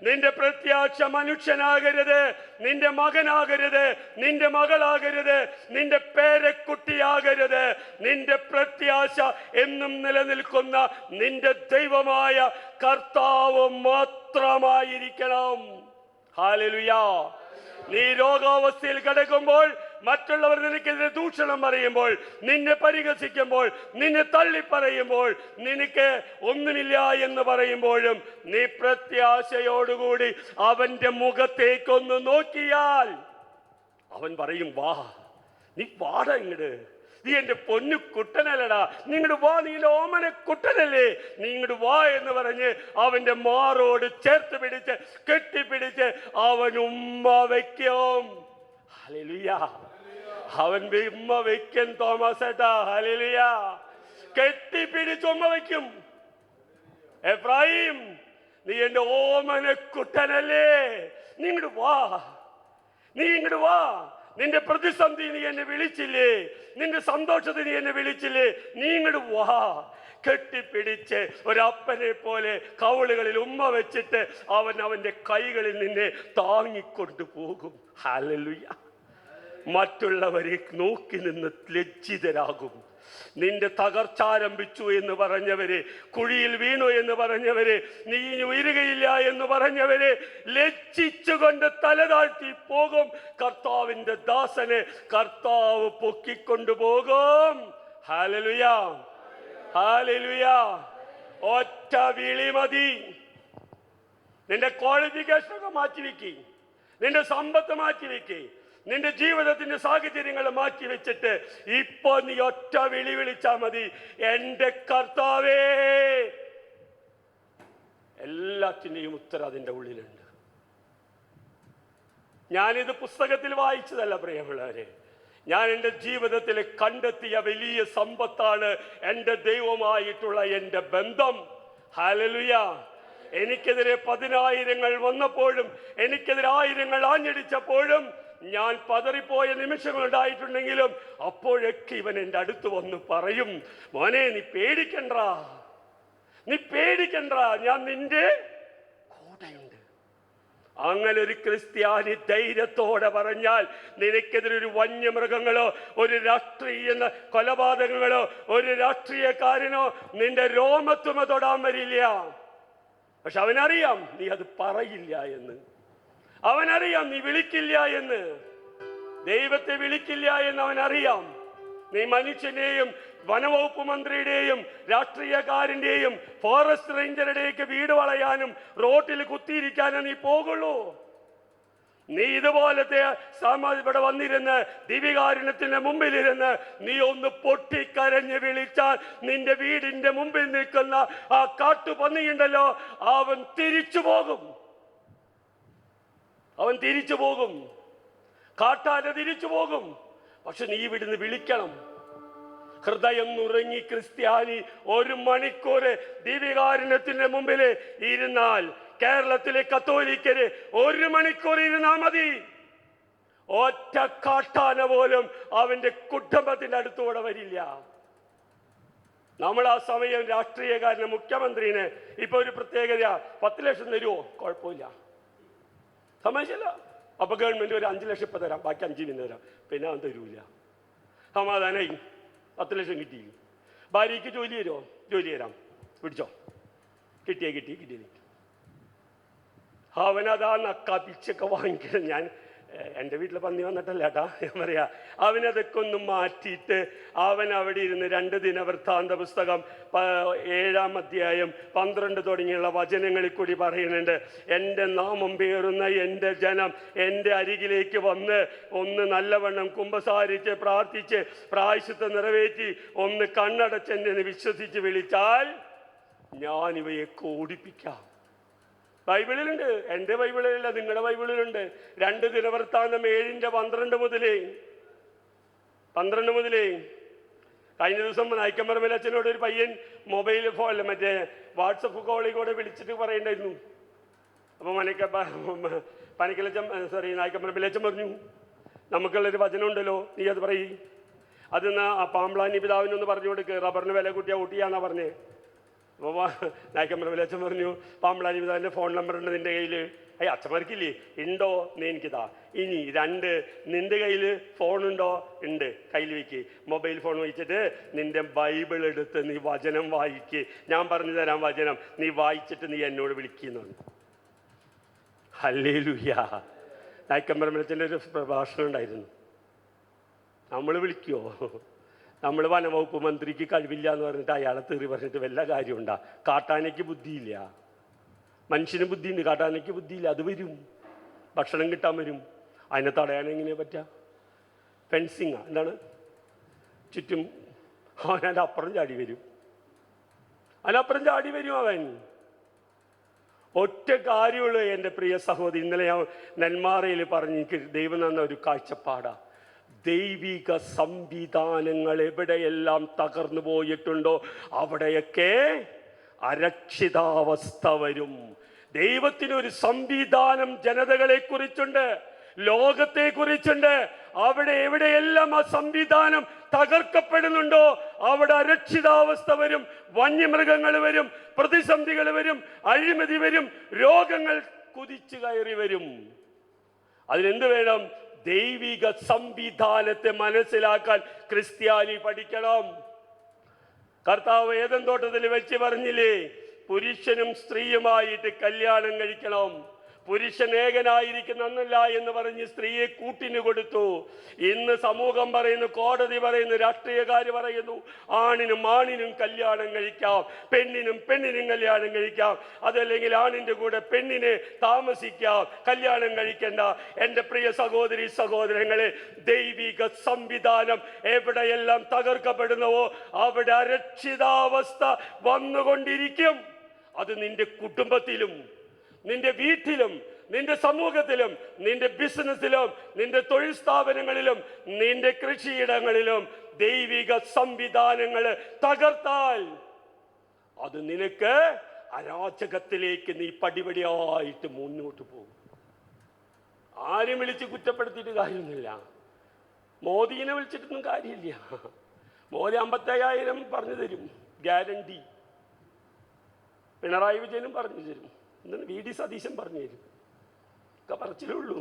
നിന്റെ പ്രത്യാശ മനുഷ്യനാകരുത്, നിന്റെ മകനാകരുത്, നിന്റെ മകളാകരുത്, നിന്റെ പേരക്കുട്ടിയാകരുത്. നിന്റെ പ്രത്യാശ എന്നും നിലനിൽക്കുന്ന നിന്റെ ദൈവമായ കർത്താവ് മാത്രമായിരിക്കണം. ഹല്ലേലൂയാ. നീ രോഗാവസ്ഥയിൽ കിടക്കുമ്പോൾ, മറ്റുള്ളവർ നിനക്കെതിരെ ദൂഷണം പറയുമ്പോൾ, നിന്നെ പരിഹസിക്കുമ്പോൾ, നിന്നെ തള്ളിപ്പറയുമ്പോൾ, നിനക്ക് ഒന്നുമില്ല എന്ന് പറയുമ്പോഴും നീ പ്രത്യാശയോടുകൂടി അവന്റെ മുഖത്തേക്കൊന്ന് നോക്കിയാൽ അവൻ പറയും, വാ, നീ വാട ഇങ്ങട്, നീ എന്റെ പൊന്നു കുട്ടനല്ലടാ, നീങ്ങട് വാ, നീ ഓമന കുട്ടനല്ലേ, നീങ്ങട് വാ എന്ന് പറഞ്ഞ് അവന്റെ മാറോട് ചേർത്ത് പിടിച്ച് കെട്ടിപ്പിടിച്ച് അവൻ ഉമ്മ വയ്ക്കും. ഹല്ലേലൂയാ. അവൻ ഉമ്മ വയ്ക്കും തോമസ് ഏട്ടാ. ഹല്ലേലൂയാ. കെട്ടിപ്പിടിച്ച് ഉമ്മ വയ്ക്കും. എഫ്രായിം, നീ എന്റെ ഓമന കുട്ടനല്ലേ, നീങ്ങട് വാ, നീ ഇങ്ങട് വാ. നിന്റെ പ്രതിസന്ധി നീ എന്നെ വിളിച്ചില്ലേ, നിന്റെ സന്തോഷത്തിന് നീ എന്നെ വിളിച്ചില്ലേ, നീ ഇങ്ങട് വാ. കെട്ടിപ്പിടിച്ച് ഒരപ്പനെ പോലെ കവിളുകളിൽ ഉമ്മ വെച്ചിട്ട് അവൻ അവൻ്റെ കൈകളിൽ നിന്നെ താങ്ങിക്കൊണ്ടു പോകും. ഹല്ലേലൂയ. മറ്റുള്ളവരെ നോക്കി നിന്ന് ലജ്ജിതരാകും. നിന്റെ തകർച്ച ആരംഭിച്ചു എന്ന് പറഞ്ഞവരെ, കുഴിയിൽ വീണു എന്ന് പറഞ്ഞവരെ, നീ ഇനി ഉയരുകയില്ല എന്ന് പറഞ്ഞവരെ ലജ്ജിച്ചുകൊണ്ട് തലതാഴ്ത്തി പോകും. കർത്താവിന്റെ ദാസനെ കർത്താവ് പൊക്കിക്കൊണ്ടുപോകും. Hallelujah, hallelujah. ഒറ്റ വിളി മതി. നിന്റെ ക്വാളിഫിക്കേഷൻ ഒക്കെ മാറ്റിവെക്കി, നിന്റെ സമ്പത്ത് മാറ്റിവെക്കി, നിന്റെ ജീവിതത്തിന്റെ സാഹചര്യങ്ങൾ മാറ്റി വെച്ചിട്ട് ഇപ്പൊ നീ ഒറ്റ വിളി വിളിച്ചാ മതി, എന്റെ കർത്താവേ. എല്ലാത്തിൻ്റെയും ഉത്തരം അതിൻ്റെ ഉള്ളിലുണ്ട്. ഞാനിത് പുസ്തകത്തിൽ വായിച്ചതല്ല പ്രിയമുള്ളവരെ, ഞാൻ എൻ്റെ ജീവിതത്തിൽ കണ്ടെത്തിയ വലിയ സമ്പത്താണ് എൻ്റെ ദൈവമായിട്ടുള്ള എൻ്റെ ബന്ധം. ഹല്ലേലൂയ. എനിക്കെതിരെ 10,000 വന്നപ്പോഴും എനിക്കെതിരെ 1000 ആഞ്ഞടിച്ചപ്പോഴും ഞാൻ പതറിപ്പോയ നിമിഷങ്ങൾ ഉണ്ടായിട്ടുണ്ടെങ്കിലും അപ്പോഴൊക്കെ ഇവൻ എൻ്റെ അടുത്ത് വന്ന് പറയും, മോനെ നീ പേടിക്കണ്ട, നീ പേടിക്കണ്ട, ഞാൻ നിന്റെ കൂടെയുണ്ട്. അങ്ങനെ ഒരു ക്രിസ്ത്യാനി ധൈര്യത്തോടെ പറഞ്ഞാൽ നിനക്കെതിരെ ഒരു വന്യമൃഗങ്ങളോ ഒരു രാഷ്ട്രീയ കൊലപാതകങ്ങളോ ഒരു രാഷ്ട്രീയക്കാരനോ നിന്റെ രോമത്തുമ തൊടാൻ വരില്ല. പക്ഷെ അവനറിയാം നീ അത് പറയില്ല എന്ന്. അവനറിയാം നീ വിളിക്കില്ല എന്ന്, ദൈവത്തെ വിളിക്കില്ല എന്ന് അവനറിയാം. നീ മനുഷ്യനെയും വനവകുപ്പ് മന്ത്രിയുടെയും രാഷ്ട്രീയക്കാരൻ്റെയും ഫോറസ്റ്റ് റേഞ്ചറുടെയൊക്കെ വീട് വളയാനും റോട്ടിൽ കുത്തിയിരിക്കാനും നീ പോകുള്ളൂ. നീ ഇതുപോലത്തെ ഇവിടെ വന്നിരുന്ന് ദിവികാരുണ്യത്തിന്റെ മുമ്പിലിരുന്ന് നീ ഒന്ന് പൊട്ടിക്കരഞ്ഞ് വിളിച്ചാൽ നിന്റെ വീടിന്റെ മുമ്പിൽ നിൽക്കുന്ന ആ കാട്ടുപന്നിയുണ്ടല്ലോ, അവൻ തിരിച്ചു പോകും. അവൻ തിരിച്ചു പോകും. കാട്ടാന തിരിച്ചു പോകും. പക്ഷെ നീ ഇവിടുന്ന് വിളിക്കണം. ഹൃദയം നുറങ്ങി ക്രിസ്ത്യാനി 1 മണിക്കൂർ ദിവികാരുണ്യത്തിന്റെ മുമ്പിൽ ഇരുന്നാൽ, കേരളത്തിലെ കത്തോലിക്കര് 1 മണിക്കൂർ ഇരുന്നാൽ മതി. ഒറ്റ കാട്ടാന പോലും അവന്റെ കുടുംബത്തിന്റെ അടുത്തൂടെ വരില്ല. നമ്മൾ ആ സമയം രാഷ്ട്രീയക്കാരന് മുഖ്യമന്ത്രിന് ഇപ്പൊ ഒരു പ്രത്യേകത, 10 ലക്ഷം തരുമോ? കുഴപ്പമില്ല, സമ്മതിച്ചില്ല. അപ്പൊ ഗവൺമെന്റ് ഒരു 5 ലക്ഷം ഇപ്പൊ തരാം, ബാക്കി 5 പിന്നെ തരാം. പിന്നെ അവൻ തരൂല. സമാധാനായി 10 ലക്ഷം കിട്ടി. ഭാര്യയ്ക്ക് ജോലി തരുമോ? ജോലി തരാം, പിടിച്ചോ, കിട്ടിയ അവനതാ നക്കാപ്പിച്ചൊക്കെ വാങ്ങിക്കണം. ഞാൻ എൻ്റെ വീട്ടിൽ പന്നി വന്നിട്ടല്ല കേട്ടാ, ഞാൻ പറയാ, അവനതൊക്കെ ഒന്ന് മാറ്റിയിട്ട് അവൻ അവിടെ ഇരുന്ന് 2 ദിനവൃത്താന്ത പുസ്തകം 7-ാം അധ്യായം 12 തുടങ്ങിയുള്ള വചനങ്ങളിൽ കൂടി പറയുന്നുണ്ട്, എൻ്റെ നാമം പേറുന്ന എൻ്റെ ജനം എൻ്റെ അരികിലേക്ക് വന്ന് ഒന്ന് നല്ലവണ്ണം കുമ്പസാരിച്ച് പ്രാർത്ഥിച്ച് പ്രായശ്ചിത്തം നിറവേറ്റി ഒന്ന് കണ്ണടച്ചെന്ന് വിശ്വസിച്ച് വിളിച്ചാൽ ഞാൻ ഇവയൊക്കെ ഓടിപ്പിക്കാം. ബൈബിളിലുണ്ട്, എൻ്റെ ബൈബിളിലല്ല, നിങ്ങളുടെ ബൈബിളിലുണ്ട്. 2 ദിനവൃത്താന്തം 7-12 മുതലേ. കഴിഞ്ഞ ദിവസം നായിക്കമ്പറമ്പിലച്ഛനോട് ഒരു പയ്യൻ മൊബൈൽ ഫോൺ മറ്റേ വാട്സപ്പ് കോളിൽ കൂടെ വിളിച്ചിട്ട് പറയണ്ടായിരുന്നു. അപ്പോൾ നായിക്കമ്പറമ്പിലച്ഛൻ പറഞ്ഞു, നമുക്കുള്ളൊരു വചനം ഉണ്ടല്ലോ, നീ അത് പറയും. അതെന്നാ ആ പാമ്പ്ലാനി പിതാവിനൊന്ന് പറഞ്ഞു കൊടുക്ക്, റബ്ബറിന് വില കൂട്ടിയാ ഊട്ടിയാന്നാ പറഞ്ഞേ. അപ്പോൾ നായിക്കമ്പറമ്പിലച്ഛൻ പറഞ്ഞു, പാമ്പ്ലാനി പിതാവിൻ്റെ ഫോൺ നമ്പർ ഉണ്ട് നിൻ്റെ കയ്യിൽ? അച്ഛന്മാർക്കില്ലേ? ഉണ്ടോ? നീ എനിക്കിതാ. ഇനി 2, നിന്റെ കയ്യിൽ ഫോണുണ്ടോ? ഉണ്ട്, കയ്യിൽ വയ്ക്ക്. മൊബൈൽ ഫോൺ വെച്ചിട്ട് നിന്റെ ബൈബിൾ എടുത്ത് നീ വചനം വായിക്ക്, ഞാൻ പറഞ്ഞു തരാം വചനം, നീ വായിച്ചിട്ട് നീ എന്നോട് വിളിക്കുന്നു. ഹല്ലേലൂയ. നായിക്കമ്പറമ്പിലച്ഛൻ്റെ ഒരു പ്രഭാഷണം ഉണ്ടായിരുന്നു. നമ്മൾ വിളിക്കുമോ? നമ്മൾ വനവകുപ്പ് മന്ത്രിക്ക് കഴിവില്ല എന്ന് പറഞ്ഞിട്ട് അയാളെ തെറി പറഞ്ഞിട്ട് വല്ല കാര്യമുണ്ടാ? കാട്ടാനയ്ക്ക് ബുദ്ധിയില്ല, മനുഷ്യന് ബുദ്ധിയുണ്ട്, കാട്ടാനയ്ക്ക് ബുദ്ധിയില്ല. അത് വരും, ഭക്ഷണം കിട്ടാൻ വരും. അതിനെ തടയാൻ എങ്ങനെയാ പറ്റുക? ഫെൻസിങ് എന്താണ്, ചുറ്റും. അവനതിൻ്റെ അപ്പുറം ചാടി വരും, അവൻ. ഒറ്റ കാര്യമുള്ളൂ എൻ്റെ പ്രിയ സഹോദരി. ഇന്നലെ ഞാൻ നെന്മാറയിൽ പറഞ്ഞ് എനിക്ക് ദൈവം തന്ന ഒരു കാഴ്ചപ്പാടാ. ദൈവിക സംവിധാനങ്ങൾ എവിടെയെല്ലാം തകർന്നു പോയിട്ടുണ്ടോ അവിടെയൊക്കെ അരക്ഷിതാവസ്ഥ വരും. ദൈവത്തിനൊരു സംവിധാനം ജനതകളെ കുറിച്ചുണ്ട്, ലോകത്തെ കുറിച്ചുണ്ട്. അവിടെ എവിടെയെല്ലാം ആ സംവിധാനം തകർക്കപ്പെടുന്നുണ്ടോ അവിടെ അരക്ഷിതാവസ്ഥ വരും, വന്യമൃഗങ്ങൾ വരും, പ്രതിസന്ധികൾ വരും, അഴിമതി വരും, രോഗങ്ങൾ കുതിച്ചു കയറി വരും. അതിനെന്ത് വേണം? ദൈവിക സംവിധാനത്തെ മനസ്സിലാക്കാൻ ക്രിസ്ത്യാനി പഠിക്കണം. കർത്താവ് ഏദൻ തോട്ടത്തിൽ വെച്ച് പറഞ്ഞില്ലേ, പുരുഷനും സ്ത്രീയുമായിട്ട് കല്യാണം കഴിക്കണം. പുരുഷൻ ഏകനായിരിക്കുന്നല്ല എന്ന് പറഞ്ഞ് സ്ത്രീയെ കൂട്ടിന് കൊടുത്തു. ഇന്ന് സമൂഹം പറയുന്നു, കോടതി പറയുന്നു, രാഷ്ട്രീയക്കാർ പറയുന്നു, ആണിനും ആണിനും കല്യാണം കഴിക്കാം, പെണ്ണിനും പെണ്ണിനും കല്യാണം കഴിക്കാം, അതല്ലെങ്കിൽ ആണിൻ്റെ കൂടെ പെണ്ണിനെ താമസിക്കാം, കല്യാണം കഴിക്കണ്ട. എൻ്റെ പ്രിയ സഹോദരി സഹോദരങ്ങളെ, ദൈവിക സംവിധാനം എവിടെയെല്ലാം തകർക്കപ്പെടുന്നുവോ അവിടെ അരക്ഷിതാവസ്ഥ വന്നുകൊണ്ടിരിക്കും. അത് നിന്റെ കുടുംബത്തിലും, നിന്റെ വീട്ടിലും, നിന്റെ സമൂഹത്തിലും, നിന്റെ ബിസിനസ്സിലും, നിന്റെ തൊഴിൽ സ്ഥാപനങ്ങളിലും, നിന്റെ കൃഷിയിടങ്ങളിലും ദൈവിക സംവിധാനങ്ങൾ തകർത്താൽ അത് നിനക്ക് അരാജകത്തിലേക്ക് നീ പടിപടിയായിട്ട് മുന്നോട്ട് പോകും. ആരും വിളിച്ച് കുറ്റപ്പെടുത്തിയിട്ട് കാര്യമൊന്നുമില്ല. മോദിനെ വിളിച്ചിട്ടൊന്നും കാര്യമില്ല. മോദി 55,000 പറഞ്ഞു തരും, ഗ്യാരണ്ടി. പിണറായി വിജയനും പറഞ്ഞു തരും, VD സതീശൻ പറഞ്ഞു തരും. ഒക്കെ പറച്ചിലേ ഉള്ളൂ.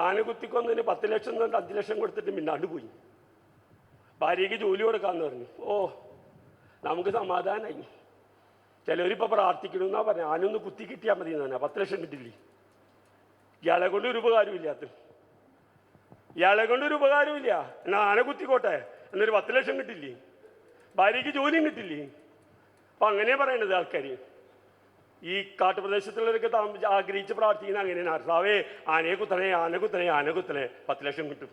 ആന കുത്തിക്കൊന്നതിന് 10 ലക്ഷം 5 ലക്ഷം കൊടുത്തിട്ട് മിന്നാണ്ട് പോയി. ഭാര്യയ്ക്ക് ജോലി കൊടുക്കാന്ന് പറഞ്ഞു. ഓ, നമുക്ക് സമാധാനമായി. ചിലവരിപ്പോൾ പ്രാർത്ഥിക്കണമെന്നാ പറഞ്ഞു, ആനൊന്ന് കുത്തി കിട്ടിയാൽ മതി എന്ന് പറഞ്ഞാൽ 10 ലക്ഷം കിട്ടില്ലേ. ഇയാളെ കൊണ്ട് ഒരു ഉപകാരമില്ലാത്ത, ഇയാളെ കൊണ്ട് ഒരു ഉപകാരമില്ല. എന്നാൽ ആന കുത്തിക്കോട്ടെ, എന്നൊരു 10 ലക്ഷം കിട്ടില്ലേ, ഭാര്യയ്ക്ക് ജോലിയും കിട്ടില്ലേ. അപ്പം അങ്ങനെ പറയണത് ആൾക്കാർ. ഈ കാട്ടുപ്രദേശത്തുള്ളവരൊക്കെ ആഗ്രഹിച്ച് പ്രാർത്ഥിക്കുന്ന അങ്ങനെയാണ്. കർത്താവേ ആനയെ കുത്തണേ, ആന കുത്തണേ, ആന കുത്തണേ, 10 ലക്ഷം കിട്ടും,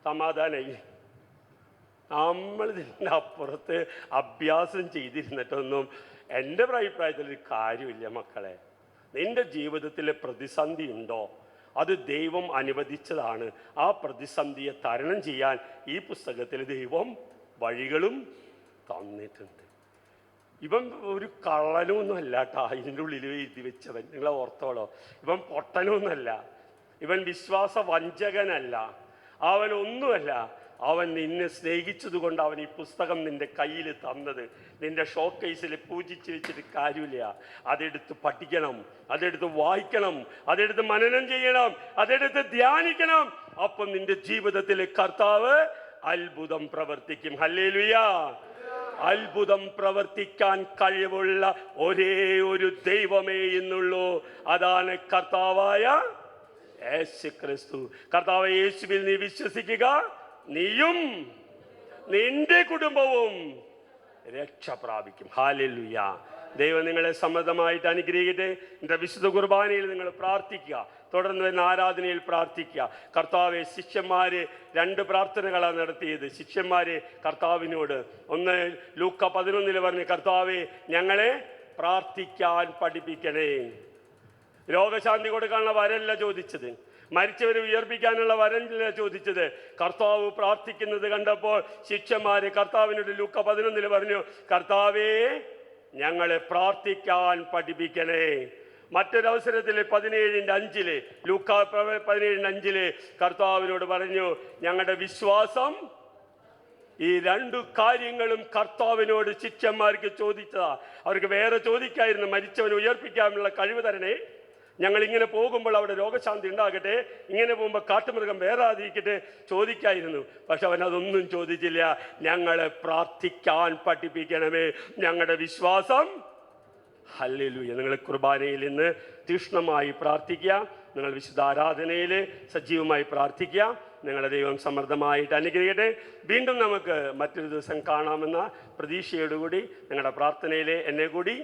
സമാധാനമായി. നമ്മൾ ഇതിൻ്റെ അപ്പുറത്ത് അഭ്യാസം ചെയ്തിരുന്നിട്ടൊന്നും എൻ്റെ അഭിപ്രായത്തിൽ ഒരു കാര്യമില്ല. മക്കളെ, നിന്റെ ജീവിതത്തിൽ പ്രതിസന്ധി ഉണ്ടോ? അത് ദൈവം അനുവദിച്ചതാണ്. ആ പ്രതിസന്ധിയെ തരണം ചെയ്യാൻ ഈ പുസ്തകത്തിൽ ദൈവം വഴികളും തന്നിട്ടുണ്ട്. ഇവൻ ഒരു കള്ളനൊന്നും അല്ല കേട്ടോ, ഇതിൻ്റെ ഉള്ളിൽ എഴുതി വെച്ചവൻ. നിങ്ങളെ ഓർത്തോളോ, ഇവൻ പൊട്ടനൊന്നുമല്ല, ഇവൻ വിശ്വാസ വഞ്ചകനല്ല, അവൻ ഒന്നുമല്ല. അവൻ നിന്നെ സ്നേഹിച്ചത് കൊണ്ട് അവൻ ഈ പുസ്തകം നിന്റെ കയ്യിൽ തന്നത്. നിന്റെ ഷോക്കേസിൽ പൂജിച്ച് വെച്ചിട്ട് കാര്യമില്ല. അതെടുത്ത് പഠിക്കണം, അതെടുത്ത് വായിക്കണം, അതെടുത്ത് മനനം ചെയ്യണം, അതെടുത്ത് ധ്യാനിക്കണം. അപ്പം നിന്റെ ജീവിതത്തിൽ കർത്താവ് അത്ഭുതം പ്രവർത്തിക്കും. ഹല്ലേലൂയ. അത്ഭുതം പ്രവർത്തിക്കാൻ കഴിവുള്ള ഒരേ ഒരു ദൈവമേ ഇന്നുള്ളൂ. അതാണ് കർത്താവായ യേശു ക്രിസ്തു. കർത്താവ് യേശുവിൽ നീ വിശ്വസിക്കുക, നീയും നിന്റെ കുടുംബവും രക്ഷ പ്രാപിക്കും. ഹല്ലേലൂയ. ദൈവം നിങ്ങളെ സമൃദ്ധമായിട്ട് അനുഗ്രഹിക്കട്ടെ. എൻ്റെ വിശുദ്ധ കുർബാനയിൽ നിങ്ങൾ പ്രാർത്ഥിക്കുക, തുടർന്ന് വരുന്ന ആരാധനയിൽ പ്രാർത്ഥിക്കുക. കർത്താവെ, ശിഷ്യന്മാര് 2 പ്രാർത്ഥനകളാണ് നടത്തിയത്. ശിഷ്യന്മാര് കർത്താവിനോട്, ഒന്ന് ലൂക്ക 11 പറഞ്ഞു, കർത്താവെ ഞങ്ങളെ പ്രാർത്ഥിക്കാൻ പഠിപ്പിക്കണേ. രോഗശാന്തി കൊടുക്കാനുള്ള വരല്ല ചോദിച്ചത്, മരിച്ചവരെ ഉയർപ്പിക്കാനുള്ള വരല്ല ചോദിച്ചത്. കർത്താവ് പ്രാർത്ഥിക്കുന്നത് കണ്ടപ്പോൾ ശിഷ്യന്മാര് കർത്താവിനോട് ലൂക്ക 11 പറഞ്ഞു, കർത്താവേ ഞങ്ങളെ പ്രാർത്ഥിക്കാൻ പഠിപ്പിക്കണേ. മറ്റൊരവസരത്തിൽ 17:5 ലൂക്ക 17:5 കർത്താവിനോട് പറഞ്ഞു, ഞങ്ങളുടെ വിശ്വാസം. ഈ 2 കാര്യങ്ങളും കർത്താവിനോട് ശിഷ്യന്മാർക്ക് ചോദിച്ചതാ. അവർക്ക് വേറെ ചോദിക്കായിരുന്നു, മരിച്ചവനെ ഉയർപ്പിക്കാനുള്ള കഴിവ് തരണേ, ഞങ്ങൾ ഇങ്ങനെ പോകുമ്പോൾ അവിടെ രോഗശാന്തി ഉണ്ടാകട്ടെ, ഇങ്ങനെ പോകുമ്പോൾ കാട്ടുമൃഗം വേറാതിരിക്കട്ടെ ചോദിക്കായിരുന്നു. പക്ഷെ അവൻ അതൊന്നും ചോദിച്ചില്ല. ഞങ്ങളെ പ്രാർത്ഥിക്കാൻ പഠിപ്പിക്കണമേ, ഞങ്ങളുടെ വിശ്വാസം. ഹല്ലേലൂയ. നിങ്ങൾ കുർബാനയിൽ നിന്ന് തീക്ഷ്ണമായി പ്രാർത്ഥിക്കുക, നിങ്ങൾ വിശുദ്ധ ആരാധനയിൽ സജീവമായി പ്രാർത്ഥിക്കുക. നിങ്ങളുടെ ദൈവം സമൃദ്ധമായിട്ട് അനുഗ്രഹിക്കട്ടെ. വീണ്ടും നമുക്ക് മറ്റൊരു ദിവസം കാണാമെന്ന പ്രതീക്ഷയോടുകൂടി നിങ്ങളുടെ പ്രാർത്ഥനയിൽ എന്നെ കൂടി